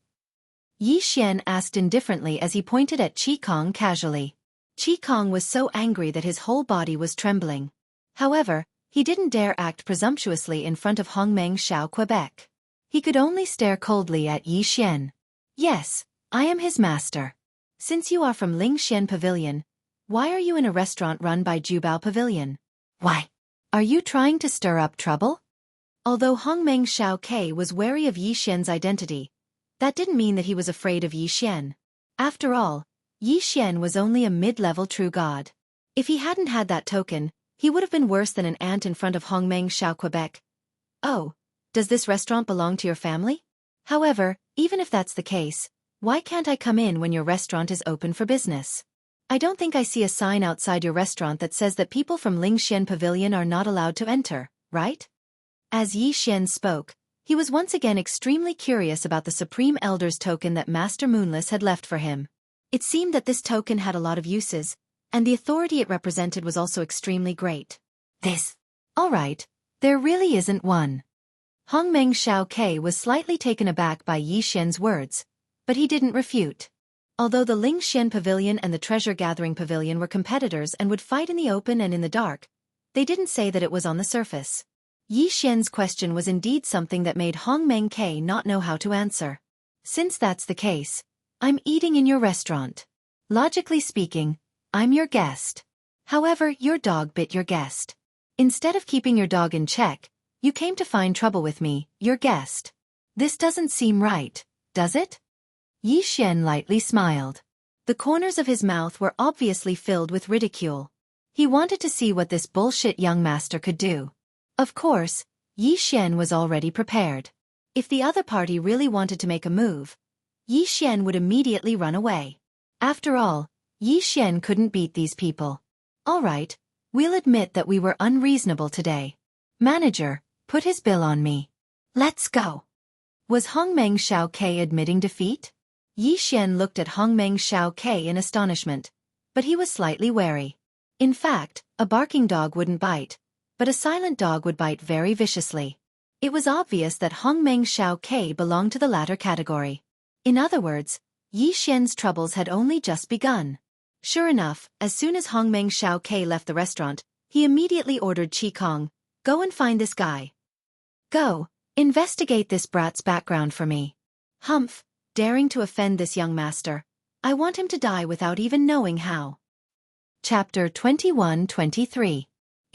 Yi Xian asked indifferently as he pointed at Qi Kong casually. Qi Kong was so angry that his whole body was trembling. However, he didn't dare act presumptuously in front of Hongmeng Shao Quebec. He could only stare coldly at Yi Xian. "Yes, I am his master. Since you are from Xian Pavilion, why are you in a restaurant run by Jubao Pavilion? Why? Are you trying to stir up trouble?" Although Hongmeng Shao Ke was wary of Yi Xian's identity, that didn't mean that he was afraid of Yi Xian. After all, Yi Xian was only a mid-level true god. If he hadn't had that token, he would have been worse than an ant in front of Hongmeng Shao Quebec. "Oh, does this restaurant belong to your family? However, even if that's the case, why can't I come in when your restaurant is open for business? I don't think I see a sign outside your restaurant that says that people from Xian Pavilion are not allowed to enter, right?" As Yi Xian spoke, he was once again extremely curious about the Supreme Elder's token that Master Moonless had left for him. It seemed that this token had a lot of uses, and the authority it represented was also extremely great. All right, there really isn't one. Hongmeng Shao Ke was slightly taken aback by Yi Xian's words, but he didn't refute. Although the Xian Pavilion and the Treasure Gathering Pavilion were competitors and would fight in the open and in the dark, they didn't say that it was on the surface. Yi Xian's question was indeed something that made Hongmeng Ke not know how to answer. "Since that's the case, I'm eating in your restaurant. Logically speaking, I'm your guest. However, your dog bit your guest. Instead of keeping your dog in check, you came to find trouble with me, your guest. This doesn't seem right, does it?" Yi Xian lightly smiled. The corners of his mouth were obviously filled with ridicule. He wanted to see what this bullshit young master could do. Of course, Yi Xian was already prepared. If the other party really wanted to make a move, Yi Xian would immediately run away. After all, Yi Xian couldn't beat these people. "All right, we'll admit that we were unreasonable today. Manager, put his bill on me. Let's go." Was Hongmeng Shao Ke admitting defeat? Yi Xian looked at Hongmeng Shao Ke in astonishment, but he was slightly wary. In fact, a barking dog wouldn't bite, but a silent dog would bite very viciously. It was obvious that Hongmeng Shao Ke belonged to the latter category. In other words, Yi Xian's troubles had only just begun. Sure enough, as soon as Hongmeng Shao Ke left the restaurant, he immediately ordered Qi Kong, "Go and find this guy. Go, investigate this brat's background for me. Humph, daring to offend this young master. I want him to die without even knowing how." Chapter 21-23.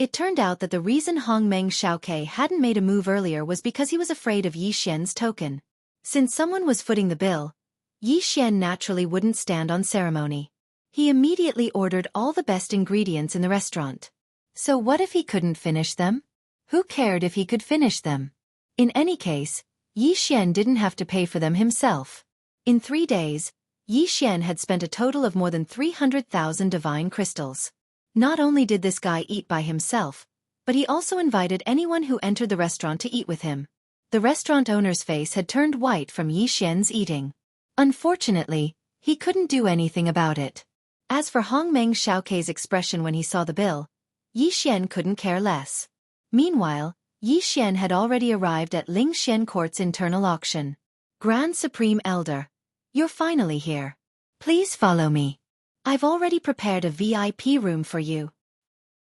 It turned out that the reason Hongmeng Xiaoke hadn't made a move earlier was because he was afraid of Yi Xian's token. Since someone was footing the bill, Yi Xian naturally wouldn't stand on ceremony. He immediately ordered all the best ingredients in the restaurant. So what if he couldn't finish them? Who cared if he could finish them? In any case, Yi Xian didn't have to pay for them himself. In 3 days, Yi Xian had spent a total of more than 300,000 divine crystals. Not only did this guy eat by himself, but he also invited anyone who entered the restaurant to eat with him. The restaurant owner's face had turned white from Yi Xian's eating. Unfortunately, he couldn't do anything about it. As for Hongmeng Xiaoke's expression when he saw the bill, Yi Xian couldn't care less. Meanwhile, Yi Xian had already arrived at Lingxian Court's internal auction. Grand Supreme Elder, you're finally here. Please follow me. I've already prepared a VIP room for you.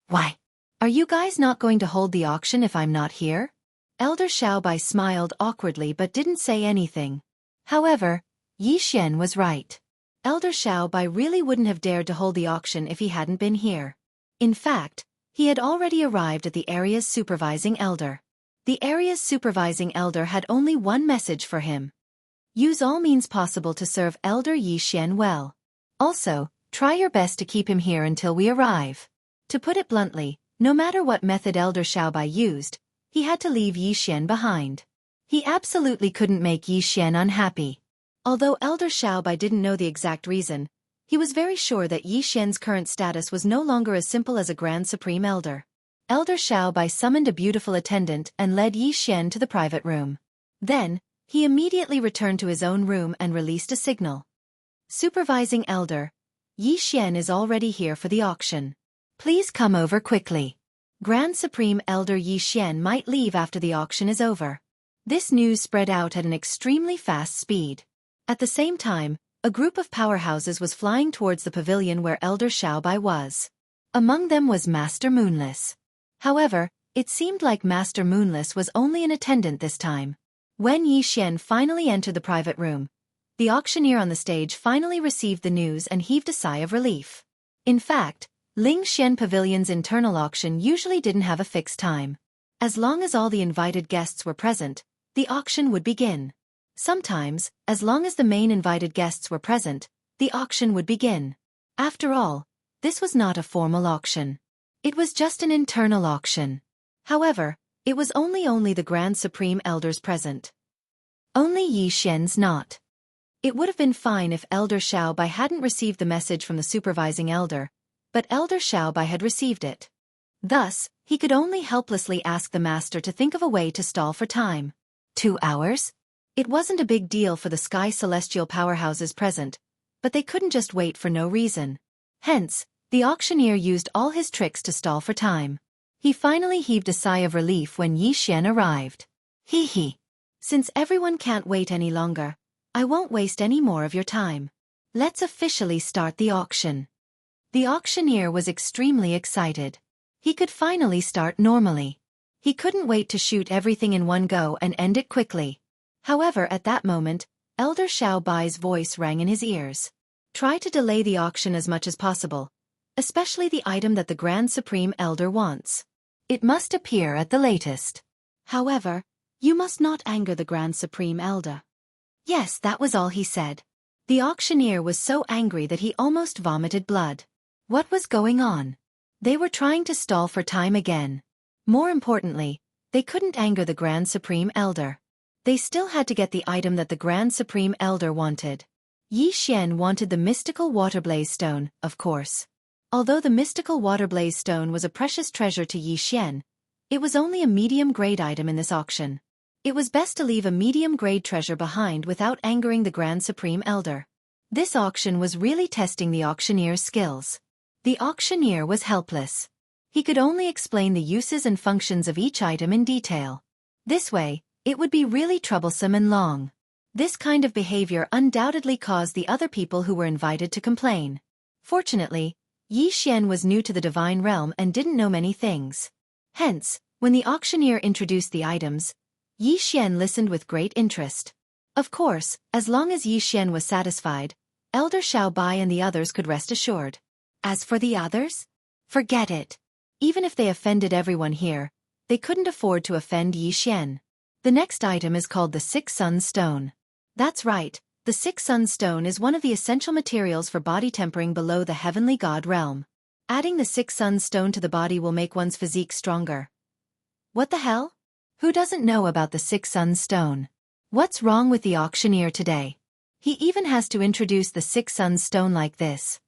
Why? Are you guys not going to hold the auction if I'm not here? Elder Xiaobai smiled awkwardly but didn't say anything. However, Yi Xian was right. Elder Xiaobai really wouldn't have dared to hold the auction if he hadn't been here. In fact, he had already arrived at the area's supervising elder. The area's supervising elder had only one message for him. Use all means possible to serve Elder Yi Xian well. Also, try your best to keep him here until we arrive. To put it bluntly, no matter what method Elder Xiaobai used, he had to leave Yi Xian behind. He absolutely couldn't make Yi Xian unhappy. Although Elder Xiaobai didn't know the exact reason, he was very sure that Yi Xian's current status was no longer as simple as a Grand Supreme Elder. Elder Xiaobai summoned a beautiful attendant and led Yi Xian to the private room. Then, he immediately returned to his own room and released a signal. Supervising Elder, Yi Xian is already here for the auction. Please come over quickly. Grand Supreme Elder Yi Xian might leave after the auction is over. This news spread out at an extremely fast speed. At the same time, a group of powerhouses was flying towards the pavilion where Elder Xiaobai was. Among them was Master Moonless. However, it seemed like Master Moonless was only an attendant this time. When Yi Xian finally entered the private room, the auctioneer on the stage finally received the news and heaved a sigh of relief. In fact, Lingxian Pavilion's internal auction usually didn't have a fixed time. As long as all the invited guests were present, the auction would begin. Sometimes, as long as the main invited guests were present, the auction would begin. After all, this was not a formal auction. It was just an internal auction. However, it was only the Grand Supreme Elders present. Only Yi Xian's not. It would have been fine if Elder Xiaobai hadn't received the message from the supervising elder, but Elder Xiaobai had received it. Thus, he could only helplessly ask the master to think of a way to stall for time. 2 hours? It wasn't a big deal for the Sky Celestial powerhouses present, but they couldn't just wait for no reason. Hence, the auctioneer used all his tricks to stall for time. He finally heaved a sigh of relief when Yi Xian arrived. Hee hee. Since everyone can't wait any longer, I won't waste any more of your time. Let's officially start the auction. The auctioneer was extremely excited. He could finally start normally. He couldn't wait to shoot everything in one go and end it quickly. However, at that moment, Elder Xiaobai's voice rang in his ears. Try to delay the auction as much as possible, especially the item that the Grand Supreme Elder wants. It must appear at the latest. However, you must not anger the Grand Supreme Elder. Yes, that was all he said. The auctioneer was so angry that he almost vomited blood. What was going on? They were trying to stall for time again. More importantly, they couldn't anger the Grand Supreme Elder. They still had to get the item that the Grand Supreme Elder wanted. Yi Xian wanted the mystical Waterblaze Stone, of course. Although the mystical Waterblaze Stone was a precious treasure to Yi Xian, it was only a medium-grade item in this auction. It was best to leave a medium-grade treasure behind without angering the Grand Supreme Elder. This auction was really testing the auctioneer's skills. The auctioneer was helpless. He could only explain the uses and functions of each item in detail. This way, it would be really troublesome and long. This kind of behavior undoubtedly caused the other people who were invited to complain. Fortunately, Yi Xian was new to the divine realm and didn't know many things. Hence, when the auctioneer introduced the items, Yi Xian listened with great interest. Of course, as long as Yi Xian was satisfied, Elder Xiaobai and the others could rest assured. As for the others? Forget it. Even if they offended everyone here, they couldn't afford to offend Yi Xian. The next item is called the Six Suns Stone. That's right, the Six Suns Stone is one of the essential materials for body tempering below the heavenly god realm. Adding the Six Suns Stone to the body will make one's physique stronger. What the hell? Who doesn't know about the Six Suns Stone? What's wrong with the auctioneer today? He even has to introduce the Six Suns Stone like this.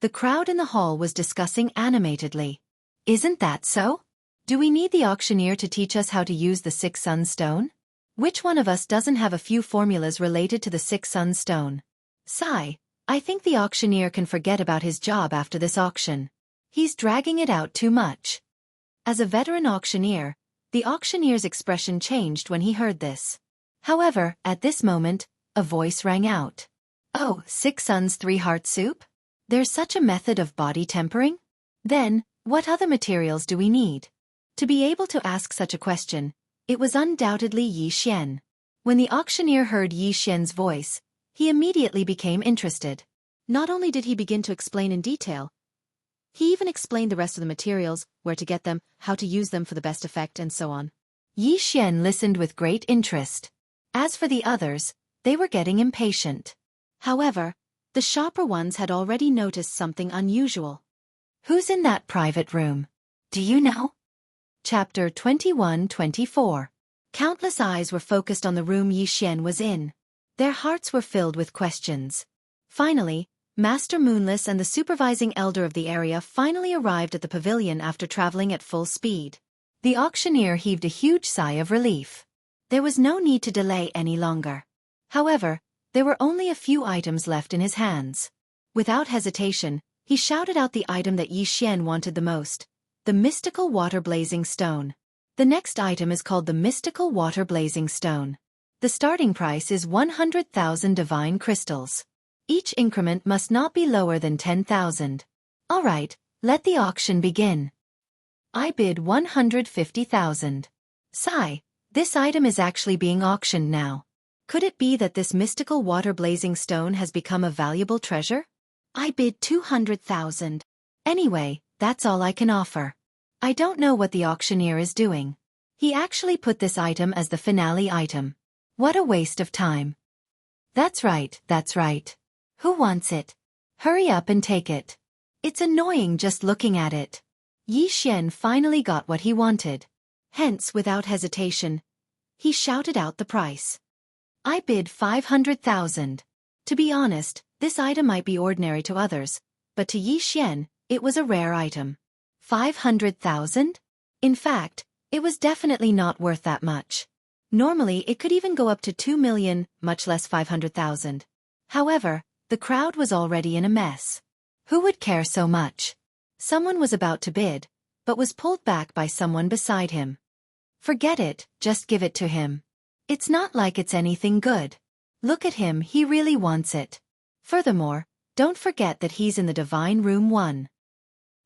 The crowd in the hall was discussing animatedly. Isn't that so? Do we need the auctioneer to teach us how to use the Six Suns Stone? Which one of us doesn't have a few formulas related to the Six Suns Stone? Sigh, I think the auctioneer can forget about his job after this auction. He's dragging it out too much. As a veteran auctioneer, the auctioneer's expression changed when he heard this. However, at this moment, a voice rang out. Oh, Six Suns 3-heart soup? There's such a method of body tempering? Then, what other materials do we need? To be able to ask such a question, it was undoubtedly Yi Xian. When the auctioneer heard Yi Xian's voice, he immediately became interested. Not only did he begin to explain in detail, he even explained the rest of the materials, where to get them, how to use them for the best effect, and so on. Yi Xian listened with great interest. As for the others, they were getting impatient. However, the sharper ones had already noticed something unusual. Who's in that private room? Do you know? Chapter 21-24. Countless eyes were focused on the room Yi Xian was in. Their hearts were filled with questions. Finally, Master Moonless and the supervising elder of the area finally arrived at the pavilion after traveling at full speed. The auctioneer heaved a huge sigh of relief. There was no need to delay any longer. However, there were only a few items left in his hands. Without hesitation, he shouted out the item that Yi Xian wanted the most, the mystical water-blazing stone. The next item is called the mystical water-blazing stone. The starting price is 100,000 divine crystals. Each increment must not be lower than 10,000. Alright, let the auction begin. I bid 150,000. Sigh, this item is actually being auctioned now. Could it be that this mystical water-blazing stone has become a valuable treasure? I bid 200,000. Anyway, that's all I can offer. I don't know what the auctioneer is doing. He actually put this item as the finale item. What a waste of time. That's right, that's right. Who wants it? Hurry up and take it. It's annoying just looking at it. Yi Xian finally got what he wanted. Hence, without hesitation, he shouted out the price. I bid 500,000. To be honest, this item might be ordinary to others, but to Yi Xian, it was a rare item. 500,000? In fact, it was definitely not worth that much. Normally it could even go up to 2 million, much less 500,000. However, the crowd was already in a mess. Who would care so much? Someone was about to bid, but was pulled back by someone beside him. Forget it, just give it to him. It's not like it's anything good. Look at him, he really wants it. Furthermore, don't forget that he's in the Divine Room 1.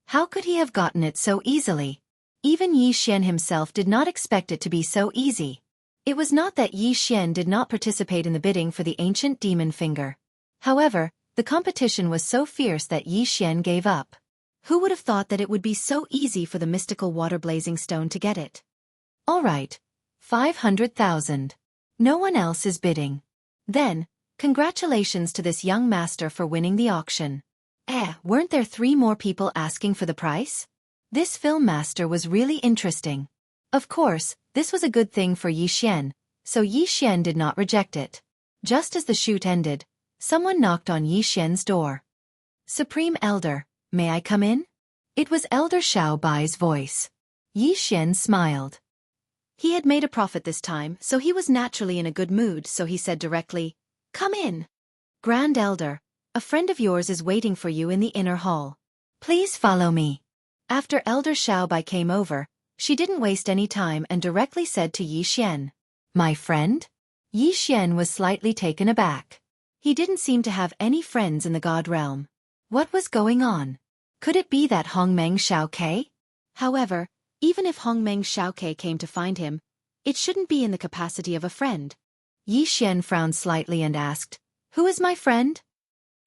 How could he have gotten it so easily? Even Yi Xian himself did not expect it to be so easy. It was not that Yi Xian did not participate in the bidding for the ancient demon finger. However, the competition was so fierce that Yi Xian gave up. Who would have thought that it would be so easy for the mystical water-blazing stone to get it? Alright, 500,000. No one else is bidding. Then, congratulations to this young master for winning the auction. Weren't there 3 more people asking for the price? This film master was really interesting. Of course, this was a good thing for Yi Xian, so Yi Xian did not reject it. Just as the shoot ended, someone knocked on Yi Xian's door. Supreme Elder, may I come in? It was Elder Xiao Bai's voice. Yi Xian smiled. He had made a profit this time, so he was naturally in a good mood, so he said directly, "Come in. Grand Elder, a friend of yours is waiting for you in the inner hall. Please follow me." After Elder Xiao Bai came over, she didn't waste any time and directly said to Yi Xian, "My friend?" Yi Xian was slightly taken aback. He didn't seem to have any friends in the god realm. What was going on? Could it be that Hongmeng Xiaokei? However, even if Hongmeng Xiaokei came to find him, it shouldn't be in the capacity of a friend. Yi Xian frowned slightly and asked, "Who is my friend?"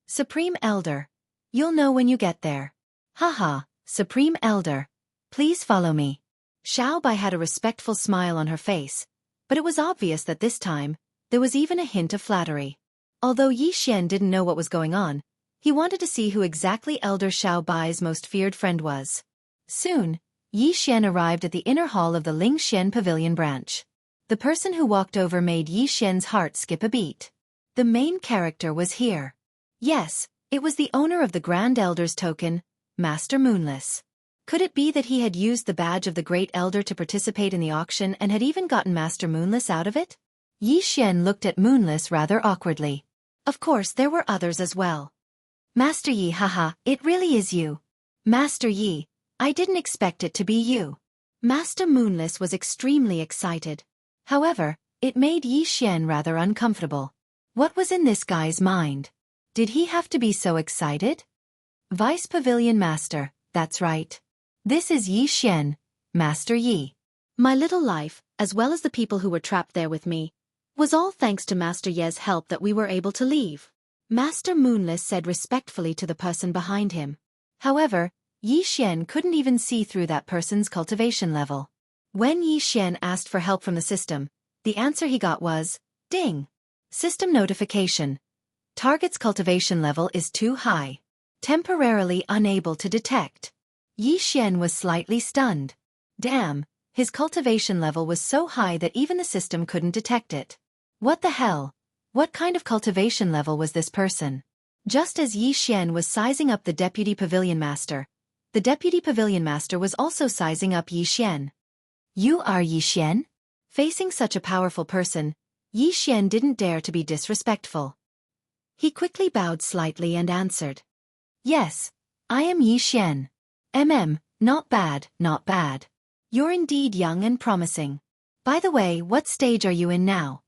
"Supreme Elder. You'll know when you get there." "Haha, Supreme Elder. Please follow me. Xiao Bai had a respectful smile on her face, but it was obvious that this time, there was even a hint of flattery. Although Yi Xian didn't know what was going on, he wanted to see who exactly Elder Xiao Bai's most feared friend was. Soon, Yi Xian arrived at the inner hall of the Ling Xian Pavilion branch. The person who walked over made Yi Xian's heart skip a beat. The main character was here. Yes, it was the owner of the Grand Elder's token, Master Moonless. Could it be that he had used the badge of the Great Elder to participate in the auction and had even gotten Master Moonless out of it? Yi Xian looked at Moonless rather awkwardly. Of course there were others as well. Master Yi, haha, it really is you. Master Yi, I didn't expect it to be you. Master Moonless was extremely excited. However, it made Yi Xian rather uncomfortable. What was in this guy's mind? Did he have to be so excited? Vice Pavilion Master, that's right. This is Yi Xian, Master Yi. My little life, as well as the people who were trapped there with me, was all thanks to Master Ye's help that we were able to leave. Master Moonless said respectfully to the person behind him. However, Yi Xian couldn't even see through that person's cultivation level. When Yi Xian asked for help from the system, the answer he got was, ding. System notification. Target's cultivation level is too high. Temporarily unable to detect. Yi Xian was slightly stunned. Damn, his cultivation level was so high that even the system couldn't detect it. What the hell? What kind of cultivation level was this person? Just as Yi Xian was sizing up the Deputy Pavilion Master, the Deputy Pavilion Master was also sizing up Yi Xian. You are Yi Xian? Facing such a powerful person, Yi Xian didn't dare to be disrespectful. He quickly bowed slightly and answered. Yes, I am Yi Xian. Not bad, not bad. You're indeed young and promising. By the way, what stage are you in now?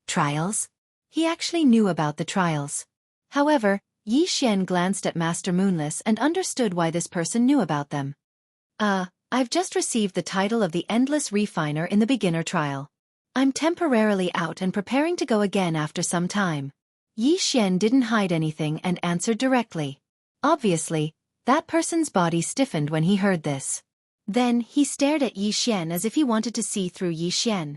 Trials? He actually knew about the trials. However, Yi Xian glanced at Master Moonless and understood why this person knew about them. I've just received the title of the Endless Refiner in the beginner trial. I'm temporarily out and preparing to go again after some time. Yi Xian didn't hide anything and answered directly. Obviously, that person's body stiffened when he heard this. Then he stared at Yi Xian as if he wanted to see through Yi Xian.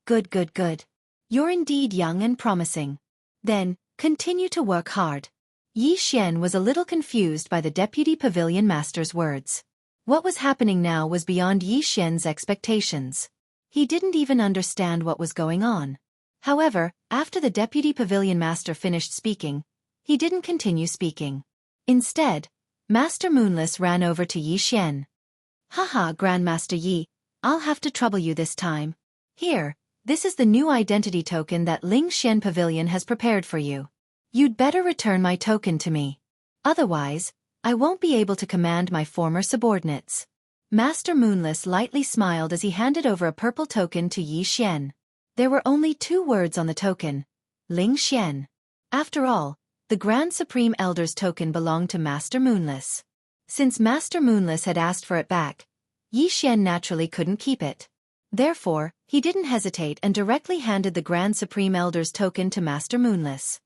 Good. You're indeed young and promising. Then, continue to work hard. Yi Xian was a little confused by the Deputy Pavilion Master's words. What was happening now was beyond Yi Xian's expectations. He didn't even understand what was going on. However, after the Deputy Pavilion Master finished speaking, he didn't continue speaking. Instead, Master Moonless ran over to Yi Xian. Haha, Grandmaster Yi, I'll have to trouble you this time. Here, this is the new identity token that Ling Xian Pavilion has prepared for you. You'd better return my token to me. Otherwise, I won't be able to command my former subordinates. Master Moonless lightly smiled as he handed over a purple token to Yi Xian. There were only 2 words on the token. Ling Xian. After all, the Grand Supreme Elder's token belonged to Master Moonless. Since Master Moonless had asked for it back, Yi Xian naturally couldn't keep it. Therefore, he didn't hesitate and directly handed the Grand Supreme Elder's token to Master Moonless.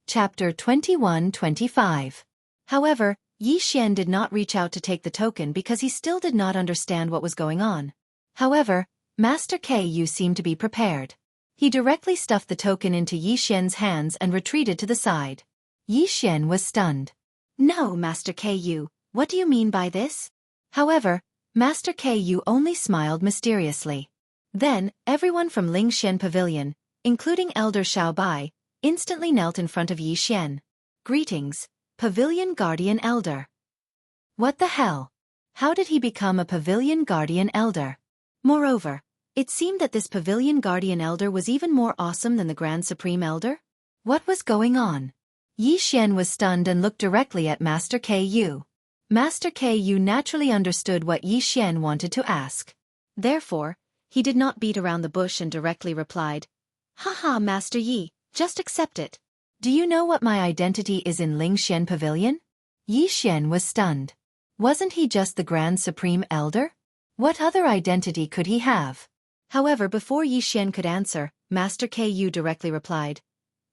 Chapter 21-25. However, Yi Xian did not reach out to take the token because he still did not understand what was going on. However, Master Ku seemed to be prepared. He directly stuffed the token into Yi Xian's hands and retreated to the side. Yi Xian was stunned. No, Master Ku, what do you mean by this? However, Master Ku only smiled mysteriously. Then, everyone from Ling Xian Pavilion, including Elder Xiao Bai, instantly knelt in front of Yi Xian. Greetings, Pavilion Guardian Elder. What the hell? How did he become a Pavilion Guardian Elder? Moreover, it seemed that this Pavilion Guardian Elder was even more awesome than the Grand Supreme Elder. What was going on? Yi Xian was stunned and looked directly at Master Ku. Master Ku naturally understood what Yi Xian wanted to ask. Therefore, he did not beat around the bush and directly replied, Haha, Master Yi, just accept it. Do you know what my identity is in Ling Xian Pavilion? Yi Xian was stunned. Wasn't he just the Grand Supreme Elder? What other identity could he have? However, before Yi Xian could answer, Master Ku directly replied,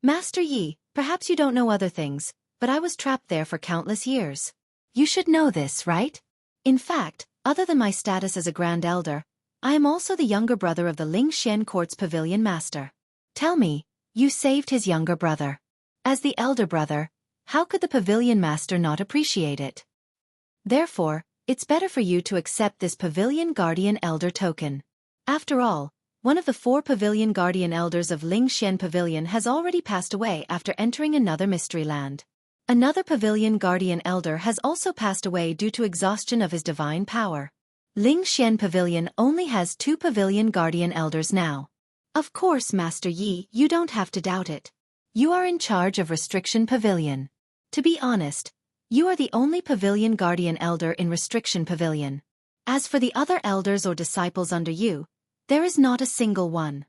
Master Yi, perhaps you don't know other things, but I was trapped there for countless years. You should know this, right? In fact, Other than my status as a Grand Elder, I am also the younger brother of the Lingxian Court's Pavilion Master. Tell me, you saved his younger brother. As the elder brother, how could the Pavilion Master not appreciate it? Therefore, it's better for you to accept this Pavilion Guardian Elder token. After all, one of the 4 Pavilion Guardian Elders of Lingxian Pavilion has already passed away after entering another mystery land. Another Pavilion Guardian Elder has also passed away due to exhaustion of his divine power. Lingxian Pavilion only has 2 Pavilion Guardian Elders now. Of course, Master Yi, you don't have to doubt it. You are in charge of Restriction Pavilion. To be honest, you are the only Pavilion Guardian Elder in Restriction Pavilion. As for the other elders or disciples under you, there is not a single one.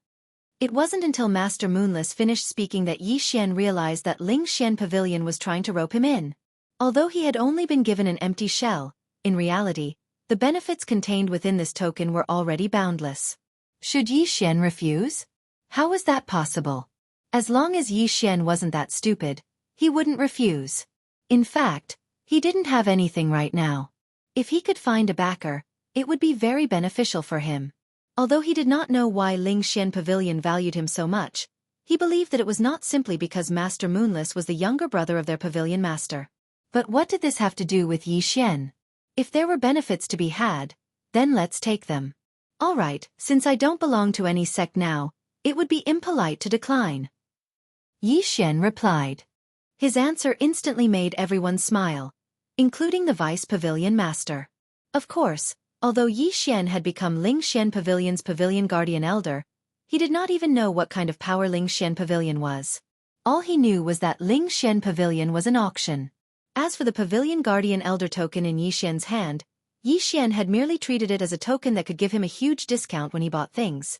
It wasn't until Master Moonless finished speaking that Yi Xian realized that Lingxian Pavilion was trying to rope him in. Although he had only been given an empty shell, in reality, the benefits contained within this token were already boundless. Should Yi Xian refuse? How was that possible? As long as Yi Xian wasn't that stupid, he wouldn't refuse. In fact, he didn't have anything right now. If he could find a backer, it would be very beneficial for him. Although he did not know why Lingxian Pavilion valued him so much, he believed that it was not simply because Master Moonless was the younger brother of their Pavilion Master. But what did this have to do with Yi Xian? If there were benefits to be had, then let's take them. Alright, since I don't belong to any sect now, it would be impolite to decline. Yi Xian replied. His answer instantly made everyone smile, including the Vice Pavilion Master. Of course, although Yi Xian had become Lingxian Pavilion's Pavilion Guardian Elder, he did not even know what kind of power Lingxian Pavilion was. All he knew was that Lingxian Pavilion was an auction. As for the Pavilion Guardian Elder token in Yi Xian's hand, Yi Xian had merely treated it as a token that could give him a huge discount when he bought things.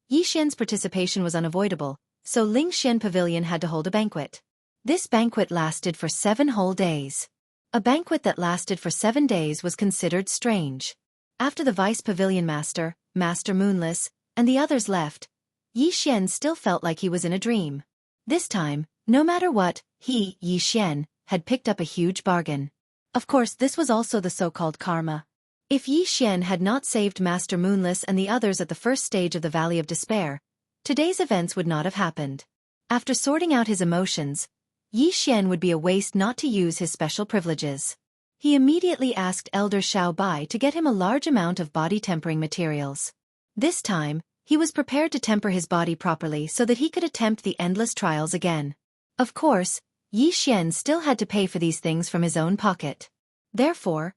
Yi Xian's participation was unavoidable, so Lingxian Pavilion had to hold a banquet. This banquet lasted for 7 whole days. A banquet that lasted for 7 days was considered strange. After the Vice Pavilion Master, Master Moonless, and the others left, Yi Xian still felt like he was in a dream. This time, no matter what, he, Yi Xian, had picked up a huge bargain. Of course, this was also the so-called karma. If Yi Xian had not saved Master Moonless and the others at the first stage of the Valley of Despair, today's events would not have happened. After sorting out his emotions, Yi Xian would be a waste not to use his special privileges. He immediately asked Elder Xiao Bai to get him a large amount of body tempering materials. This time, he was prepared to temper his body properly so that he could attempt the endless trials again. Of course, Yi Xian still had to pay for these things from his own pocket. Therefore,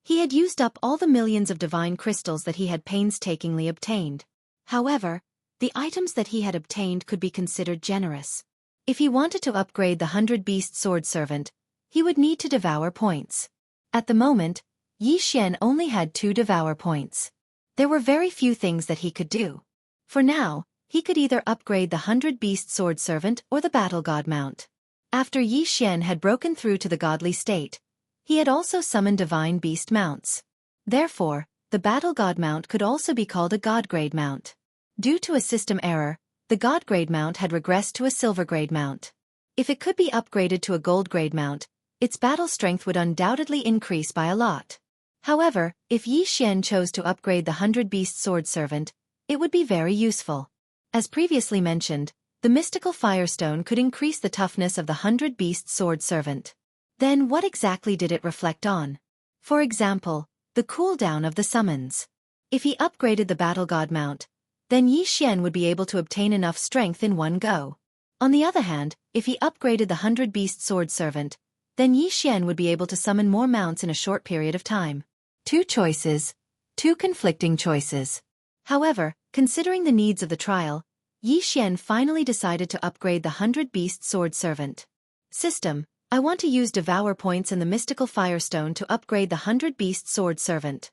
he had used up all the millions of divine crystals that he had painstakingly obtained. However, the items that he had obtained could be considered generous. If he wanted to upgrade the 100-beast sword servant, he would need to devour points. At the moment, Yi Xian only had 2 devour points. There were very few things that he could do. For now, he could either upgrade the 100-beast sword servant or the battle god mount. After Yi Xian had broken through to the godly state, he had also summoned divine beast mounts. Therefore, the battle god mount could also be called a god grade mount. Due to a system error, the god grade mount had regressed to a silver grade mount. If it could be upgraded to a gold grade mount, its battle strength would undoubtedly increase by a lot. However, if Yi Xian chose to upgrade the 100-beast sword servant, it would be very useful. As previously mentioned, the mystical firestone could increase the toughness of the 100-beast sword servant. Then what exactly did it reflect on? For example, the cooldown of the summons. If he upgraded the battle god mount, then Yi Xian would be able to obtain enough strength in one go. On the other hand, if he upgraded the 100-beast sword servant, then Yi Xian would be able to summon more mounts in a short period of time. 2 choices. 2 conflicting choices. However, considering the needs of the trial, Yi Xian finally decided to upgrade the 100-beast sword servant. System: I want to use devour points and the mystical firestone to upgrade the 100-beast sword servant.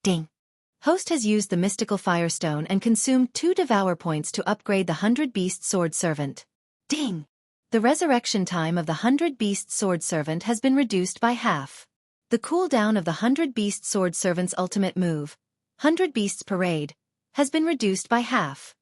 Ding. Host has used the mystical firestone and consumed 2 devour points to upgrade the 100-beast sword servant. Ding! The resurrection time of the 100-beast sword servant has been reduced by half. The cooldown of the 100-beast sword servant's ultimate move, 100 Beasts Parade, has been reduced by half.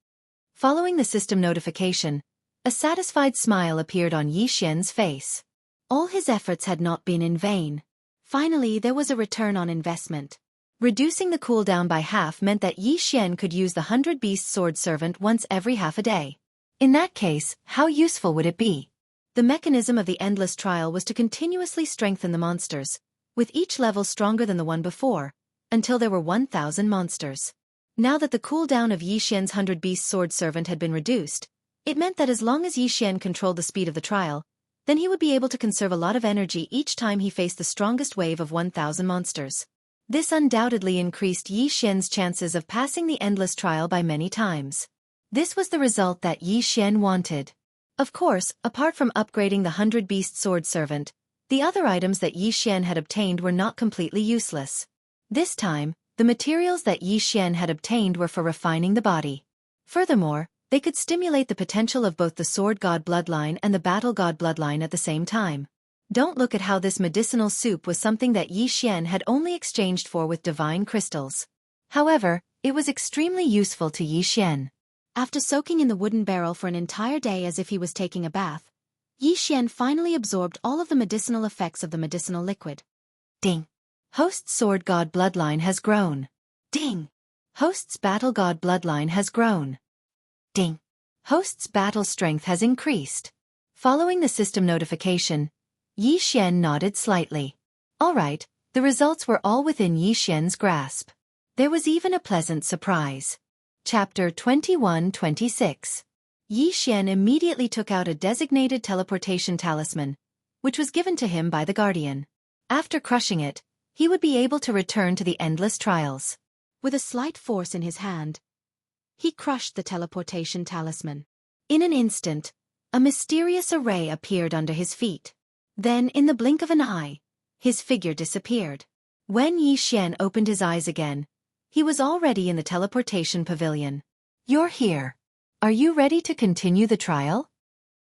Following the system notification, a satisfied smile appeared on Yi Xian's face. All his efforts had not been in vain. Finally, there was a return on investment. Reducing the cooldown by half meant that Yi Xian could use the 100-beast sword servant once every half a day. In that case, how useful would it be? The mechanism of the endless trial was to continuously strengthen the monsters, with each level stronger than the one before, until there were 1,000 monsters. Now that the cooldown of Yi Xian's 100-beast sword servant had been reduced, it meant that as long as Yi Xian controlled the speed of the trial, then he would be able to conserve a lot of energy each time he faced the strongest wave of 1,000 monsters. This undoubtedly increased Yi Xian's chances of passing the endless trial by many times. This was the result that Yi Xian wanted. Of course, apart from upgrading the 100-beast sword servant, the other items that Yi Xian had obtained were not completely useless. This time, the materials that Yi Xian had obtained were for refining the body. Furthermore, they could stimulate the potential of both the sword god bloodline and the battle god bloodline at the same time. Don't look at how this medicinal soup was something that Yi Xian had only exchanged for with divine crystals. However, it was extremely useful to Yi Xian. After soaking in the wooden barrel for an entire day as if he was taking a bath, Yi Xian finally absorbed all of the medicinal effects of the medicinal liquid. Ding! Host's sword god bloodline has grown. Ding! Host's battle god bloodline has grown. Ding! Host's battle strength has increased. Following the system notification, Yi Xian nodded slightly. All right, the results were all within Yi Xian's grasp. There was even a pleasant surprise. Chapter 21-26. Yi Xian immediately took out a designated teleportation talisman, which was given to him by the guardian. After crushing it, he would be able to return to the endless trials. With a slight force in his hand, he crushed the teleportation talisman. In an instant, a mysterious array appeared under his feet. Then, in the blink of an eye, his figure disappeared. When Yi Xian opened his eyes again, he was already in the teleportation pavilion. You're here. Are you ready to continue the trial?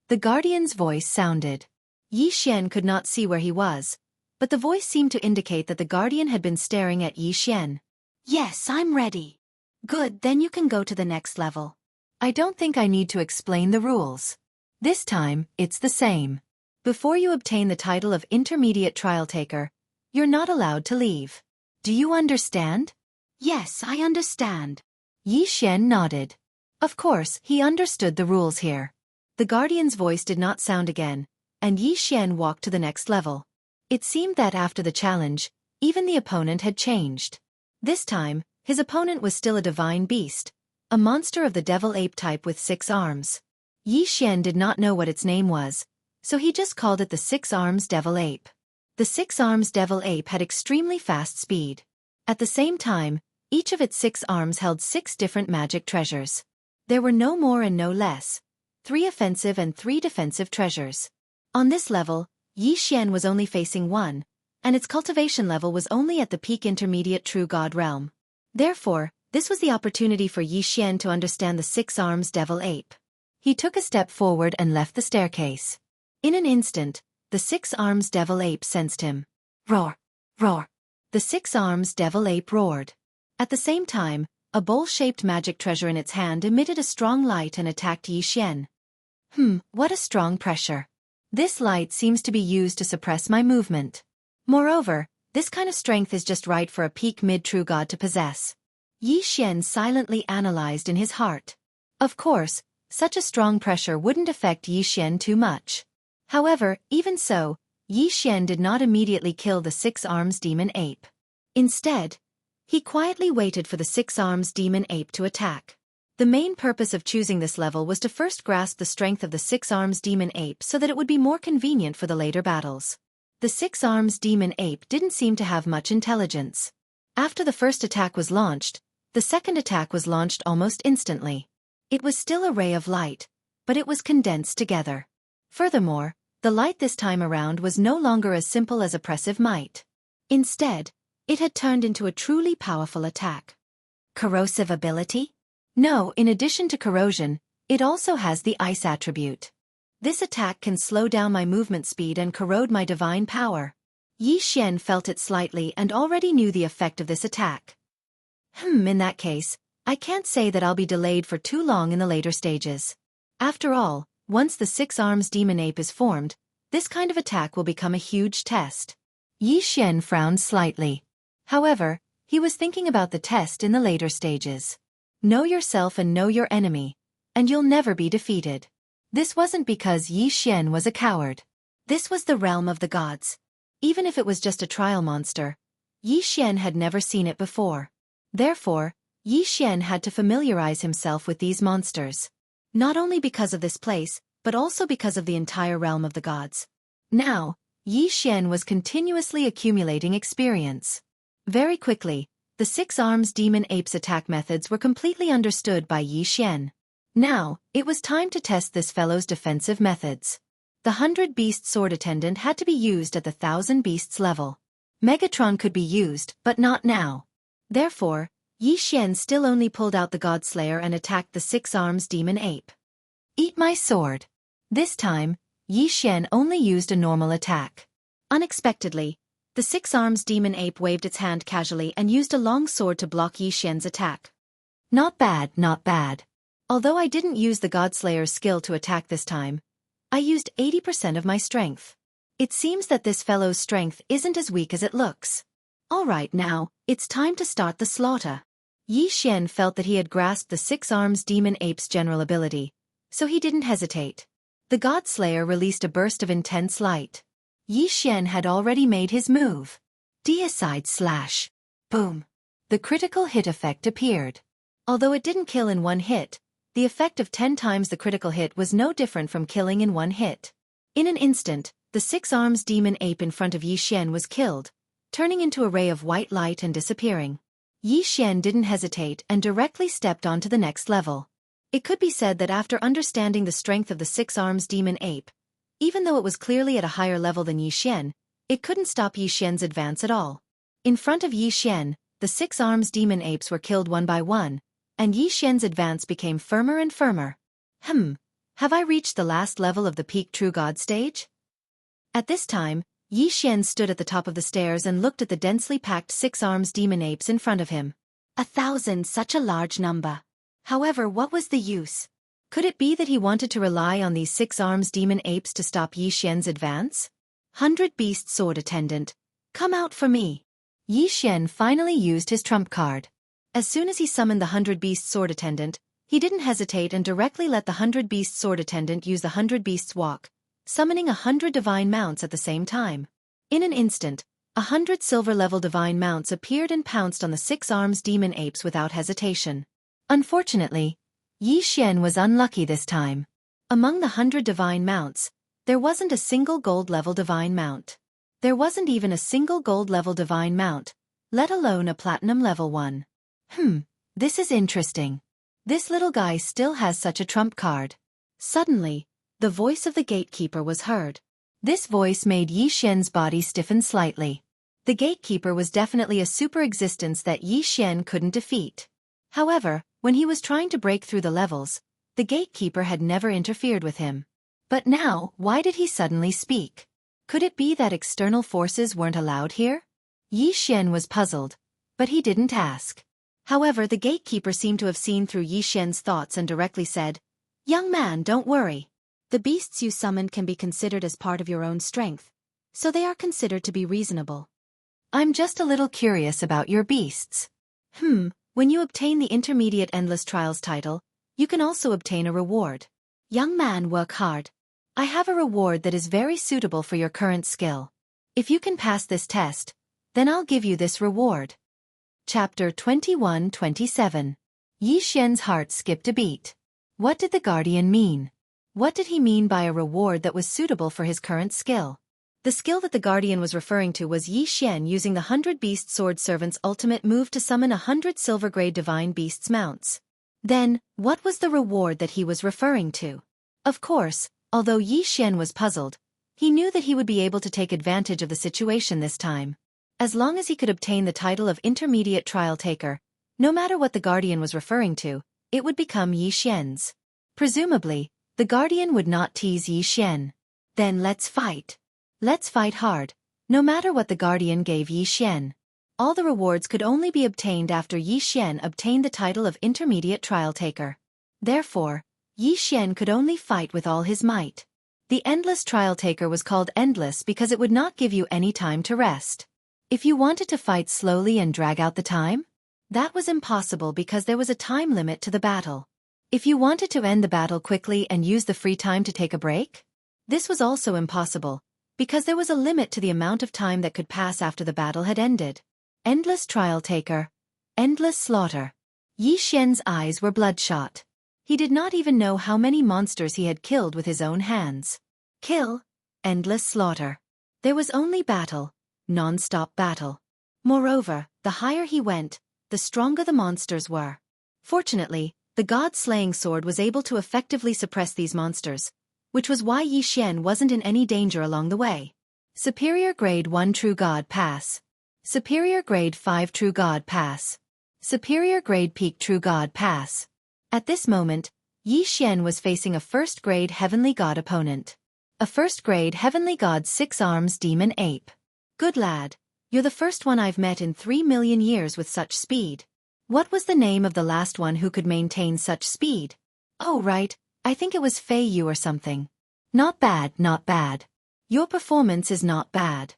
The guardian's voice sounded. Yi Xian could not see where he was, but the voice seemed to indicate that the guardian had been staring at Yi Xian. Yes, I'm ready. Good, then you can go to the next level. I don't think I need to explain the rules. This time, it's the same. Before you obtain the title of Intermediate Trial Taker, you're not allowed to leave. Do you understand? Yes, I understand. Yi Xian nodded. Of course, he understood the rules here. The guardian's voice did not sound again, and Yi Xian walked to the next level. It seemed that after the challenge, even the opponent had changed. This time, his opponent was still a divine beast, a monster of the devil ape type with 6 arms. Yi Xian did not know what its name was, so he just called it the 6 arms devil ape. The 6 arms devil ape had extremely fast speed. At the same time, each of its 6 arms held 6 different magic treasures. There were no more and no less, 3 offensive and 3 defensive treasures. On this level, Yi Xian was only facing one, and its cultivation level was only at the peak intermediate true god realm. Therefore, this was the opportunity for Yi Xian to understand the 6 arms devil ape. He took a step forward and left the staircase. In an instant, the 6 arms devil ape sensed him. Roar! Roar! The 6 arms devil ape roared. At the same time, a bowl-shaped magic treasure in its hand emitted a strong light and attacked Yi Xian. What a strong pressure. This light seems to be used to suppress my movement. Moreover, this kind of strength is just right for a peak mid-true god to possess. Yi Xian silently analyzed in his heart. Of course, such a strong pressure wouldn't affect Yi Xian too much. However, even so, Yi Xian did not immediately kill the 6 arms demon ape. Instead, he quietly waited for the 6 arms demon ape to attack. The main purpose of choosing this level was to first grasp the strength of the 6 arms demon ape so that it would be more convenient for the later battles. The 6 arms demon ape didn't seem to have much intelligence. After the first attack was launched, the second attack was launched almost instantly. It was still a ray of light, but it was condensed together. Furthermore, the light this time around was no longer as simple as oppressive might. Instead, it had turned into a truly powerful attack. Corrosive ability? No, in addition to corrosion, it also has the ice attribute. This attack can slow down my movement speed and corrode my divine power. Yi Xian felt it slightly and already knew the effect of this attack. In that case, I can't say that I'll be delayed for too long in the later stages. After all, once the 6 arms demon ape is formed, this kind of attack will become a huge test. Yi Xian frowned slightly. However, He was thinking about the test in the later stages. Know yourself and know your enemy, and you'll never be defeated. This wasn't because Yi Xian was a coward. This was the realm of the gods. Even if it was just a trial monster, Yi Xian had never seen it before. Therefore, Yi Xian had to familiarize himself with these monsters. Not only because of this place, but also because of the entire realm of the gods. Now, Yi Xian was continuously accumulating experience. Very quickly, the 6 arms demon apes attack methods were completely understood by Yi Xian. Now, it was time to test this fellow's defensive methods. The 100 beast sword attendant had to be used at the 1000 beasts level. Megatron could be used, but not now. Therefore, Yi Xian still only pulled out the Godslayer and attacked the 6 arms demon ape. Eat my sword. This time, Yi Xian only used a normal attack. Unexpectedly, the 6 arms demon ape waved its hand casually and used a long sword to block Yi Xian's attack. Not bad, not bad. Although I didn't use the Godslayer's skill to attack this time, I used 80% of my strength. It seems that this fellow's strength isn't as weak as it looks. Alright now, it's time to start the slaughter. Yi Xian felt that he had grasped the 6 arms demon ape's general ability, so he didn't hesitate. The Godslayer released a burst of intense light. Yi Xian had already made his move. Deicide slash. Boom. The critical hit effect appeared. Although it didn't kill in one hit, the effect of 10 times the critical hit was no different from killing in one hit. In an instant, the 6 arms demon ape in front of Yi Xian was killed, turning into a ray of white light and disappearing. Yi Xian didn't hesitate and directly stepped onto the next level. It could be said that after understanding the strength of the 6 arms demon ape, even though it was clearly at a higher level than Yi Xian, it couldn't stop Yi Xian's advance at all. In front of Yi Xian, the 6 arms demon apes were killed one by one, and Yi Xian's advance became firmer and firmer. Have I reached the last level of the peak true god stage? At this time, Yi Xian stood at the top of the stairs and looked at the densely packed 6 arms demon apes in front of him. 1,000, such a large number. However, what was the use? Could it be that he wanted to rely on these 6 arms demon apes to stop Yi Xian's advance? 100 beast sword attendant, come out for me. Yi Xian finally used his trump card. As soon as he summoned the 100 beast sword attendant, he didn't hesitate and directly let the 100 beast sword attendant use the 100 beasts walk, summoning 100 divine mounts at the same time. In an instant, 100 silver-level divine mounts appeared and pounced on the 6 arms demon apes without hesitation. Unfortunately, Yi Xian was unlucky this time. Among the 100 divine mounts, there wasn't a single gold-level divine mount. There wasn't even a single gold-level divine mount, let alone a platinum-level one. This is interesting. This little guy still has such a trump card. Suddenly, the voice of the gatekeeper was heard. This voice made Yi Xian's body stiffen slightly. The gatekeeper was definitely a super existence that Yi Xian couldn't defeat. However, when he was trying to break through the levels, the gatekeeper had never interfered with him. But now, why did he suddenly speak? Could it be that external forces weren't allowed here? Yi Xian was puzzled, but he didn't ask. However, the gatekeeper seemed to have seen through Yi Xian's thoughts and directly said, "Young man, don't worry. The beasts you summoned can be considered as part of your own strength, so they are considered to be reasonable. I'm just a little curious about your beasts. When you obtain the Intermediate Endless Trials title, you can also obtain a reward. Young man, work hard. I have a reward that is very suitable for your current skill. If you can pass this test, then I'll give you this reward." Chapter 21-27. Yi Xian's heart skipped a beat. What did the Guardian mean? What did he mean by a reward that was suitable for his current skill? The skill that the Guardian was referring to was Yi Xian using the 100 Beast Sword Servant's ultimate move to summon 100 silver-grade divine beasts mounts. Then, what was the reward that he was referring to? Of course, although Yi Xian was puzzled, he knew that he would be able to take advantage of the situation this time. As long as he could obtain the title of Intermediate Trial Taker, no matter what the Guardian was referring to, it would become Yi Xian's. Presumably, the Guardian would not tease Yi Xian. Then let's fight. Let's fight hard, no matter what the Guardian gave Yi Xian. All the rewards could only be obtained after Yi Xian obtained the title of Intermediate Trial Taker. Therefore, Yi Xian could only fight with all his might. The Endless Trial Taker was called endless because it would not give you any time to rest. If you wanted to fight slowly and drag out the time, that was impossible because there was a time limit to the battle. If you wanted to end the battle quickly and use the free time to take a break, this was also impossible, because there was a limit to the amount of time that could pass after the battle had ended. Endless trial taker. Endless slaughter. Yi Xian's eyes were bloodshot. He did not even know how many monsters he had killed with his own hands. Kill. Endless slaughter. There was only battle. Non-stop battle. Moreover, the higher he went, the stronger the monsters were. Fortunately, the god-slaying sword was able to effectively suppress these monsters, which was why Yi Xian wasn't in any danger along the way. Superior Grade 1 True God Pass. Superior Grade 5 True God Pass. Superior Grade Peak True God Pass. At this moment, Yi Xian was facing a first-grade Heavenly God opponent. A first-grade Heavenly God 6 Arms Demon Ape. Good lad, you're the first one I've met in 3 million years with such speed. What was the name of the last one who could maintain such speed? Oh right, I think it was Fei Yu or something. Not bad, not bad. Your performance is not bad.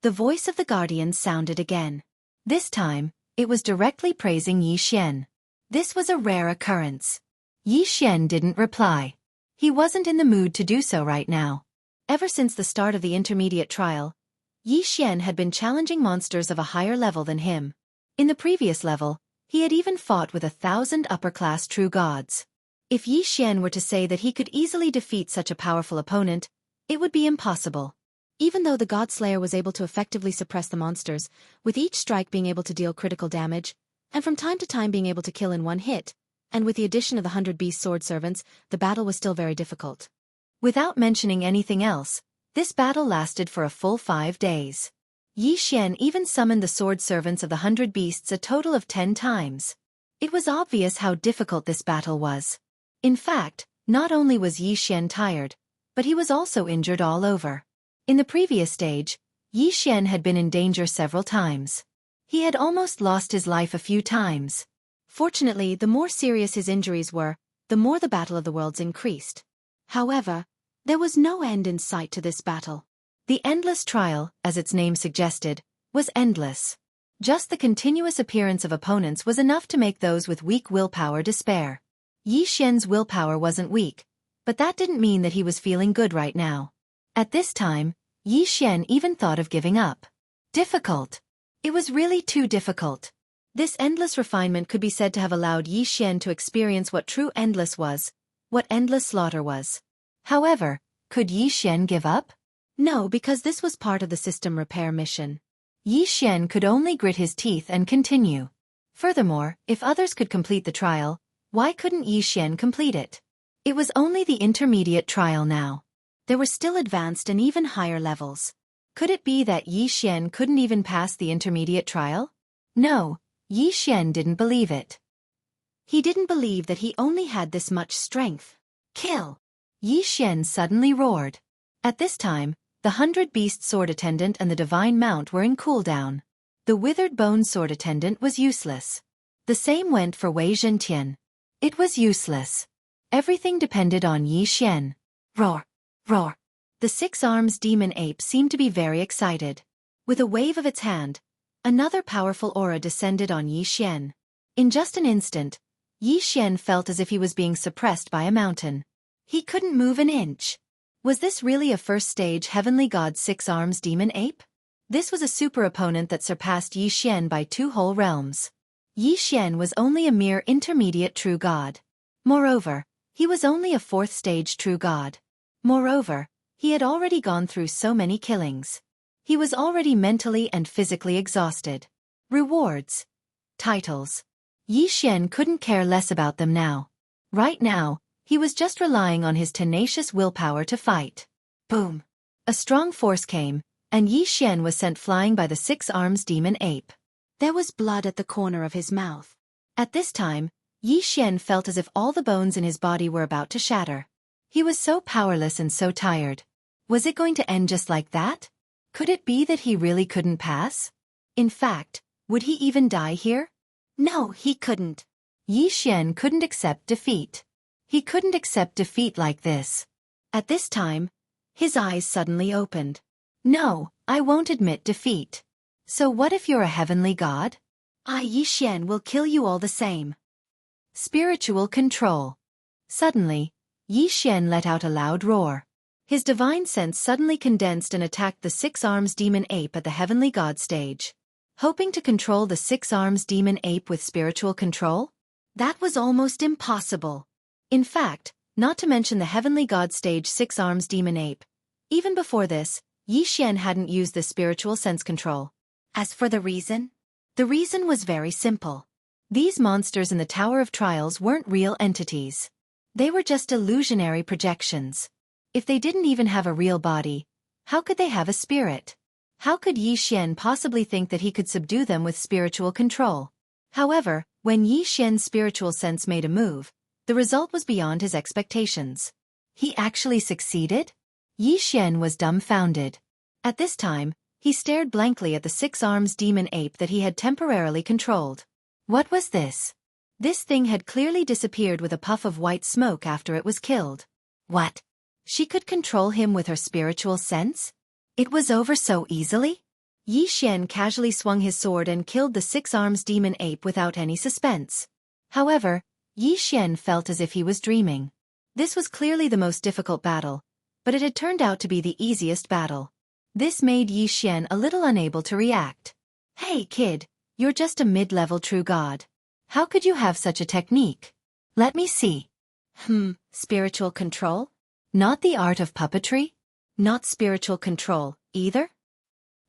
The voice of the Guardian sounded again. This time, it was directly praising Yi Xian. This was a rare occurrence. Yi Xian didn't reply. He wasn't in the mood to do so right now. Ever since the start of the intermediate trial, Yi Xian had been challenging monsters of a higher level than him. In the previous level, he had even fought with 1,000 upper-class true gods. If Yi Xian were to say that he could easily defeat such a powerful opponent, it would be impossible. Even though the God-Slayer was able to effectively suppress the monsters, with each strike being able to deal critical damage, and from time to time being able to kill in one hit, and with the addition of the 100 beast sword servants, the battle was still very difficult. Without mentioning anything else, this battle lasted for a full 5 days. Yi Xian even summoned the sword servants of the 100 beasts a total of 10 times. It was obvious how difficult this battle was. In fact, not only was Yi Xian tired, but he was also injured all over. In the previous stage, Yi Xian had been in danger several times. He had almost lost his life a few times. Fortunately, the more serious his injuries were, the more the Battle of the Worlds increased. However, there was no end in sight to this battle. The endless trial, as its name suggested, was endless. Just the continuous appearance of opponents was enough to make those with weak willpower despair. Yi Xian's willpower wasn't weak, but that didn't mean that he was feeling good right now. At this time, Yi Xian even thought of giving up. Difficult. It was really too difficult. This endless refinement could be said to have allowed Yi Xian to experience what true endless was, what endless slaughter was. However, could Yi Xian give up? No, because this was part of the system repair mission. Yi Xian could only grit his teeth and continue. Furthermore, if others could complete the trial, why couldn't Yi Xian complete it? It was only the intermediate trial now. There were still advanced and even higher levels. Could it be that Yi Xian couldn't even pass the intermediate trial? No, Yi Xian didn't believe it. He didn't believe that he only had this much strength. Kill! Yi Xian suddenly roared. At this time, the 100 beast sword attendant and the divine mount were in cooldown. The withered bone sword attendant was useless. The same went for Wei Zhentian. It was useless. Everything depended on Yi Xian. Roar! Roar! The 6 arms demon ape seemed to be very excited. With a wave of its hand, another powerful aura descended on Yi Xian. In just an instant, Yi Xian felt as if he was being suppressed by a mountain. He couldn't move an inch. Was this really a first-stage Heavenly God 6 arms demon ape? This was a super opponent that surpassed Yi Xian by 2 whole realms. Yi Xian was only a mere intermediate true god. Moreover, he was only a 4th-stage true god. Moreover, he had already gone through so many killings. He was already mentally and physically exhausted. Rewards. Titles. Yi Xian couldn't care less about them now. Right now, he was just relying on his tenacious willpower to fight. Boom! A strong force came, and Yi Xian was sent flying by the 6 arms demon ape. There was blood at the corner of his mouth. At this time, Yi Xian felt as if all the bones in his body were about to shatter. He was so powerless and so tired. Was it going to end just like that? Could it be that he really couldn't pass? In fact, would he even die here? No, he couldn't. Yi Xian couldn't accept defeat. He couldn't accept defeat like this. At this time, his eyes suddenly opened. No, I won't admit defeat. So what if you're a heavenly god? Yi Xian will kill you all the same. Spiritual control. Suddenly, Yi Xian let out a loud roar. His divine sense suddenly condensed and attacked the six-arms demon ape at the heavenly god stage. Hoping to control the six-arms demon ape with spiritual control? That was almost impossible. In fact, not to mention the heavenly god stage six-arms demon ape. Even before this, Yi Xian hadn't used the spiritual sense control. As for the reason was very simple. These monsters in the Tower of Trials weren't real entities. They were just illusionary projections. If they didn't even have a real body, how could they have a spirit? How could Yi Xian possibly think that he could subdue them with spiritual control? However, when Yi Xian's spiritual sense made a move, the result was beyond his expectations. He actually succeeded? Yi Xian was dumbfounded. At this time, he stared blankly at the six-arms demon ape that he had temporarily controlled. What was this? This thing had clearly disappeared with a puff of white smoke after it was killed. What? She could control him with her spiritual sense? It was over so easily? Yi Xian casually swung his sword and killed the six-arms demon ape without any suspense. However, Yi Xian felt as if he was dreaming. This was clearly the most difficult battle, but it had turned out to be the easiest battle. This made Yi Xian a little unable to react. Hey kid, you're just a mid-level true god. How could you have such a technique? Let me see. Spiritual control? Not the art of puppetry? Not spiritual control, either?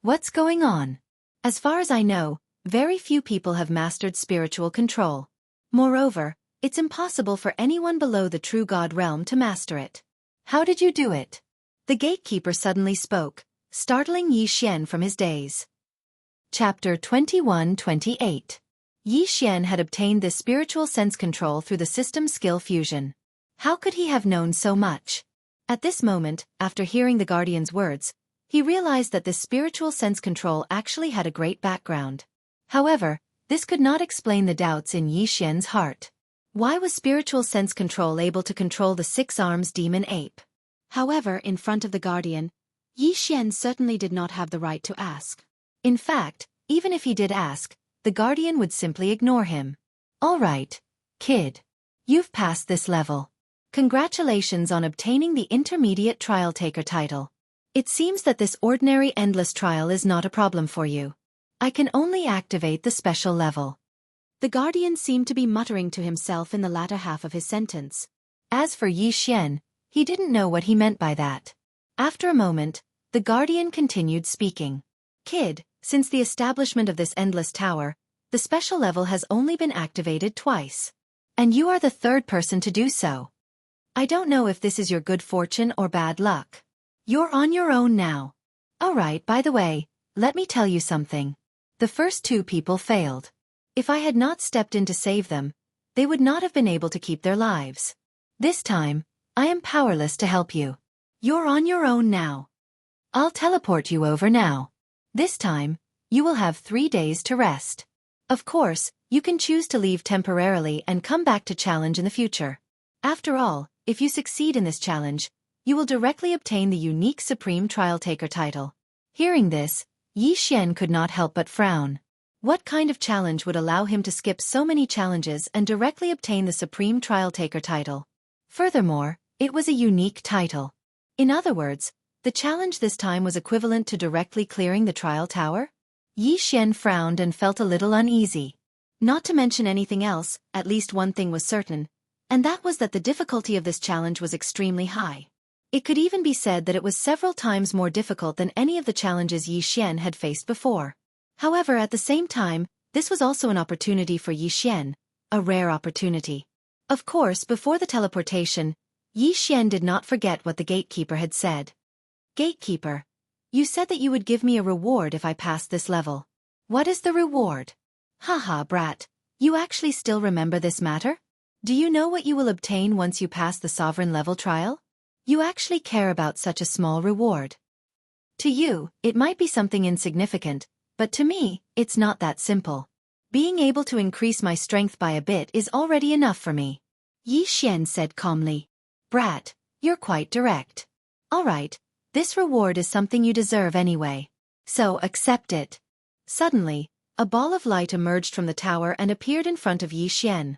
What's going on? As far as I know, very few people have mastered spiritual control. Moreover, it's impossible for anyone below the true god realm to master it. How did you do it? The gatekeeper suddenly spoke, startling Yi Xian from his daze. Chapter 21-28. Yi Xian had obtained this spiritual sense control through the system skill fusion. How could he have known so much? At this moment, after hearing the Guardian's words, he realized that this spiritual sense control actually had a great background. However, this could not explain the doubts in Yi Xian's heart. Why was spiritual sense control able to control the six-arms demon ape? However, in front of the Guardian, Yi Xian certainly did not have the right to ask. In fact, even if he did ask, the Guardian would simply ignore him. All right, kid. You've passed this level. Congratulations on obtaining the Intermediate Trial Taker title. It seems that this ordinary endless trial is not a problem for you. I can only activate the special level. The Guardian seemed to be muttering to himself in the latter half of his sentence. As for Yi Xian, he didn't know what he meant by that. After a moment, the Guardian continued speaking. Kid, since the establishment of this endless tower, the special level has only been activated twice. And you are the third person to do so. I don't know if this is your good fortune or bad luck. You're on your own now. Alright, by the way, let me tell you something. The first two people failed. If I had not stepped in to save them, they would not have been able to keep their lives. This time, I am powerless to help you. You're on your own now. I'll teleport you over now. This time, you will have 3 days to rest. Of course, you can choose to leave temporarily and come back to challenge in the future. After all, if you succeed in this challenge, you will directly obtain the unique Supreme Trial Taker title. Hearing this, Yi Xian could not help but frown. What kind of challenge would allow him to skip so many challenges and directly obtain the Supreme Trial Taker title? Furthermore, it was a unique title. In other words, the challenge this time was equivalent to directly clearing the trial tower? Yi Xian frowned and felt a little uneasy. Not to mention anything else, at least one thing was certain, and that was that the difficulty of this challenge was extremely high. It could even be said that it was several times more difficult than any of the challenges Yi Xian had faced before. However, at the same time, this was also an opportunity for Yi Xian, a rare opportunity. Of course, before the teleportation, Yi Xian did not forget what the gatekeeper had said. Gatekeeper, you said that you would give me a reward if I passed this level. What is the reward? Haha, brat, you actually still remember this matter? Do you know what you will obtain once you pass the sovereign level trial? You actually care about such a small reward. To you, it might be something insignificant, but to me, it's not that simple. Being able to increase my strength by a bit is already enough for me. Yi Xian said calmly. Brat, you're quite direct. Alright, this reward is something you deserve anyway. So accept it. Suddenly, a ball of light emerged from the tower and appeared in front of Yi Xian.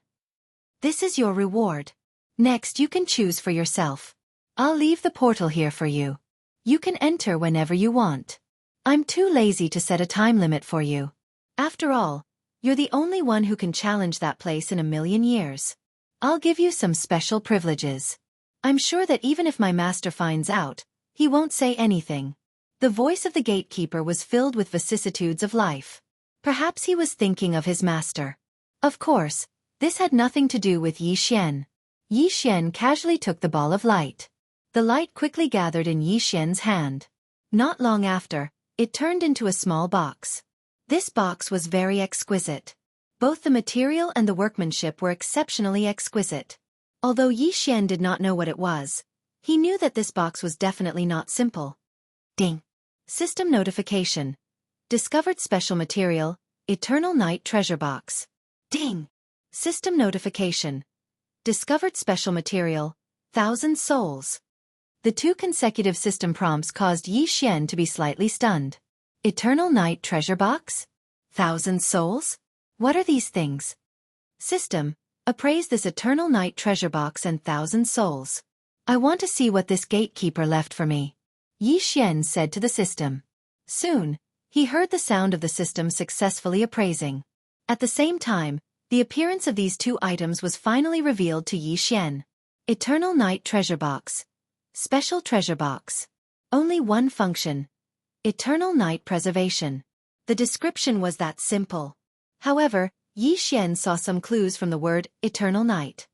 This is your reward. Next you can choose for yourself. I'll leave the portal here for you. You can enter whenever you want. I'm too lazy to set a time limit for you. After all, you're the only one who can challenge that place in 1,000,000 years. I'll give you some special privileges. I'm sure that even if my master finds out, he won't say anything. The voice of the gatekeeper was filled with vicissitudes of life. Perhaps he was thinking of his master. Of course, this had nothing to do with Yi Xian. Yi Xian casually took the ball of light. The light quickly gathered in Yi Xian's hand. Not long after, it turned into a small box. This box was very exquisite. Both the material and the workmanship were exceptionally exquisite. Although Yi Xian did not know what it was, he knew that this box was definitely not simple. Ding! System notification. Discovered special material, Eternal Night Treasure Box. Ding! System notification. Discovered special material, 1,000 souls. The two consecutive system prompts caused Yi Xian to be slightly stunned. Eternal Night Treasure Box? 1,000 souls? What are these things? System, appraise this Eternal Night Treasure Box and 1,000 souls. I want to see what this gatekeeper left for me. Yi Xian said to the system. Soon, he heard the sound of the system successfully appraising. At the same time, the appearance of these two items was finally revealed to Yi Xian. Eternal Night Treasure Box. Special Treasure Box. Only one function. Eternal Night Preservation. The description was that simple. However, Yi Xian saw some clues from the word Eternal Night.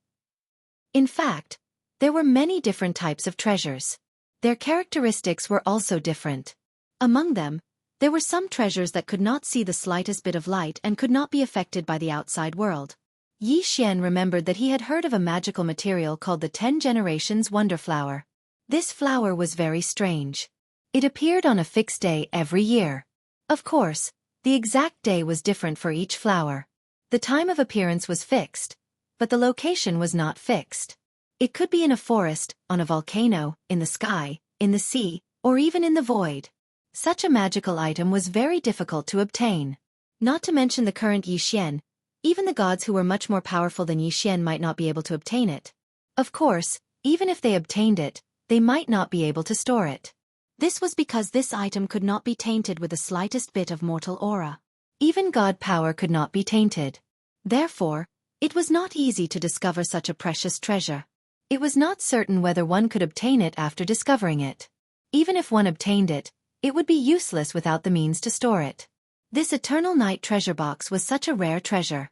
In fact, there were many different types of treasures. Their characteristics were also different. Among them, there were some treasures that could not see the slightest bit of light and could not be affected by the outside world. Yi Xian remembered that he had heard of a magical material called the 10 Generations Wonder Flower. This flower was very strange. It appeared on a fixed day every year. Of course, the exact day was different for each flower. The time of appearance was fixed, but the location was not fixed. It could be in a forest, on a volcano, in the sky, in the sea, or even in the void. Such a magical item was very difficult to obtain. Not to mention the current Yi Xian, even the gods who were much more powerful than Yi Xian might not be able to obtain it. Of course, even if they obtained it, they might not be able to store it. This was because this item could not be tainted with the slightest bit of mortal aura. Even god power could not be tainted. Therefore, it was not easy to discover such a precious treasure. It was not certain whether one could obtain it after discovering it. Even if one obtained it, it would be useless without the means to store it. This Eternal Night Treasure Box was such a rare treasure.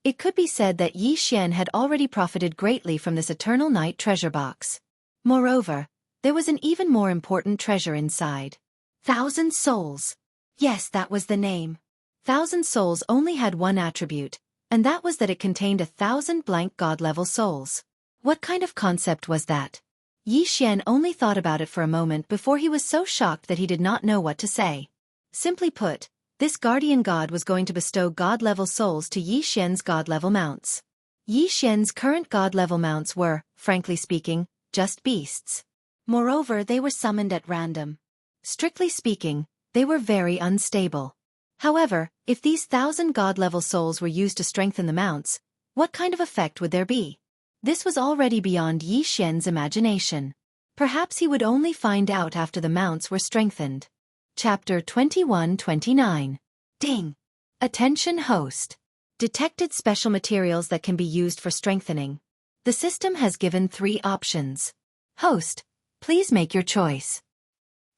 It could be said that Yi Xian had already profited greatly from this Eternal Night Treasure Box. Moreover, there was an even more important treasure inside. 1,000 souls. Yes, that was the name. 1,000 souls only had one attribute, and that was that it contained 1,000 blank god-level souls. What kind of concept was that? Yi Xian only thought about it for a moment before he was so shocked that he did not know what to say. Simply put, this guardian god was going to bestow god-level souls to Yi Xian's god-level mounts. Yi Xian's current god-level mounts were, frankly speaking, just beasts. Moreover, they were summoned at random. Strictly speaking, they were very unstable. However, if these 1,000 god-level souls were used to strengthen the mounts, what kind of effect would there be? This was already beyond Yi Xian's imagination. Perhaps he would only find out after the mounts were strengthened. Chapter 21-29. Ding! Attention host. Detected special materials that can be used for strengthening. The system has given 3 options. Host, please make your choice.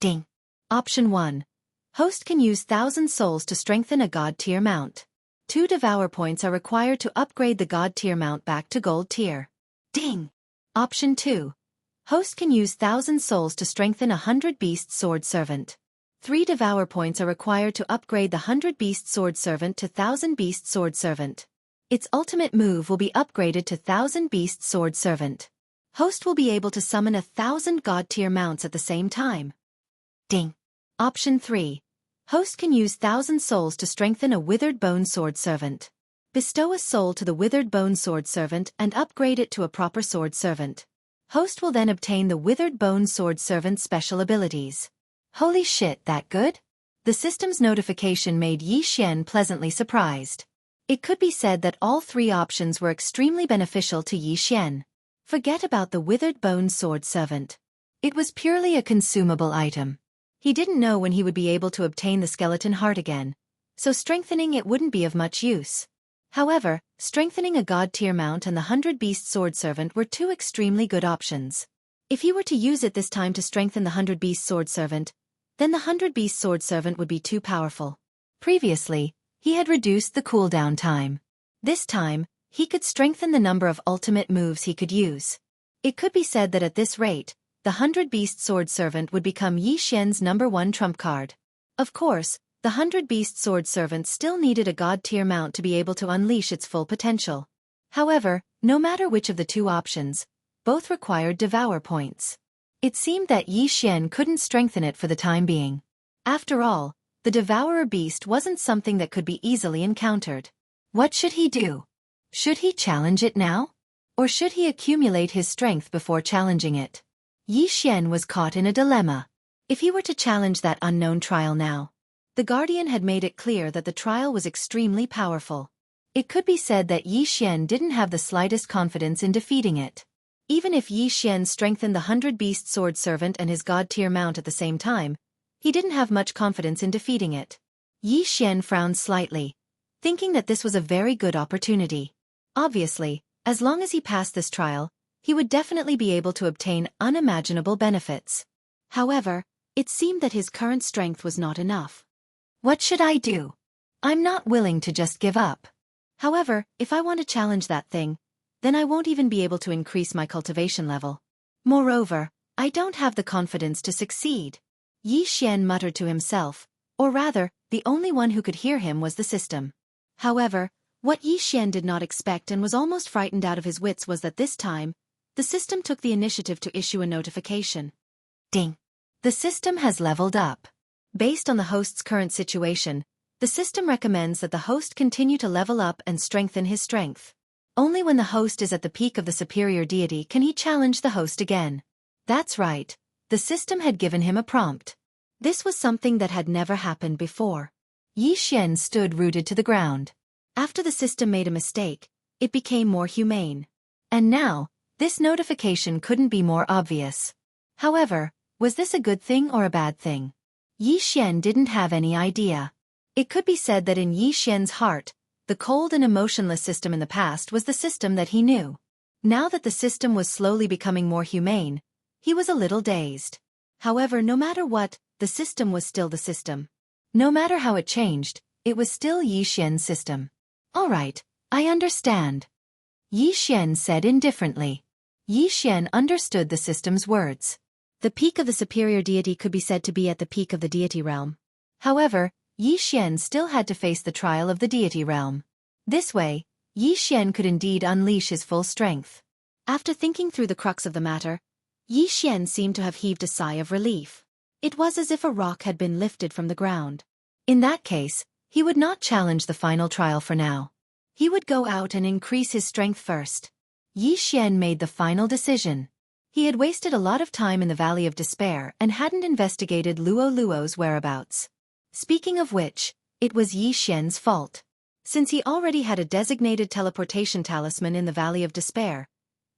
Ding! Option 1. Host can use 1,000 souls to strengthen a god tier mount. 2 devour points are required to upgrade the god tier mount back to gold tier. Ding! Option 2. Host can use 1,000 souls to strengthen a 100 beast sword servant. 3 devour points are required to upgrade the 100 beast sword servant to 1,000 beast sword servant. Its ultimate move will be upgraded to 1,000 beast sword servant. Host will be able to summon 1,000 god tier mounts at the same time. Ding! Option 3. Host can use 1,000 souls to strengthen a withered bone sword servant. Bestow a soul to the withered bone sword servant and upgrade it to a proper sword servant. Host will then obtain the withered bone sword servant's special abilities. Holy shit, that good? The system's notification made Yi Xian pleasantly surprised. It could be said that all three options were extremely beneficial to Yi Xian. Forget about the withered bone sword servant. It was purely a consumable item. He didn't know when he would be able to obtain the skeleton heart again, so strengthening it wouldn't be of much use. However, strengthening a god-tier mount and the 100-beast sword servant were two extremely good options. If he were to use it this time to strengthen the 100-beast sword servant, then the 100-beast sword servant would be too powerful. Previously, he had reduced the cooldown time. This time, he could strengthen the number of ultimate moves he could use. It could be said that at this rate, the 100-beast sword servant would become Yi Xian's #1 trump card. Of course, the 100-beast sword servant still needed a god-tier mount to be able to unleash its full potential. However, no matter which of the two options, both required devour points. It seemed that Yi Xian couldn't strengthen it for the time being. After all, the devourer beast wasn't something that could be easily encountered. What should he do? Should he challenge it now? Or should he accumulate his strength before challenging it? Yi Xian was caught in a dilemma. If he were to challenge that unknown trial now, the Guardian had made it clear that the trial was extremely powerful. It could be said that Yi Xian didn't have the slightest confidence in defeating it. Even if Yi Xian strengthened the 100-beast sword servant and his god-tier mount at the same time, he didn't have much confidence in defeating it. Yi Xian frowned slightly, thinking that this was a very good opportunity. Obviously, as long as he passed this trial, he would definitely be able to obtain unimaginable benefits. However, it seemed that his current strength was not enough. What should I do? I'm not willing to just give up. However, if I want to challenge that thing, then I won't even be able to increase my cultivation level. Moreover, I don't have the confidence to succeed. Yi Xian muttered to himself, or rather, the only one who could hear him was the system. However, what Yi Xian did not expect and was almost frightened out of his wits was that this time, the system took the initiative to issue a notification. Ding! The system has leveled up. Based on the host's current situation, the system recommends that the host continue to level up and strengthen his strength. Only when the host is at the peak of the superior deity can he challenge the host again. That's right, the system had given him a prompt. This was something that had never happened before. Yi Xian stood rooted to the ground. After the system made a mistake, it became more humane. And now, this notification couldn't be more obvious. However, was this a good thing or a bad thing? Yi Xian didn't have any idea. It could be said that in Yi Xian's heart, the cold and emotionless system in the past was the system that he knew. Now that the system was slowly becoming more humane, he was a little dazed. However, no matter what, the system was still the system. No matter how it changed, it was still Yi Xian's system. All right, I understand. Yi Xian said indifferently. Yi Xian understood the system's words. The peak of the superior deity could be said to be at the peak of the deity realm. However, Yi Xian still had to face the trial of the deity realm. This way, Yi Xian could indeed unleash his full strength. After thinking through the crux of the matter, Yi Xian seemed to have heaved a sigh of relief. It was as if a rock had been lifted from the ground. In that case, he would not challenge the final trial for now. He would go out and increase his strength first. Yi Xian made the final decision. He had wasted a lot of time in the Valley of Despair and hadn't investigated Luo Luo's whereabouts. Speaking of which, it was Yi Xian's fault. Since he already had a designated teleportation talisman in the Valley of Despair,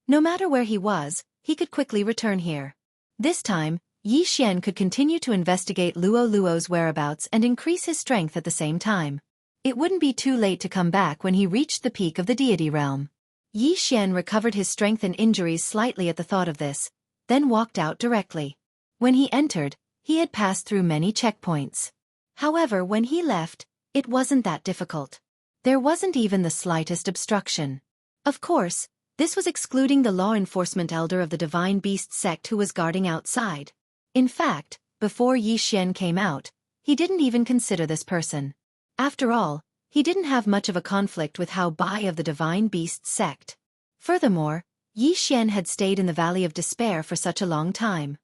no matter where he was, he could quickly return here. This time, Yi Xian could continue to investigate Luo Luo's whereabouts and increase his strength at the same time. It wouldn't be too late to come back when he reached the peak of the deity realm. Yi Xian recovered his strength and injuries slightly at the thought of this, then walked out directly. When he entered, he had passed through many checkpoints. However, when he left, it wasn't that difficult. There wasn't even the slightest obstruction. Of course, this was excluding the law enforcement elder of the Divine Beast sect who was guarding outside. In fact, before Yi Xian came out, he didn't even consider this person. After all, he didn't have much of a conflict with Hao Bai of the Divine Beast sect. Furthermore, Yi Xian had stayed in the Valley of Despair for such a long time.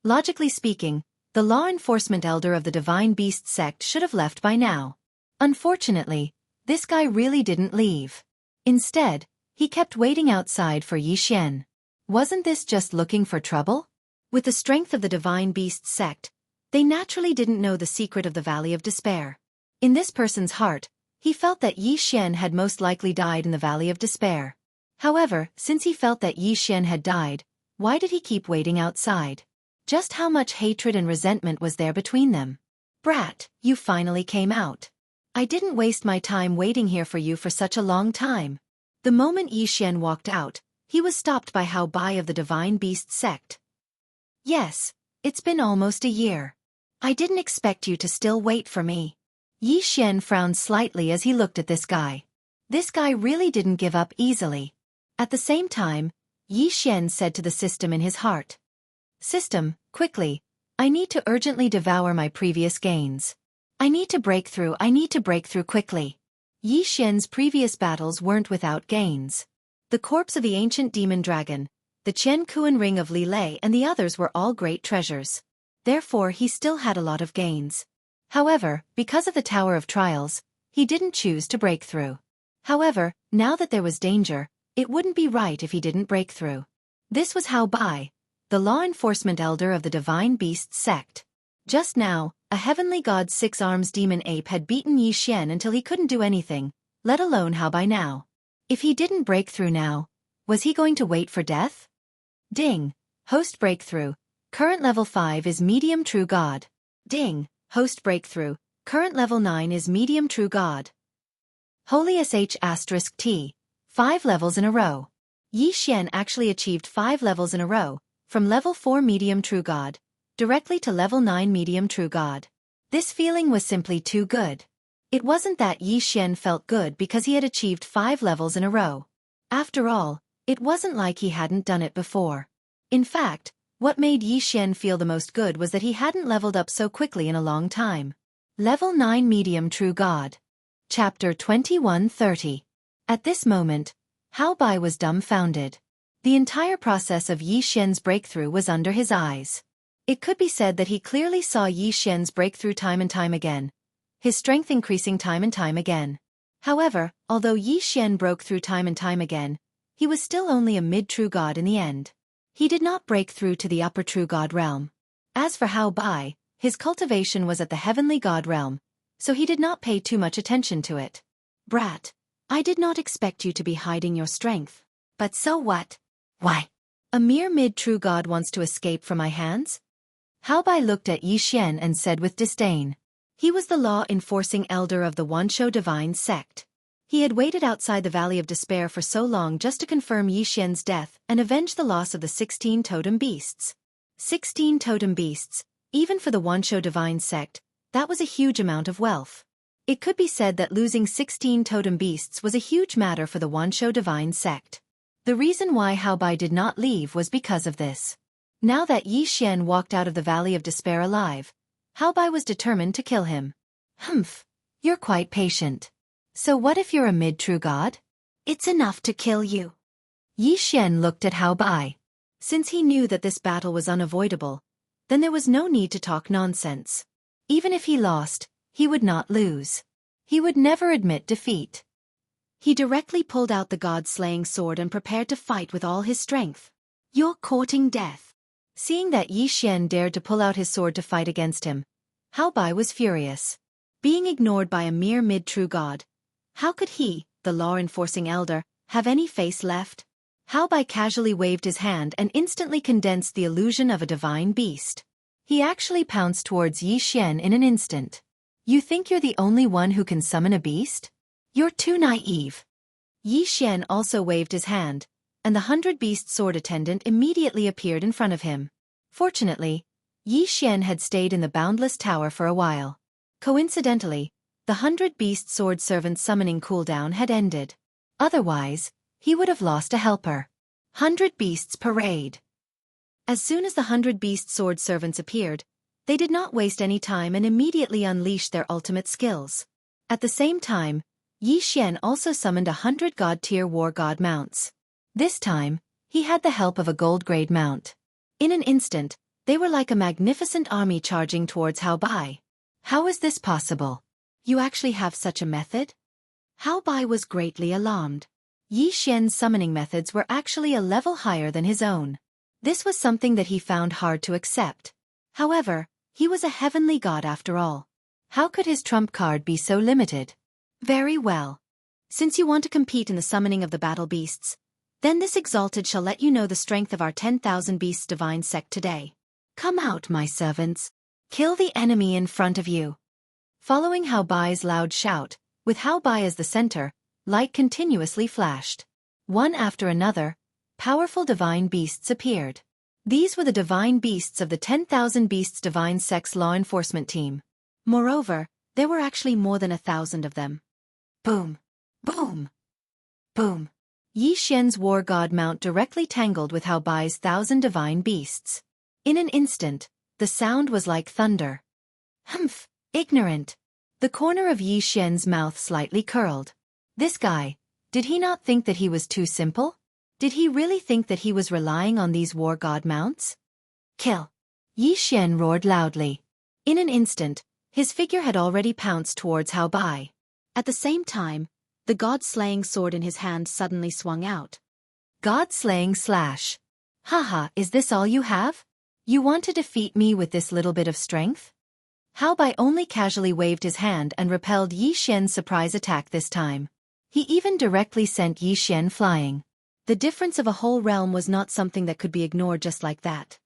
Logically speaking, the law enforcement elder of the Divine Beast sect should have left by now. Unfortunately, this guy really didn't leave. Instead, he kept waiting outside for Yi Xian. Wasn't this just looking for trouble? With the strength of the Divine Beast sect, They naturally didn't know the secret of the Valley of Despair. In this person's heart, he felt that Yi Xian had most likely died in the Valley of Despair. However, since he felt that Yi Xian had died, why did he keep waiting outside? Just how much hatred and resentment was there between them? Brat, you finally came out. I didn't waste my time waiting here for you for such a long time. The moment Yi Xian walked out, he was stopped by Hao Bai of the Divine Beast sect. Yes, it's been almost a year. I didn't expect you to still wait for me. Yi Xian frowned slightly as he looked at this guy. This guy really didn't give up easily. At the same time, Yi Xian said to the system in his heart. System, quickly, I need to urgently devour my previous gains. I need to break through quickly. Yi Xian's previous battles weren't without gains. The corpse of the ancient demon dragon, the Qiankuan ring of Li Lei and the others were all great treasures. Therefore he still had a lot of gains. However, because of the Tower of Trials, he didn't choose to break through. However, now that there was danger, it wouldn't be right if he didn't break through. This was Hao Bai, the law enforcement elder of the Divine Beasts sect. Just now, a heavenly god's 6 arms demon ape had beaten Yi Xian until he couldn't do anything, let alone Hao Bai now. If he didn't break through now, was he going to wait for death? Ding. Host breakthrough. Current level 5 is medium true god. Ding. Host breakthrough. Current level 9 is medium true god. Holy *T. 5 levels in a row. Yi Xian actually achieved 5 levels in a row, from level 4 medium true god, directly to level 9 medium true god. This feeling was simply too good. It wasn't that Yi Xian felt good because he had achieved 5 levels in a row. After all, it wasn't like he hadn't done it before. In fact, what made Yi Xian feel the most good was that he hadn't leveled up so quickly in a long time. Level 9 medium true god. Chapter 21:30. At this moment, Hao Bai was dumbfounded. The entire process of Yi Xian's breakthrough was under his eyes. It could be said that he clearly saw Yi Xian's breakthrough time and time again, his strength increasing time and time again. However, although Yi Xian broke through time and time again, he was still only a mid-true god in the end. He did not break through to the upper true god realm. As for Hao Bai, his cultivation was at the heavenly god realm, so he did not pay too much attention to it. Brat, I did not expect you to be hiding your strength. But so what? Why? A mere mid-true god wants to escape from my hands? Hao Bai looked at Yi Xian and said with disdain. He was the law-enforcing elder of the Wanshou divine sect. He had waited outside the Valley of Despair for so long just to confirm Yi Xian's death and avenge the loss of the 16 totem beasts. 16 totem beasts, even for the Wanshou divine sect, that was a huge amount of wealth. It could be said that losing 16 totem beasts was a huge matter for the Wanshou divine sect. The reason why Hao Bai did not leave was because of this. Now that Yi Xian walked out of the Valley of Despair alive, Hao Bai was determined to kill him. Humph, you're quite patient. So what if you're a mid-true god? It's enough to kill you. Yi Xian looked at Hao Bai. Since he knew that this battle was unavoidable, then there was no need to talk nonsense. Even if he lost, he would not lose. He would never admit defeat. He directly pulled out the god-slaying sword and prepared to fight with all his strength. You're courting death. Seeing that Yi Xian dared to pull out his sword to fight against him, Hao Bai was furious. Being ignored by a mere mid-true god, how could he, the law-enforcing elder, have any face left? Hao Bai casually waved his hand and instantly condensed the illusion of a divine beast. He actually pounced towards Yi Xian in an instant. You think you're the only one who can summon a beast? You're too naive. Yi Xian also waved his hand, and the 100-beast sword attendant immediately appeared in front of him. Fortunately, Yi Xian had stayed in the boundless tower for a while. Coincidentally, the 100-beast sword servant's summoning cooldown had ended. Otherwise, he would have lost a helper. 100 Beasts Parade. As soon as the 100-beast sword servants appeared, they did not waste any time and immediately unleashed their ultimate skills. At the same time, Yi Xian also summoned 100 god-tier war god mounts. This time, he had the help of a gold-grade mount. In an instant, they were like a magnificent army charging towards Hao Bai. How is this possible? You actually have such a method? Hao Bai was greatly alarmed. Yi Xian's summoning methods were actually a level higher than his own. This was something that he found hard to accept. However, He was a heavenly god after all. How could his trump card be so limited? Very well. Since you want to compete in the summoning of the battle beasts, then this exalted shall let you know the strength of our 10,000 beasts divine sect today. Come out, my servants. Kill the enemy in front of you. Following Hao Bai's loud shout, with Hao Bai as the center, light continuously flashed. One after another, powerful divine beasts appeared. These were the divine beasts of the 10,000 Beasts Divine Sect's law enforcement team. Moreover, there were actually more than 1,000 of them. Boom! Boom! Boom! Yi Xian's war god mount directly tangled with Hao Bai's 1,000 divine beasts. In an instant, the sound was like thunder. Humph! Ignorant! The corner of Yi Xian's mouth slightly curled. This guy, did he not think that he was too simple? Did he really think that he was relying on these war god mounts? Kill! Yi Xian roared loudly. In an instant, his figure had already pounced towards Hao Bai. At the same time, the god-slaying sword in his hand suddenly swung out. God-slaying slash. Haha, is this all you have? You want to defeat me with this little bit of strength? Hao Bai only casually waved his hand and repelled Yi Xian's surprise attack this time. He even directly sent Yi Xian flying. The difference of a whole realm was not something that could be ignored just like that.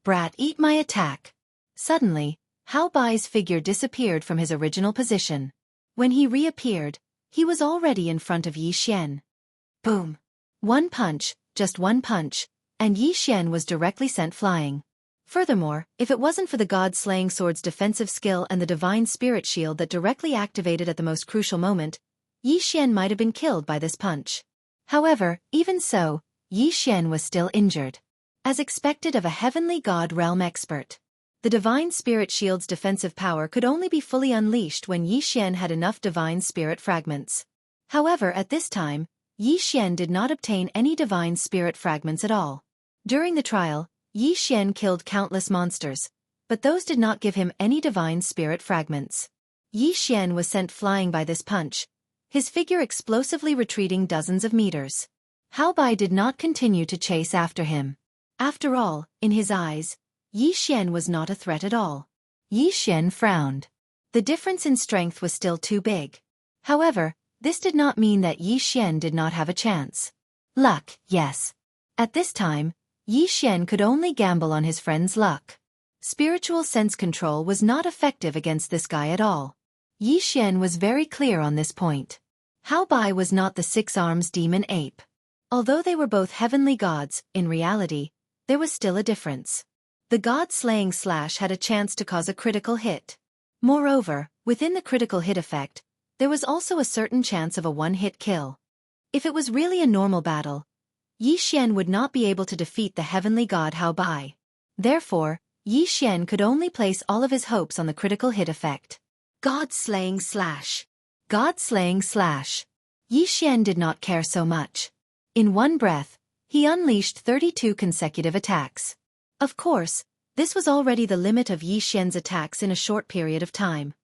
Brat, eat my attack. Suddenly, Hao Bai's figure disappeared from his original position. When he reappeared, he was already in front of Yi Xian. Boom! One punch, just one punch, and Yi Xian was directly sent flying. Furthermore, if it wasn't for the god-slaying sword's defensive skill and the divine spirit shield that directly activated at the most crucial moment, Yi Xian might have been killed by this punch. However, even so, Yi Xian was still injured. As expected of a heavenly god realm expert, the divine spirit shield's defensive power could only be fully unleashed when Yi Xian had enough divine spirit fragments. However, at this time, Yi Xian did not obtain any divine spirit fragments at all. During the trial, Yi Xian killed countless monsters, but those did not give him any divine spirit fragments. Yi Xian was sent flying by this punch, his figure explosively retreating dozens of meters. Hao Bai did not continue to chase after him. After all, in his eyes, Yi Xian was not a threat at all. Yi Xian frowned. The difference in strength was still too big. However, this did not mean that Yi Xian did not have a chance. Luck, yes. At this time, Yi Xian could only gamble on his friend's luck. Spiritual sense control was not effective against this guy at all. Yi Xian was very clear on this point. Hao Bai was not the six-arms demon ape. Although they were both heavenly gods, in reality, there was still a difference. The god-slaying slash had a chance to cause a critical hit. Moreover, within the critical hit effect, there was also a certain chance of a one-hit kill. If it was really a normal battle, Yi Xian would not be able to defeat the heavenly god Hao Bai. Therefore, Yi Xian could only place all of his hopes on the critical hit effect. God-slaying slash. God-slaying slash. Yi Xian did not care so much. In one breath, he unleashed 32 consecutive attacks. Of course, this was already the limit of Yi Xian's attacks in a short period of time.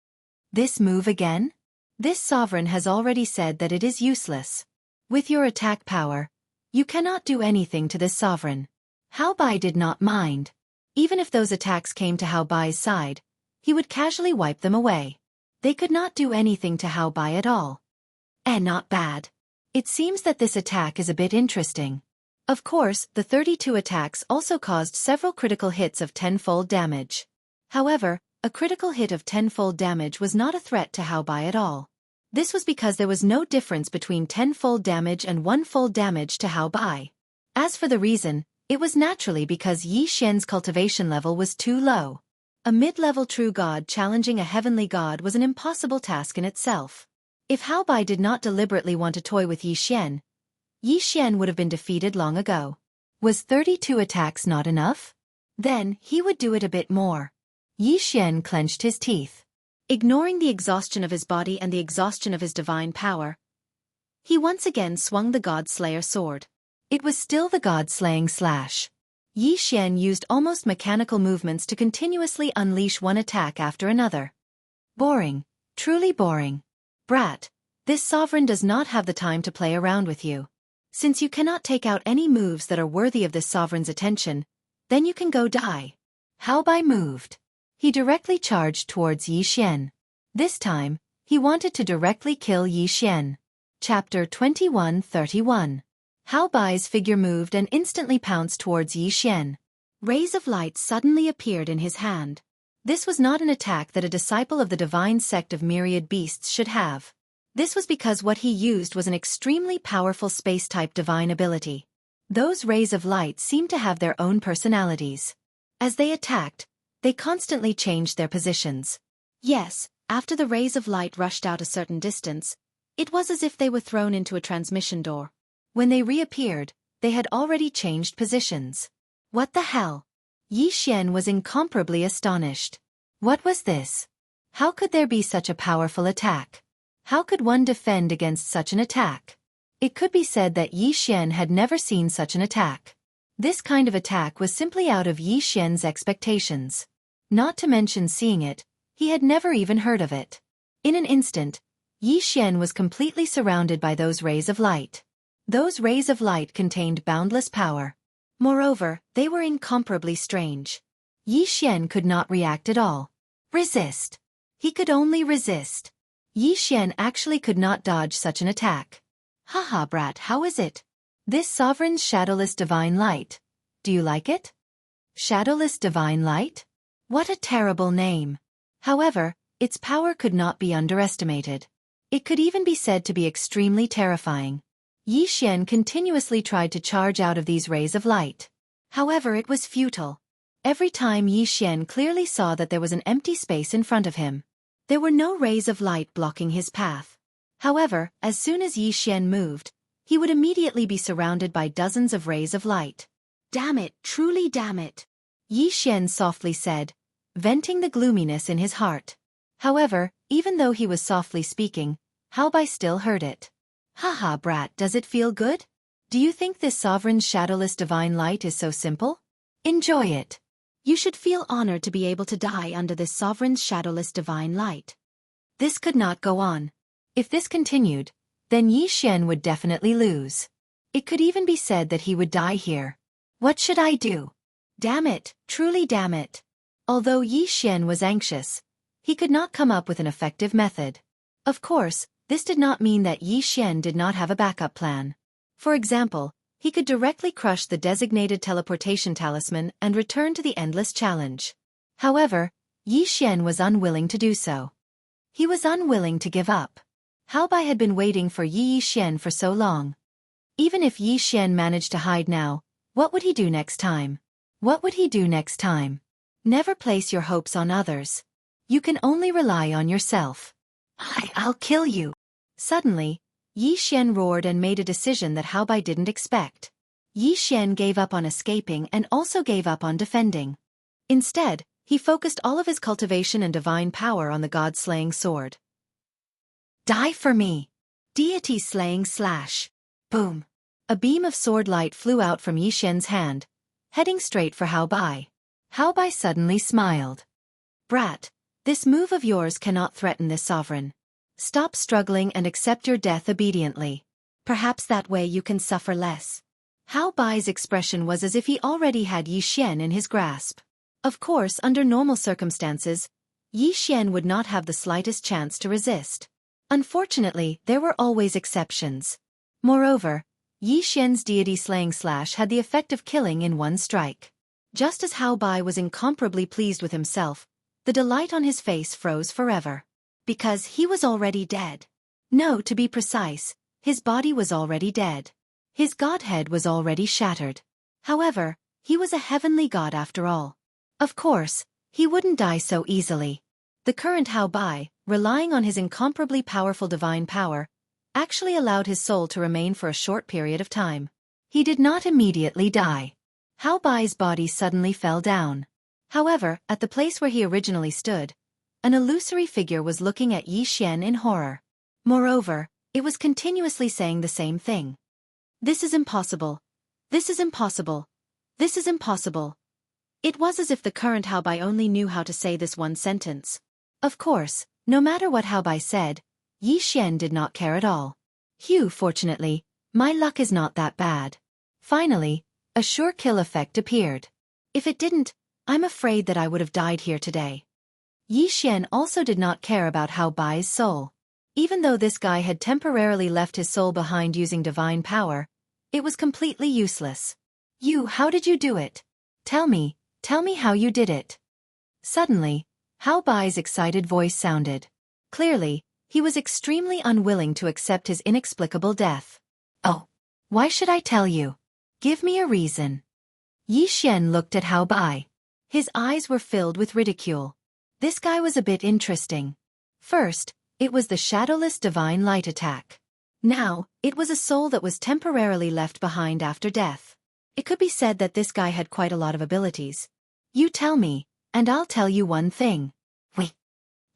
This move again? This sovereign has already said that it is useless. With your attack power, you cannot do anything to this sovereign. Hao Bai did not mind. Even if those attacks came to Hao Bai's side, he would casually wipe them away. They could not do anything to Hao Bai at all. Not bad. It seems that this attack is a bit interesting. Of course, the 32 attacks also caused several critical hits of 10-fold damage. However, a critical hit of 10-fold damage was not a threat to Hao Bai at all. This was because there was no difference between 10-fold damage and 1-fold damage to Hao Bai. As for the reason, it was naturally because Yi Xian's cultivation level was too low. A mid-level true god challenging a heavenly god was an impossible task in itself. If Hao Bai did not deliberately want to toy with Yi Xian would have been defeated long ago. Was 32 attacks not enough? Then, he would do it a bit more. Yi Xian clenched his teeth. Ignoring the exhaustion of his body and the exhaustion of his divine power, he once again swung the God-Slayer sword. It was still the God-slaying slash. Yi Xian used almost mechanical movements to continuously unleash one attack after another. Boring. Truly boring. Brat, this sovereign does not have the time to play around with you. Since you cannot take out any moves that are worthy of this sovereign's attention, then you can go die. Hao Bai moved. He directly charged towards Yi Xian. This time, he wanted to directly kill Yi Xian. Chapter 21:31. How Bai's figure moved and instantly pounced towards Yi Xian. Rays of light suddenly appeared in his hand. This was not an attack that a disciple of the divine sect of myriad beasts should have. This was because what he used was an extremely powerful space-type divine ability. Those rays of light seemed to have their own personalities. As they attacked, they constantly changed their positions. Yes, after the rays of light rushed out a certain distance, it was as if they were thrown into a transmission door. When they reappeared, they had already changed positions. What the hell? Yi Xian was incomparably astonished. What was this? How could there be such a powerful attack? How could one defend against such an attack? It could be said that Yi Xian had never seen such an attack. This kind of attack was simply out of Yi Xian's expectations. Not to mention seeing it, he had never even heard of it. In an instant, Yi Xian was completely surrounded by those rays of light. Those rays of light contained boundless power. Moreover, they were incomparably strange. Yi Xian could not react at all. Resist. He could only resist. Yi Xian actually could not dodge such an attack. Haha brat, how is it? This sovereign's shadowless divine light. Do you like it? Shadowless divine light? What a terrible name. However, its power could not be underestimated. It could even be said to be extremely terrifying. Yi Xian continuously tried to charge out of these rays of light. However, it was futile. Every time Yi Xian clearly saw that there was an empty space in front of him. There were no rays of light blocking his path. However, as soon as Yi Xian moved, he would immediately be surrounded by dozens of rays of light. Damn it, truly damn it, Yi Xian softly said, venting the gloominess in his heart. However, even though he was softly speaking, Hao Bai still heard it. Haha brat, does it feel good? Do you think this sovereign's shadowless divine light is so simple? Enjoy it. You should feel honored to be able to die under this sovereign's shadowless divine light. This could not go on. If this continued, then Yi Xian would definitely lose. It could even be said that he would die here. What should I do? Damn it, truly damn it. Although Yi Xian was anxious, he could not come up with an effective method. Of course, this did not mean that Yi Xian did not have a backup plan. For example, he could directly crush the designated teleportation talisman and return to the endless challenge. However, Yi Xian was unwilling to do so. He was unwilling to give up. Hao Bai had been waiting for Yi Xian for so long. Even if Yi Xian managed to hide now, what would he do next time? What would he do next time? Never place your hopes on others. You can only rely on yourself. I'll kill you. Suddenly, Yi Xian roared and made a decision that Hao Bai didn't expect. Yi Xian gave up on escaping and also gave up on defending. Instead, he focused all of his cultivation and divine power on the god-slaying sword. Die for me! Deity-slaying slash! Boom! A beam of sword light flew out from Yi Xian's hand, heading straight for Hao Bai. Hao Bai suddenly smiled. Brat, this move of yours cannot threaten this sovereign. Stop struggling and accept your death obediently. Perhaps that way you can suffer less. Hao Bai's expression was as if he already had Yi Xian in his grasp. Of course, under normal circumstances, Yi Xian would not have the slightest chance to resist. Unfortunately, there were always exceptions. Moreover, Yi Xian's deity-slaying slash had the effect of killing in one strike. Just as Hao Bai was incomparably pleased with himself, the delight on his face froze forever. Because he was already dead. No, to be precise, his body was already dead. His godhead was already shattered. However, he was a heavenly god after all. Of course, he wouldn't die so easily. The current Hao Bai, relying on his incomparably powerful divine power, actually allowed his soul to remain for a short period of time. He did not immediately die. Hao Bai's body suddenly fell down. However, at the place where he originally stood, an illusory figure was looking at Yi Xian in horror. Moreover, it was continuously saying the same thing. This is impossible. This is impossible. This is impossible. It was as if the current Hao Bai only knew how to say this one sentence. Of course, no matter what Hao Bai said, Yi Xian did not care at all. Fortunately, my luck is not that bad. Finally, a sure kill effect appeared. If it didn't, I'm afraid that I would have died here today. Yi Xian also did not care about Hao Bai's soul. Even though this guy had temporarily left his soul behind using divine power, it was completely useless. How did you do it? Tell me how you did it. Suddenly, Hao Bai's excited voice sounded. Clearly, he was extremely unwilling to accept his inexplicable death. Oh, why should I tell you? Give me a reason. Yi Xian looked at Hao Bai. His eyes were filled with ridicule. This guy was a bit interesting. First, it was the shadowless divine light attack. Now, it was a soul that was temporarily left behind after death. It could be said that this guy had quite a lot of abilities. You tell me, and I'll tell you one thing.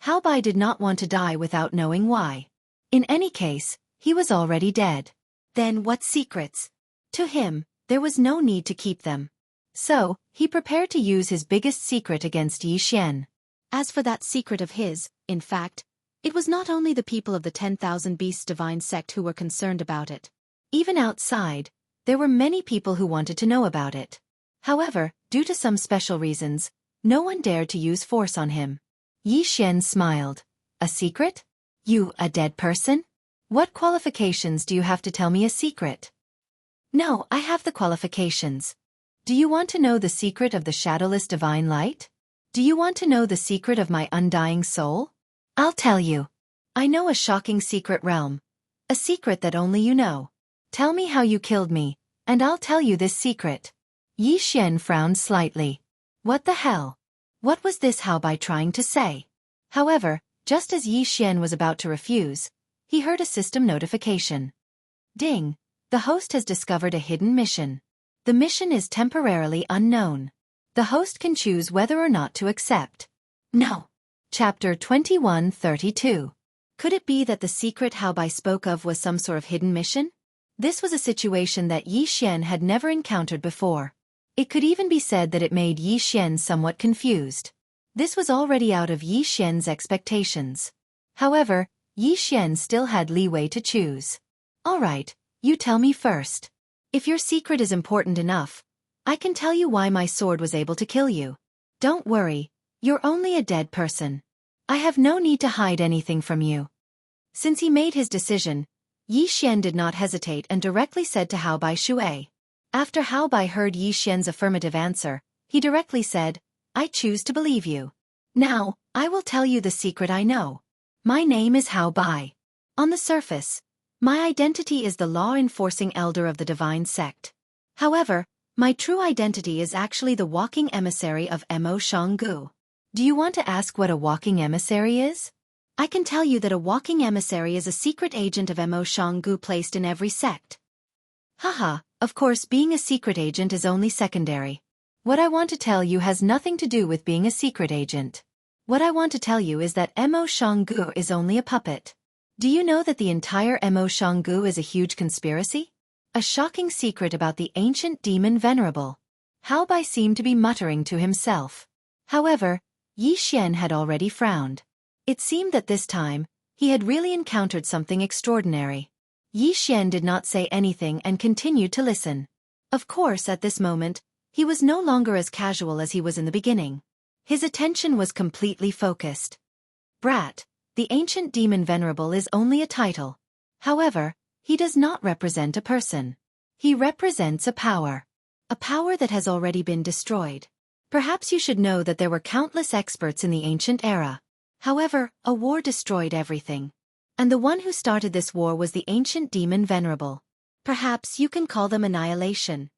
Hao Bai did not want to die without knowing why. In any case, he was already dead. Then what secrets? To him, there was no need to keep them. So, he prepared to use his biggest secret against Yi Xian. As for that secret of his, in fact, it was not only the people of the 10,000 Beasts divine sect who were concerned about it. Even outside, there were many people who wanted to know about it. However, due to some special reasons, no one dared to use force on him. Yi Xian smiled. A secret? You, a dead person? What qualifications do you have to tell me a secret? No, I have the qualifications. Do you want to know the secret of the shadowless divine light? Do you want to know the secret of my undying soul? I'll tell you. I know a shocking secret realm. A secret that only you know. Tell me how you killed me, and I'll tell you this secret. Yi Xian frowned slightly. What the hell? What was this Hao Bai trying to say? However, just as Yi Xian was about to refuse, he heard a system notification. Ding! The host has discovered a hidden mission. The mission is temporarily unknown. The host can choose whether or not to accept. No. Chapter 2132. Could it be that the secret Hao Bai spoke of was some sort of hidden mission? This was a situation that Yi Xian had never encountered before. It could even be said that it made Yi Xian somewhat confused. This was already out of Yi Xian's expectations. However, Yi Xian still had leeway to choose. All right, you tell me first. If your secret is important enough, I can tell you why my sword was able to kill you. Don't worry, you're only a dead person. I have no need to hide anything from you. Since he made his decision, Yi Xian did not hesitate and directly said to Hao Bai Shui. After Hao Bai heard Yi Xian's affirmative answer, he directly said, I choose to believe you. Now, I will tell you the secret I know. My name is Hao Bai. On the surface, my identity is the law-enforcing elder of the divine sect. However, my true identity is actually the walking emissary of Mo Xianghu. Do you want to ask what a walking emissary is? I can tell you that a walking emissary is a secret agent of Mo Xianghu placed in every sect. Haha, of course being a secret agent is only secondary. What I want to tell you has nothing to do with being a secret agent. What I want to tell you is that Mo Xianghu is only a puppet. Do you know that the entire Mo Xianghu is a huge conspiracy? A shocking secret about the ancient demon Venerable. Hao Bai seemed to be muttering to himself. However, Yi Xian had already frowned. It seemed that this time, he had really encountered something extraordinary. Yi Xian did not say anything and continued to listen. Of course, at this moment, he was no longer as casual as he was in the beginning. His attention was completely focused. Brat, the ancient demon Venerable is only a title. However, he does not represent a person. He represents a power. A power that has already been destroyed. Perhaps you should know that there were countless experts in the ancient era. However, a war destroyed everything. And the one who started this war was the ancient demon Venerable. Perhaps you can call them Annihilation.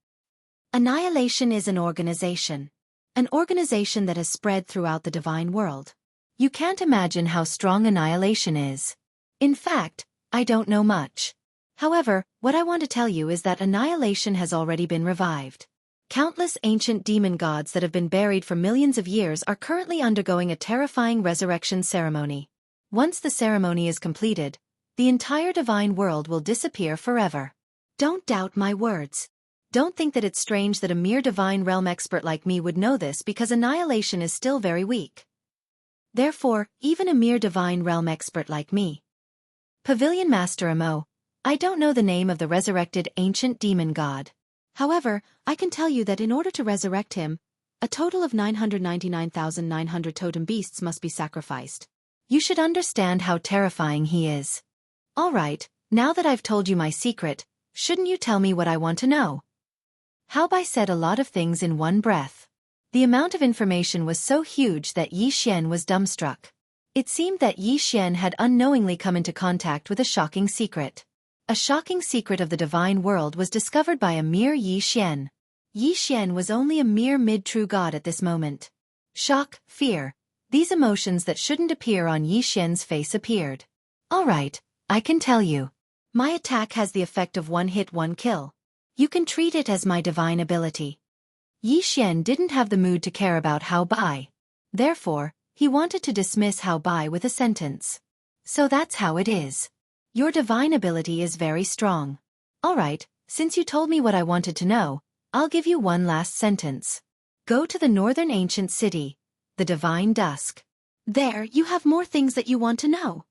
Annihilation is an organization. An organization that has spread throughout the divine world. You can't imagine how strong Annihilation is. In fact, I don't know much. However, what I want to tell you is that Annihilation has already been revived. Countless ancient demon gods that have been buried for millions of years are currently undergoing a terrifying resurrection ceremony. Once the ceremony is completed, the entire divine world will disappear forever. Don't doubt my words. Don't think that it's strange that a mere divine realm expert like me would know this because Annihilation is still very weak. Therefore, even a mere divine realm expert like me. Pavilion Master Mo, I don't know the name of the resurrected ancient demon god. However, I can tell you that in order to resurrect him, A total of 999,900 totem beasts must be sacrificed. You should understand how terrifying he is. All right, now that I've told you my secret, shouldn't you tell me what I want to know? Hao Bai said a lot of things in one breath. The amount of information was so huge that Yi Xian was dumbstruck. It seemed that Yi Xian had unknowingly come into contact with a shocking secret. A shocking secret of the divine world was discovered by a mere Yi Xian. Yi Xian was only a mere mid-true god at this moment. Shock, fear, these emotions that shouldn't appear on Yi Xian's face appeared. All right, I can tell you. My attack has the effect of one hit, one kill. You can treat it as my divine ability. Yi Xian didn't have the mood to care about Hao Bai. Therefore, he wanted to dismiss Hao Bai with a sentence. So that's how it is. Your divine ability is very strong. All right, since you told me what I wanted to know, I'll give you one last sentence. Go to the northern ancient city, the divine dusk. There you have more things that you want to know.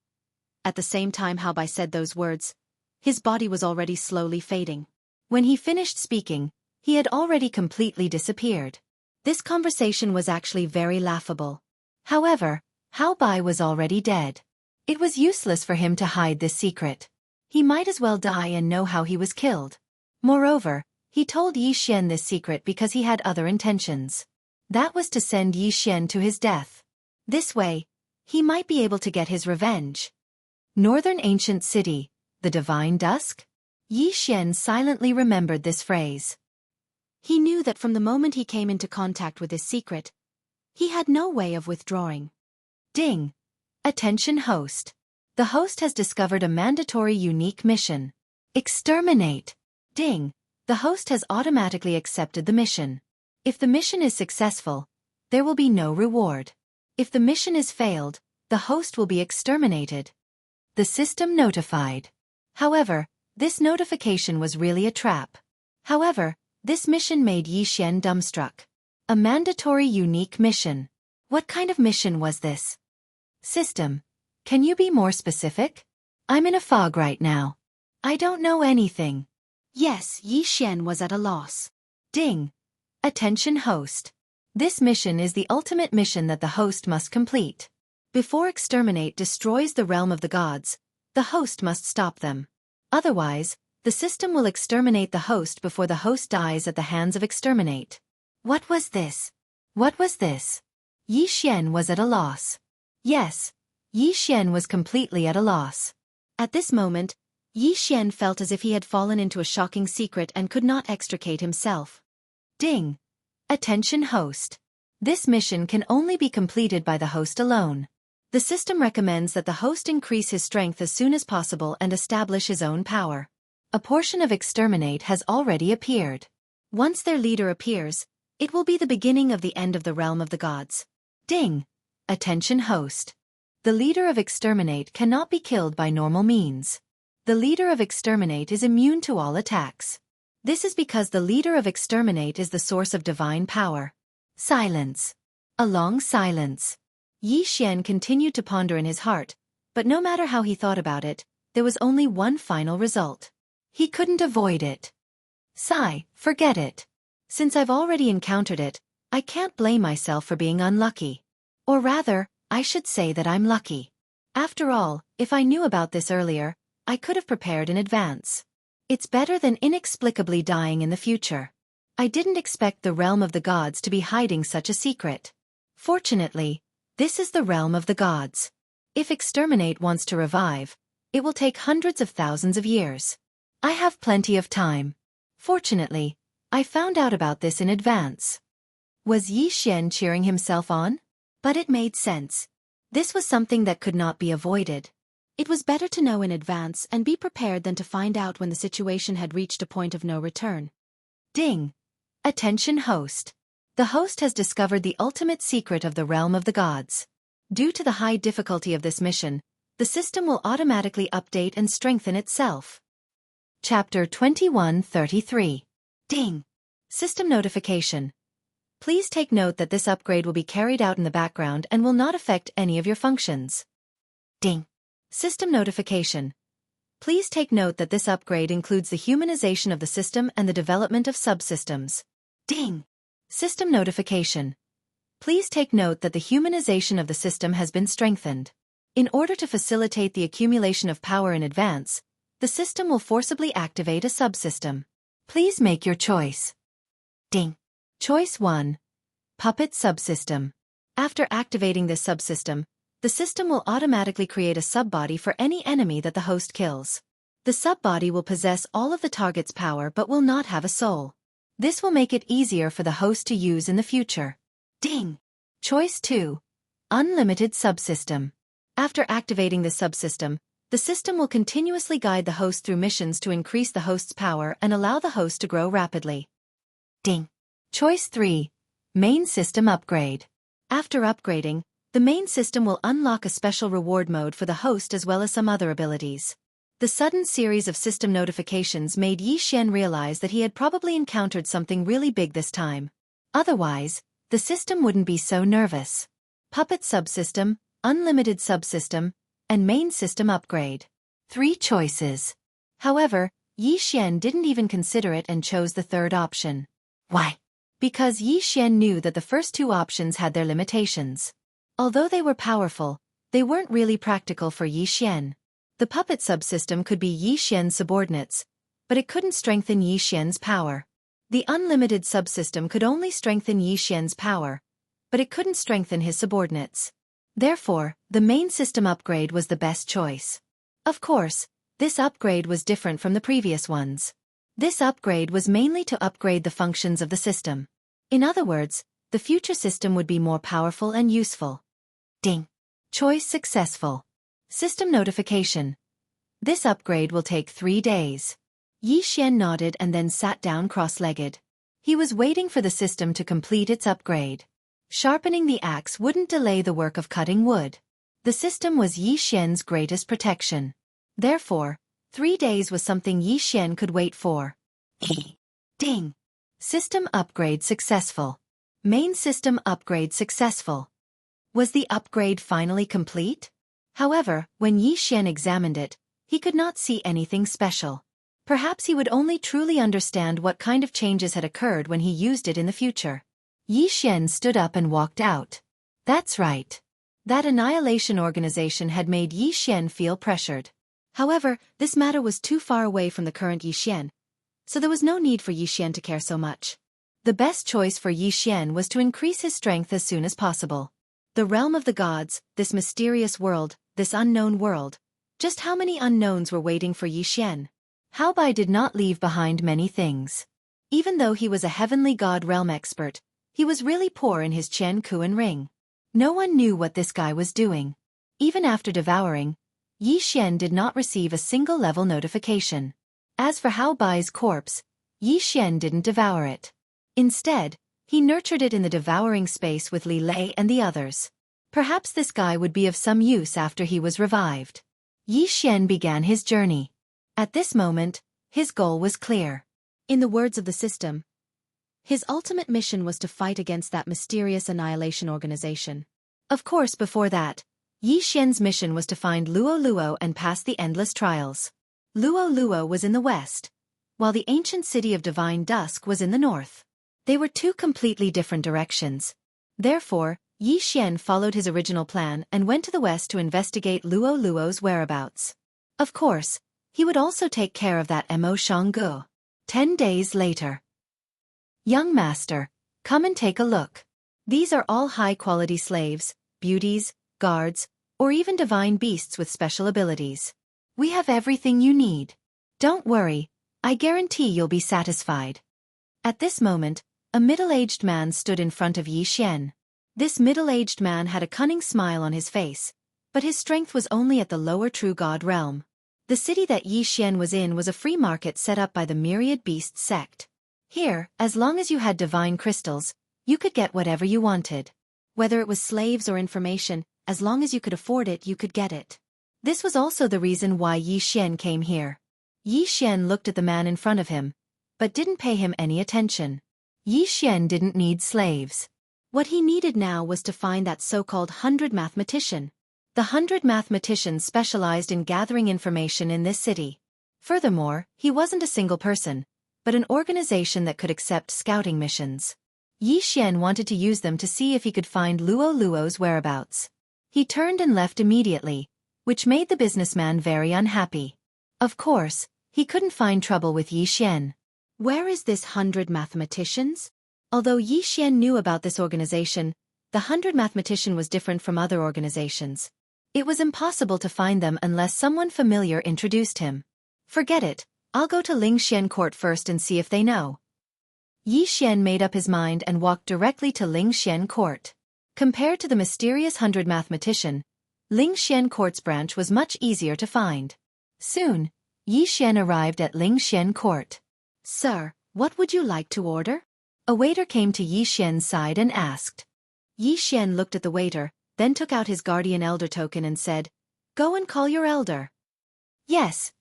At the same time Hao Bai said those words, his body was already slowly fading. When he finished speaking, he had already completely disappeared. This conversation was actually very laughable. However, Hao Bai was already dead. It was useless for him to hide this secret. He might as well die and know how he was killed. Moreover, he told Yi Xian this secret because he had other intentions. That was to send Yi Xian to his death. This way, he might be able to get his revenge. Northern Ancient City, the Divine Dusk? Yi Xian silently remembered this phrase. He knew that from the moment he came into contact with his secret, he had no way of withdrawing. Ding! Attention host. The host has discovered a mandatory unique mission. Exterminate. Ding! The host has automatically accepted the mission. If the mission is successful, there will be no reward. If the mission is failed, the host will be exterminated. The system notified. However, this notification was really a trap. However, this mission made Yi Xian dumbstruck. A mandatory unique mission. What kind of mission was this? System, can you be more specific? I'm in a fog right now. I don't know anything. Yes, Yi Xian was at a loss. Ding! Attention host. This mission is the ultimate mission that the host must complete. Before exterminate destroys the realm of the gods, the host must stop them. Otherwise, the system will exterminate the host before the host dies at the hands of exterminate. What was this? What was this? Yi Xian was at a loss. Yes, Yi Xian was completely at a loss. At this moment, Yi Xian felt as if he had fallen into a shocking secret and could not extricate himself. Ding! Attention host. This mission can only be completed by the host alone. The system recommends that the host increase his strength as soon as possible and establish his own power. A portion of exterminate has already appeared. Once their leader appears, it will be the beginning of the end of the realm of the gods. Ding! Attention host. The leader of exterminate cannot be killed by normal means. The leader of exterminate is immune to all attacks. This is because the leader of exterminate is the source of divine power. Silence. A long silence. Yi Xian continued to ponder in his heart, but no matter how he thought about it, there was only one final result. He couldn't avoid it. Sigh, forget it. Since I've already encountered it, I can't blame myself for being unlucky. Or rather, I should say that I'm lucky. After all, if I knew about this earlier, I could have prepared in advance. It's better than inexplicably dying in the future. I didn't expect the realm of the gods to be hiding such a secret. Fortunately, this is the realm of the gods. If exterminate wants to revive, it will take hundreds of thousands of years. I have plenty of time. Fortunately, I found out about this in advance. Was Yi Xian cheering himself on? But it made sense. This was something that could not be avoided. It was better to know in advance and be prepared than to find out when the situation had reached a point of no return. Ding! Attention host. The host has discovered the ultimate secret of the realm of the gods. Due to the high difficulty of this mission, the system will automatically update and strengthen itself. Chapter 2133. Ding! System notification. Please take note that this upgrade will be carried out in the background and will not affect any of your functions. Ding! System notification. Please take note that this upgrade includes the humanization of the system and the development of subsystems. Ding! System notification. Please take note that the humanization of the system has been strengthened. In order to facilitate the accumulation of power in advance, the system will forcibly activate a subsystem. Please make your choice. Ding. Choice 1. Puppet Subsystem. After activating this subsystem, the system will automatically create a subbody for any enemy that the host kills. The subbody will possess all of the target's power but will not have a soul. This will make it easier for the host to use in the future. Ding. Choice 2. Unlimited Subsystem. After activating the subsystem, the system will continuously guide the host through missions to increase the host's power and allow the host to grow rapidly. Ding. Choice 3. Main System Upgrade. After upgrading, the main system will unlock a special reward mode for the host as well as some other abilities. The sudden series of system notifications made Xian realize that he had probably encountered something really big this time. Otherwise, the system wouldn't be so nervous. Puppet Subsystem, Unlimited Subsystem, and Main System Upgrade. 3 choices. However, Xian didn't even consider it and chose the third option. Why? Because Xian knew that the first 2 options had their limitations. Although they were powerful, they weren't really practical for Xian. The puppet subsystem could be Xian's subordinates, but it couldn't strengthen Xian's power. The unlimited subsystem could only strengthen Xian's power, but it couldn't strengthen his subordinates. Therefore, the main system upgrade was the best choice. Of course, this upgrade was different from the previous ones. This upgrade was mainly to upgrade the functions of the system. In other words, the future system would be more powerful and useful. Ding. Choice successful. System notification. This upgrade will take 3 days. Xian nodded and then sat down cross-legged. He was waiting for the system to complete its upgrade. Sharpening the axe wouldn't delay the work of cutting wood. The system was Xian's greatest protection. Therefore, 3 days was something Xian could wait for. Ding. System upgrade successful. Main system upgrade successful. Was the upgrade finally complete? However, when Xian examined it, he could not see anything special. Perhaps he would only truly understand what kind of changes had occurred when he used it in the future. Xian stood up and walked out. That's right. That annihilation organization had made Xian feel pressured. However, this matter was too far away from the current Xian, so there was no need for Xian to care so much. The best choice for Xian was to increase his strength as soon as possible. The realm of the gods, this mysterious world, this unknown world. Just how many unknowns were waiting for Xian? Hao Bai did not leave behind many things. Even though he was a heavenly god realm expert, he was really poor in his Chen Kuan ring. No one knew what this guy was doing. Even after devouring, Xian did not receive a single level notification. As for Hao Bai's corpse, Xian didn't devour it. Instead, he nurtured it in the devouring space with Li Lei and the others. Perhaps this guy would be of some use after he was revived. Xian began his journey. At this moment, his goal was clear. In the words of the system, his ultimate mission was to fight against that mysterious annihilation organization. Of course, before that, Xian's mission was to find Luo Luo and pass the endless trials. Luo Luo was in the west, while the ancient city of Divine Dusk was in the north. They were 2 completely different directions. Therefore, Xian followed his original plan and went to the west to investigate Luo Luo's whereabouts. Of course, he would also take care of that Mo Shanggu. 10 days later. Young master, come and take a look. These are all high-quality slaves, beauties, guards, or even divine beasts with special abilities. We have everything you need. Don't worry, I guarantee you'll be satisfied. At this moment, a middle-aged man stood in front of Xian. This middle-aged man had a cunning smile on his face, but his strength was only at the lower true god realm. The city that Xian was in was a free market set up by the Myriad Beasts sect. Here, as long as you had divine crystals, you could get whatever you wanted. Whether it was slaves or information, as long as you could afford it, you could get it. This was also the reason why Xian came here. Xian looked at the man in front of him, but didn't pay him any attention. Xian didn't need slaves. What he needed now was to find that so-called 100 mathematician. The 100 mathematicians specialized in gathering information in this city. Furthermore, he wasn't a single person, but an organization that could accept scouting missions. Yi Xian wanted to use them to see if he could find Luo Luo's whereabouts. He turned and left immediately, which made the businessman very unhappy. Of course, he couldn't find trouble with Yi Xian. Where is this 100 mathematicians? Although Yi Xian knew about this organization, the 100 mathematician was different from other organizations. It was impossible to find them unless someone familiar introduced him. Forget it, I'll go to Lingxian court first and see if they know. Yi Xian made up his mind and walked directly to Lingxian court. Compared to the mysterious 100 mathematician, Lingxian court's branch was much easier to find. Soon, Yi Xian arrived at Lingxian court. Sir, what would you like to order? A waiter came to Yi Xian's side and asked. Yi Xian looked at the waiter, then took out his guardian elder token and said, "Go and call your elder." Yes,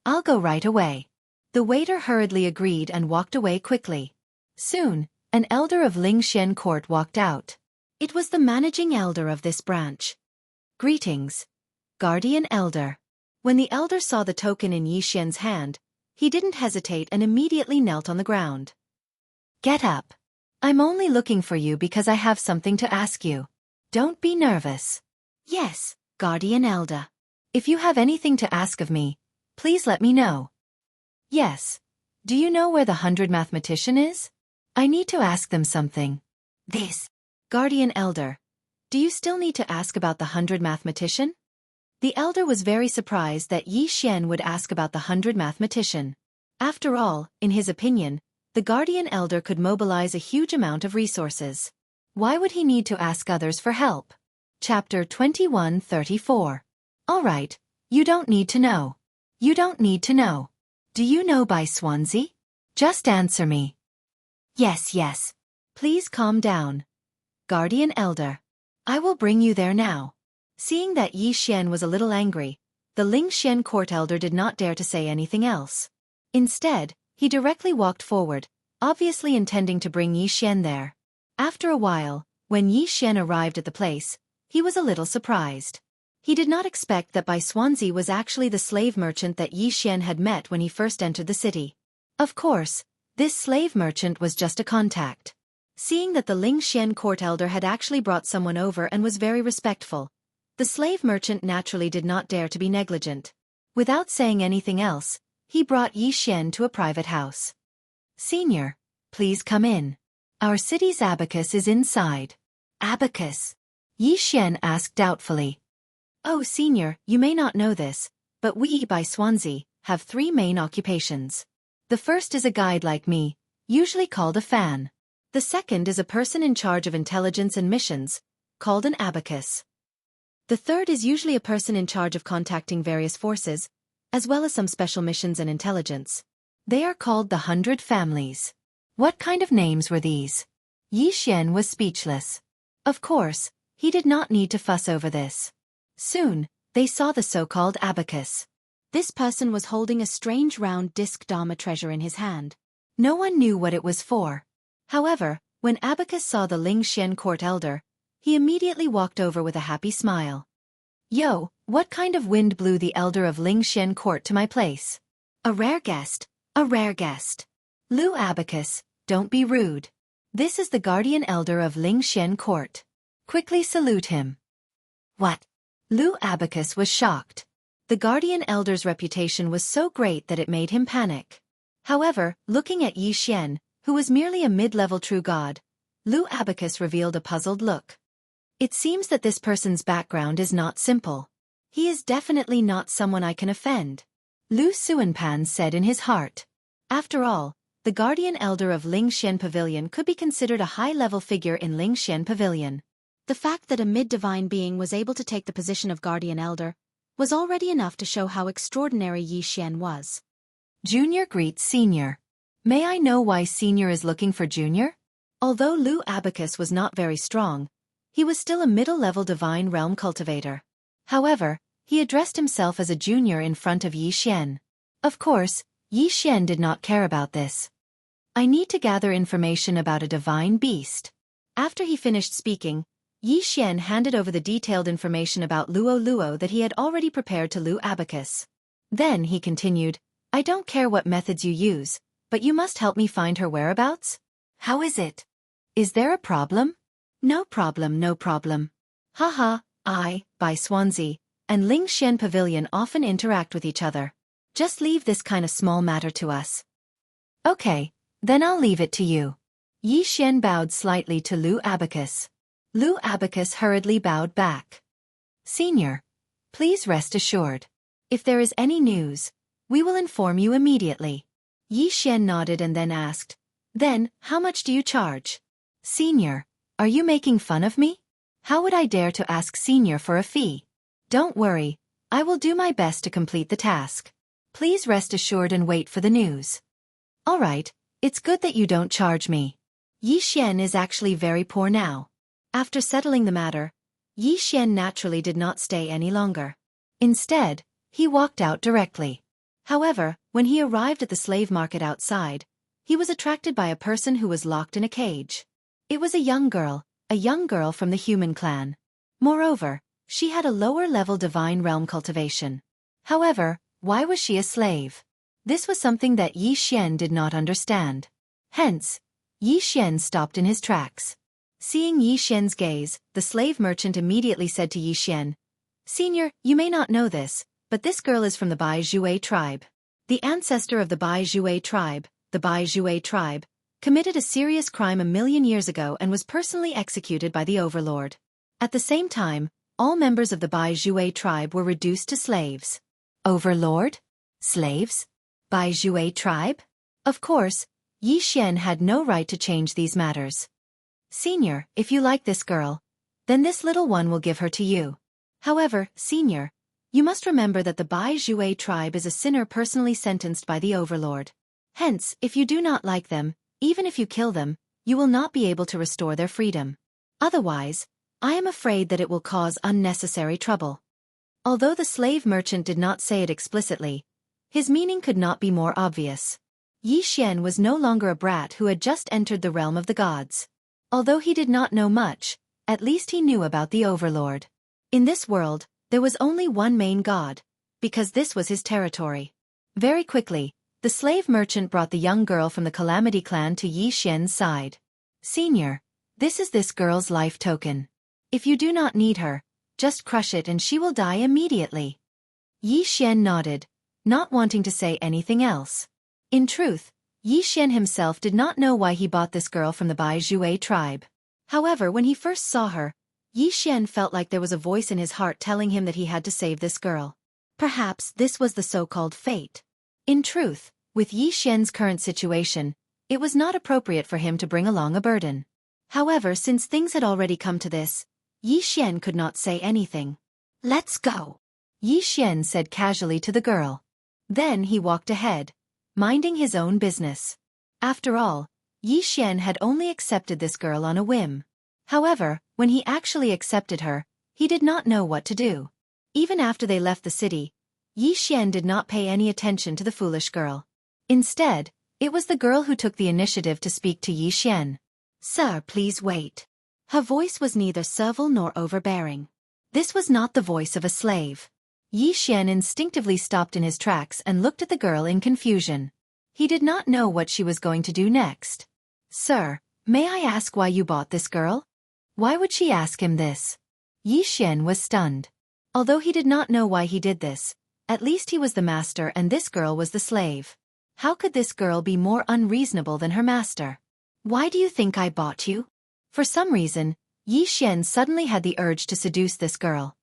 I'll go right away. The waiter hurriedly agreed and walked away quickly. Soon, an elder of Lingxian court walked out. It was the managing elder of this branch. Greetings, guardian elder. When the elder saw the token in Yi Xian's hand, he didn't hesitate and immediately knelt on the ground. Get up. I'm only looking for you because I have something to ask you. Don't be nervous. Yes, guardian elder. If you have anything to ask of me, please let me know. Yes. Do you know where the 100 mathematician is? I need to ask them something. This. Guardian elder. Do you still need to ask about the 100 mathematician? The elder was very surprised that Yi Xian would ask about the 100 mathematician. After all, in his opinion, the guardian elder could mobilize a huge amount of resources. Why would he need to ask others for help? Chapter 21:34. Alright, you don't need to know. You don't need to know. Do you know by Xianxia? Just answer me. Yes. Please calm down. Guardian elder. I will bring you there now. Seeing that Yi Xian was a little angry, the Lingxian court elder did not dare to say anything else. Instead, he directly walked forward, obviously intending to bring Yi Xian there. After a while, when Yi Xian arrived at the place, he was a little surprised. He did not expect that Bai Xuanzi was actually the slave merchant that Yi Xian had met when he first entered the city. Of course, this slave merchant was just a contact. Seeing that the Lingxian court elder had actually brought someone over and was very respectful, the slave merchant naturally did not dare to be negligent. Without saying anything else, he brought Yi Xian to a private house. Senior, please come in. Our city's abacus is inside. Abacus? Yi Xian asked doubtfully. Oh, senior, you may not know this, but we Bai Xuanzi have 3 main occupations. The first is a guide like me, usually called a fan. The second is a person in charge of intelligence and missions, called an abacus. The third is usually a person in charge of contacting various forces, as well as some special missions and intelligence. They are called the 100 families. What kind of names were these? Yi Xian was speechless. Of course, he did not need to fuss over this. Soon, they saw the so-called abacus. This person was holding a strange round disc Dharma treasure in his hand. No one knew what it was for. However, when Abacus saw the Lingxian court elder, he immediately walked over with a happy smile. Yo, what kind of wind blew the elder of Lingxian court to my place? A rare guest, a rare guest. Lu Abacus, don't be rude. This is the guardian elder of Lingxian court. Quickly salute him. What? Lu Abacus was shocked. The guardian elder's reputation was so great that it made him panic. However, looking at Yi Xian, who was merely a mid-level true god, Lu Abacus revealed a puzzled look. It seems that this person's background is not simple. He is definitely not someone I can offend. Lu Suanpan said in his heart. After all, the guardian elder of Lingxian Pavilion could be considered a high-level figure in Lingxian Pavilion. The fact that a mid-divine being was able to take the position of guardian elder was already enough to show how extraordinary Yi Xian was. Junior greets Senior. May I know why Senior is looking for Junior? Although Lu Abacus was not very strong, he was still a middle-level divine realm cultivator. However, he addressed himself as a junior in front of Yi Xian. Of course, Yi Xian did not care about this. I need to gather information about a divine beast. After he finished speaking, Yi Xian handed over the detailed information about Luo Luo that he had already prepared to Lu Abacus. Then he continued, I don't care what methods you use, but you must help me find her whereabouts. How is it? Is there a problem? No problem, no problem. Haha, I, by Swansea, and Ling Xian Pavilion often interact with each other. Just leave this kind of small matter to us. Okay, then I'll leave it to you. Yi Xian bowed slightly to Lu Abacus. Lu Abacus hurriedly bowed back. Senior, please rest assured. If there is any news, we will inform you immediately. Yi Xian nodded and then asked, Then, how much do you charge? Senior, are you making fun of me? How would I dare to ask Senior for a fee? Don't worry, I will do my best to complete the task. Please rest assured and wait for the news. All right, it's good that you don't charge me. Yi Xian is actually very poor now. After settling the matter, Yi Xian naturally did not stay any longer. Instead, he walked out directly. However, when he arrived at the slave market outside, he was attracted by a person who was locked in a cage. It was a young girl from the human clan. Moreover, she had a lower-level divine realm cultivation. However, why was she a slave? This was something that Yi Xian did not understand. Hence, Yi Xian stopped in his tracks. Seeing Yi Xian's gaze, the slave merchant immediately said to Yi Xian, Senior, you may not know this, but this girl is from the Bai Zhui tribe. The ancestor of the Bai Zhui tribe, committed a serious crime 1,000,000 years ago and was personally executed by the overlord. At the same time, all members of the Bai Zhui tribe were reduced to slaves. Overlord? Slaves? Bai Zhui tribe? Of course, Yi Xian had no right to change these matters. Senior, if you like this girl, then this little one will give her to you. However, Senior, you must remember that the Bai Zhui tribe is a sinner personally sentenced by the overlord. Hence, if you do not like them, even if you kill them, you will not be able to restore their freedom. Otherwise, I am afraid that it will cause unnecessary trouble. Although the slave merchant did not say it explicitly, his meaning could not be more obvious. Yi Xian was no longer a brat who had just entered the realm of the gods. Although he did not know much, at least he knew about the overlord. In this world, there was only one main god, because this was his territory. Very quickly, the slave merchant brought the young girl from the Calamity clan to Yi Xian's side. Senior, this is this girl's life token. If you do not need her, just crush it and she will die immediately. Yi Xian nodded, not wanting to say anything else. In truth, Yi Xian himself did not know why he bought this girl from the Bai Zhui tribe. However, when he first saw her, Yi Xian felt like there was a voice in his heart telling him that he had to save this girl. Perhaps this was the so-called fate. In truth, with Yi Xian's current situation, it was not appropriate for him to bring along a burden. However, since things had already come to this, Yi Xian could not say anything. Let's go, Yi Xian said casually to the girl. Then he walked ahead, minding his own business. After all, Yi Xian had only accepted this girl on a whim. However, when he actually accepted her, he did not know what to do. Even after they left the city, Yi Xian did not pay any attention to the foolish girl. Instead, it was the girl who took the initiative to speak to Yi Xian. Sir, please wait. Her voice was neither servile nor overbearing. This was not the voice of a slave. Yi Xian instinctively stopped in his tracks and looked at the girl in confusion. He did not know what she was going to do next. Sir, may I ask why you bought this girl? Why would she ask him this? Yi Xian was stunned. Although he did not know why he did this, at least he was the master and this girl was the slave. How could this girl be more unreasonable than her master? Why do you think I bought you? For some reason, Yi Xian suddenly had the urge to seduce this girl.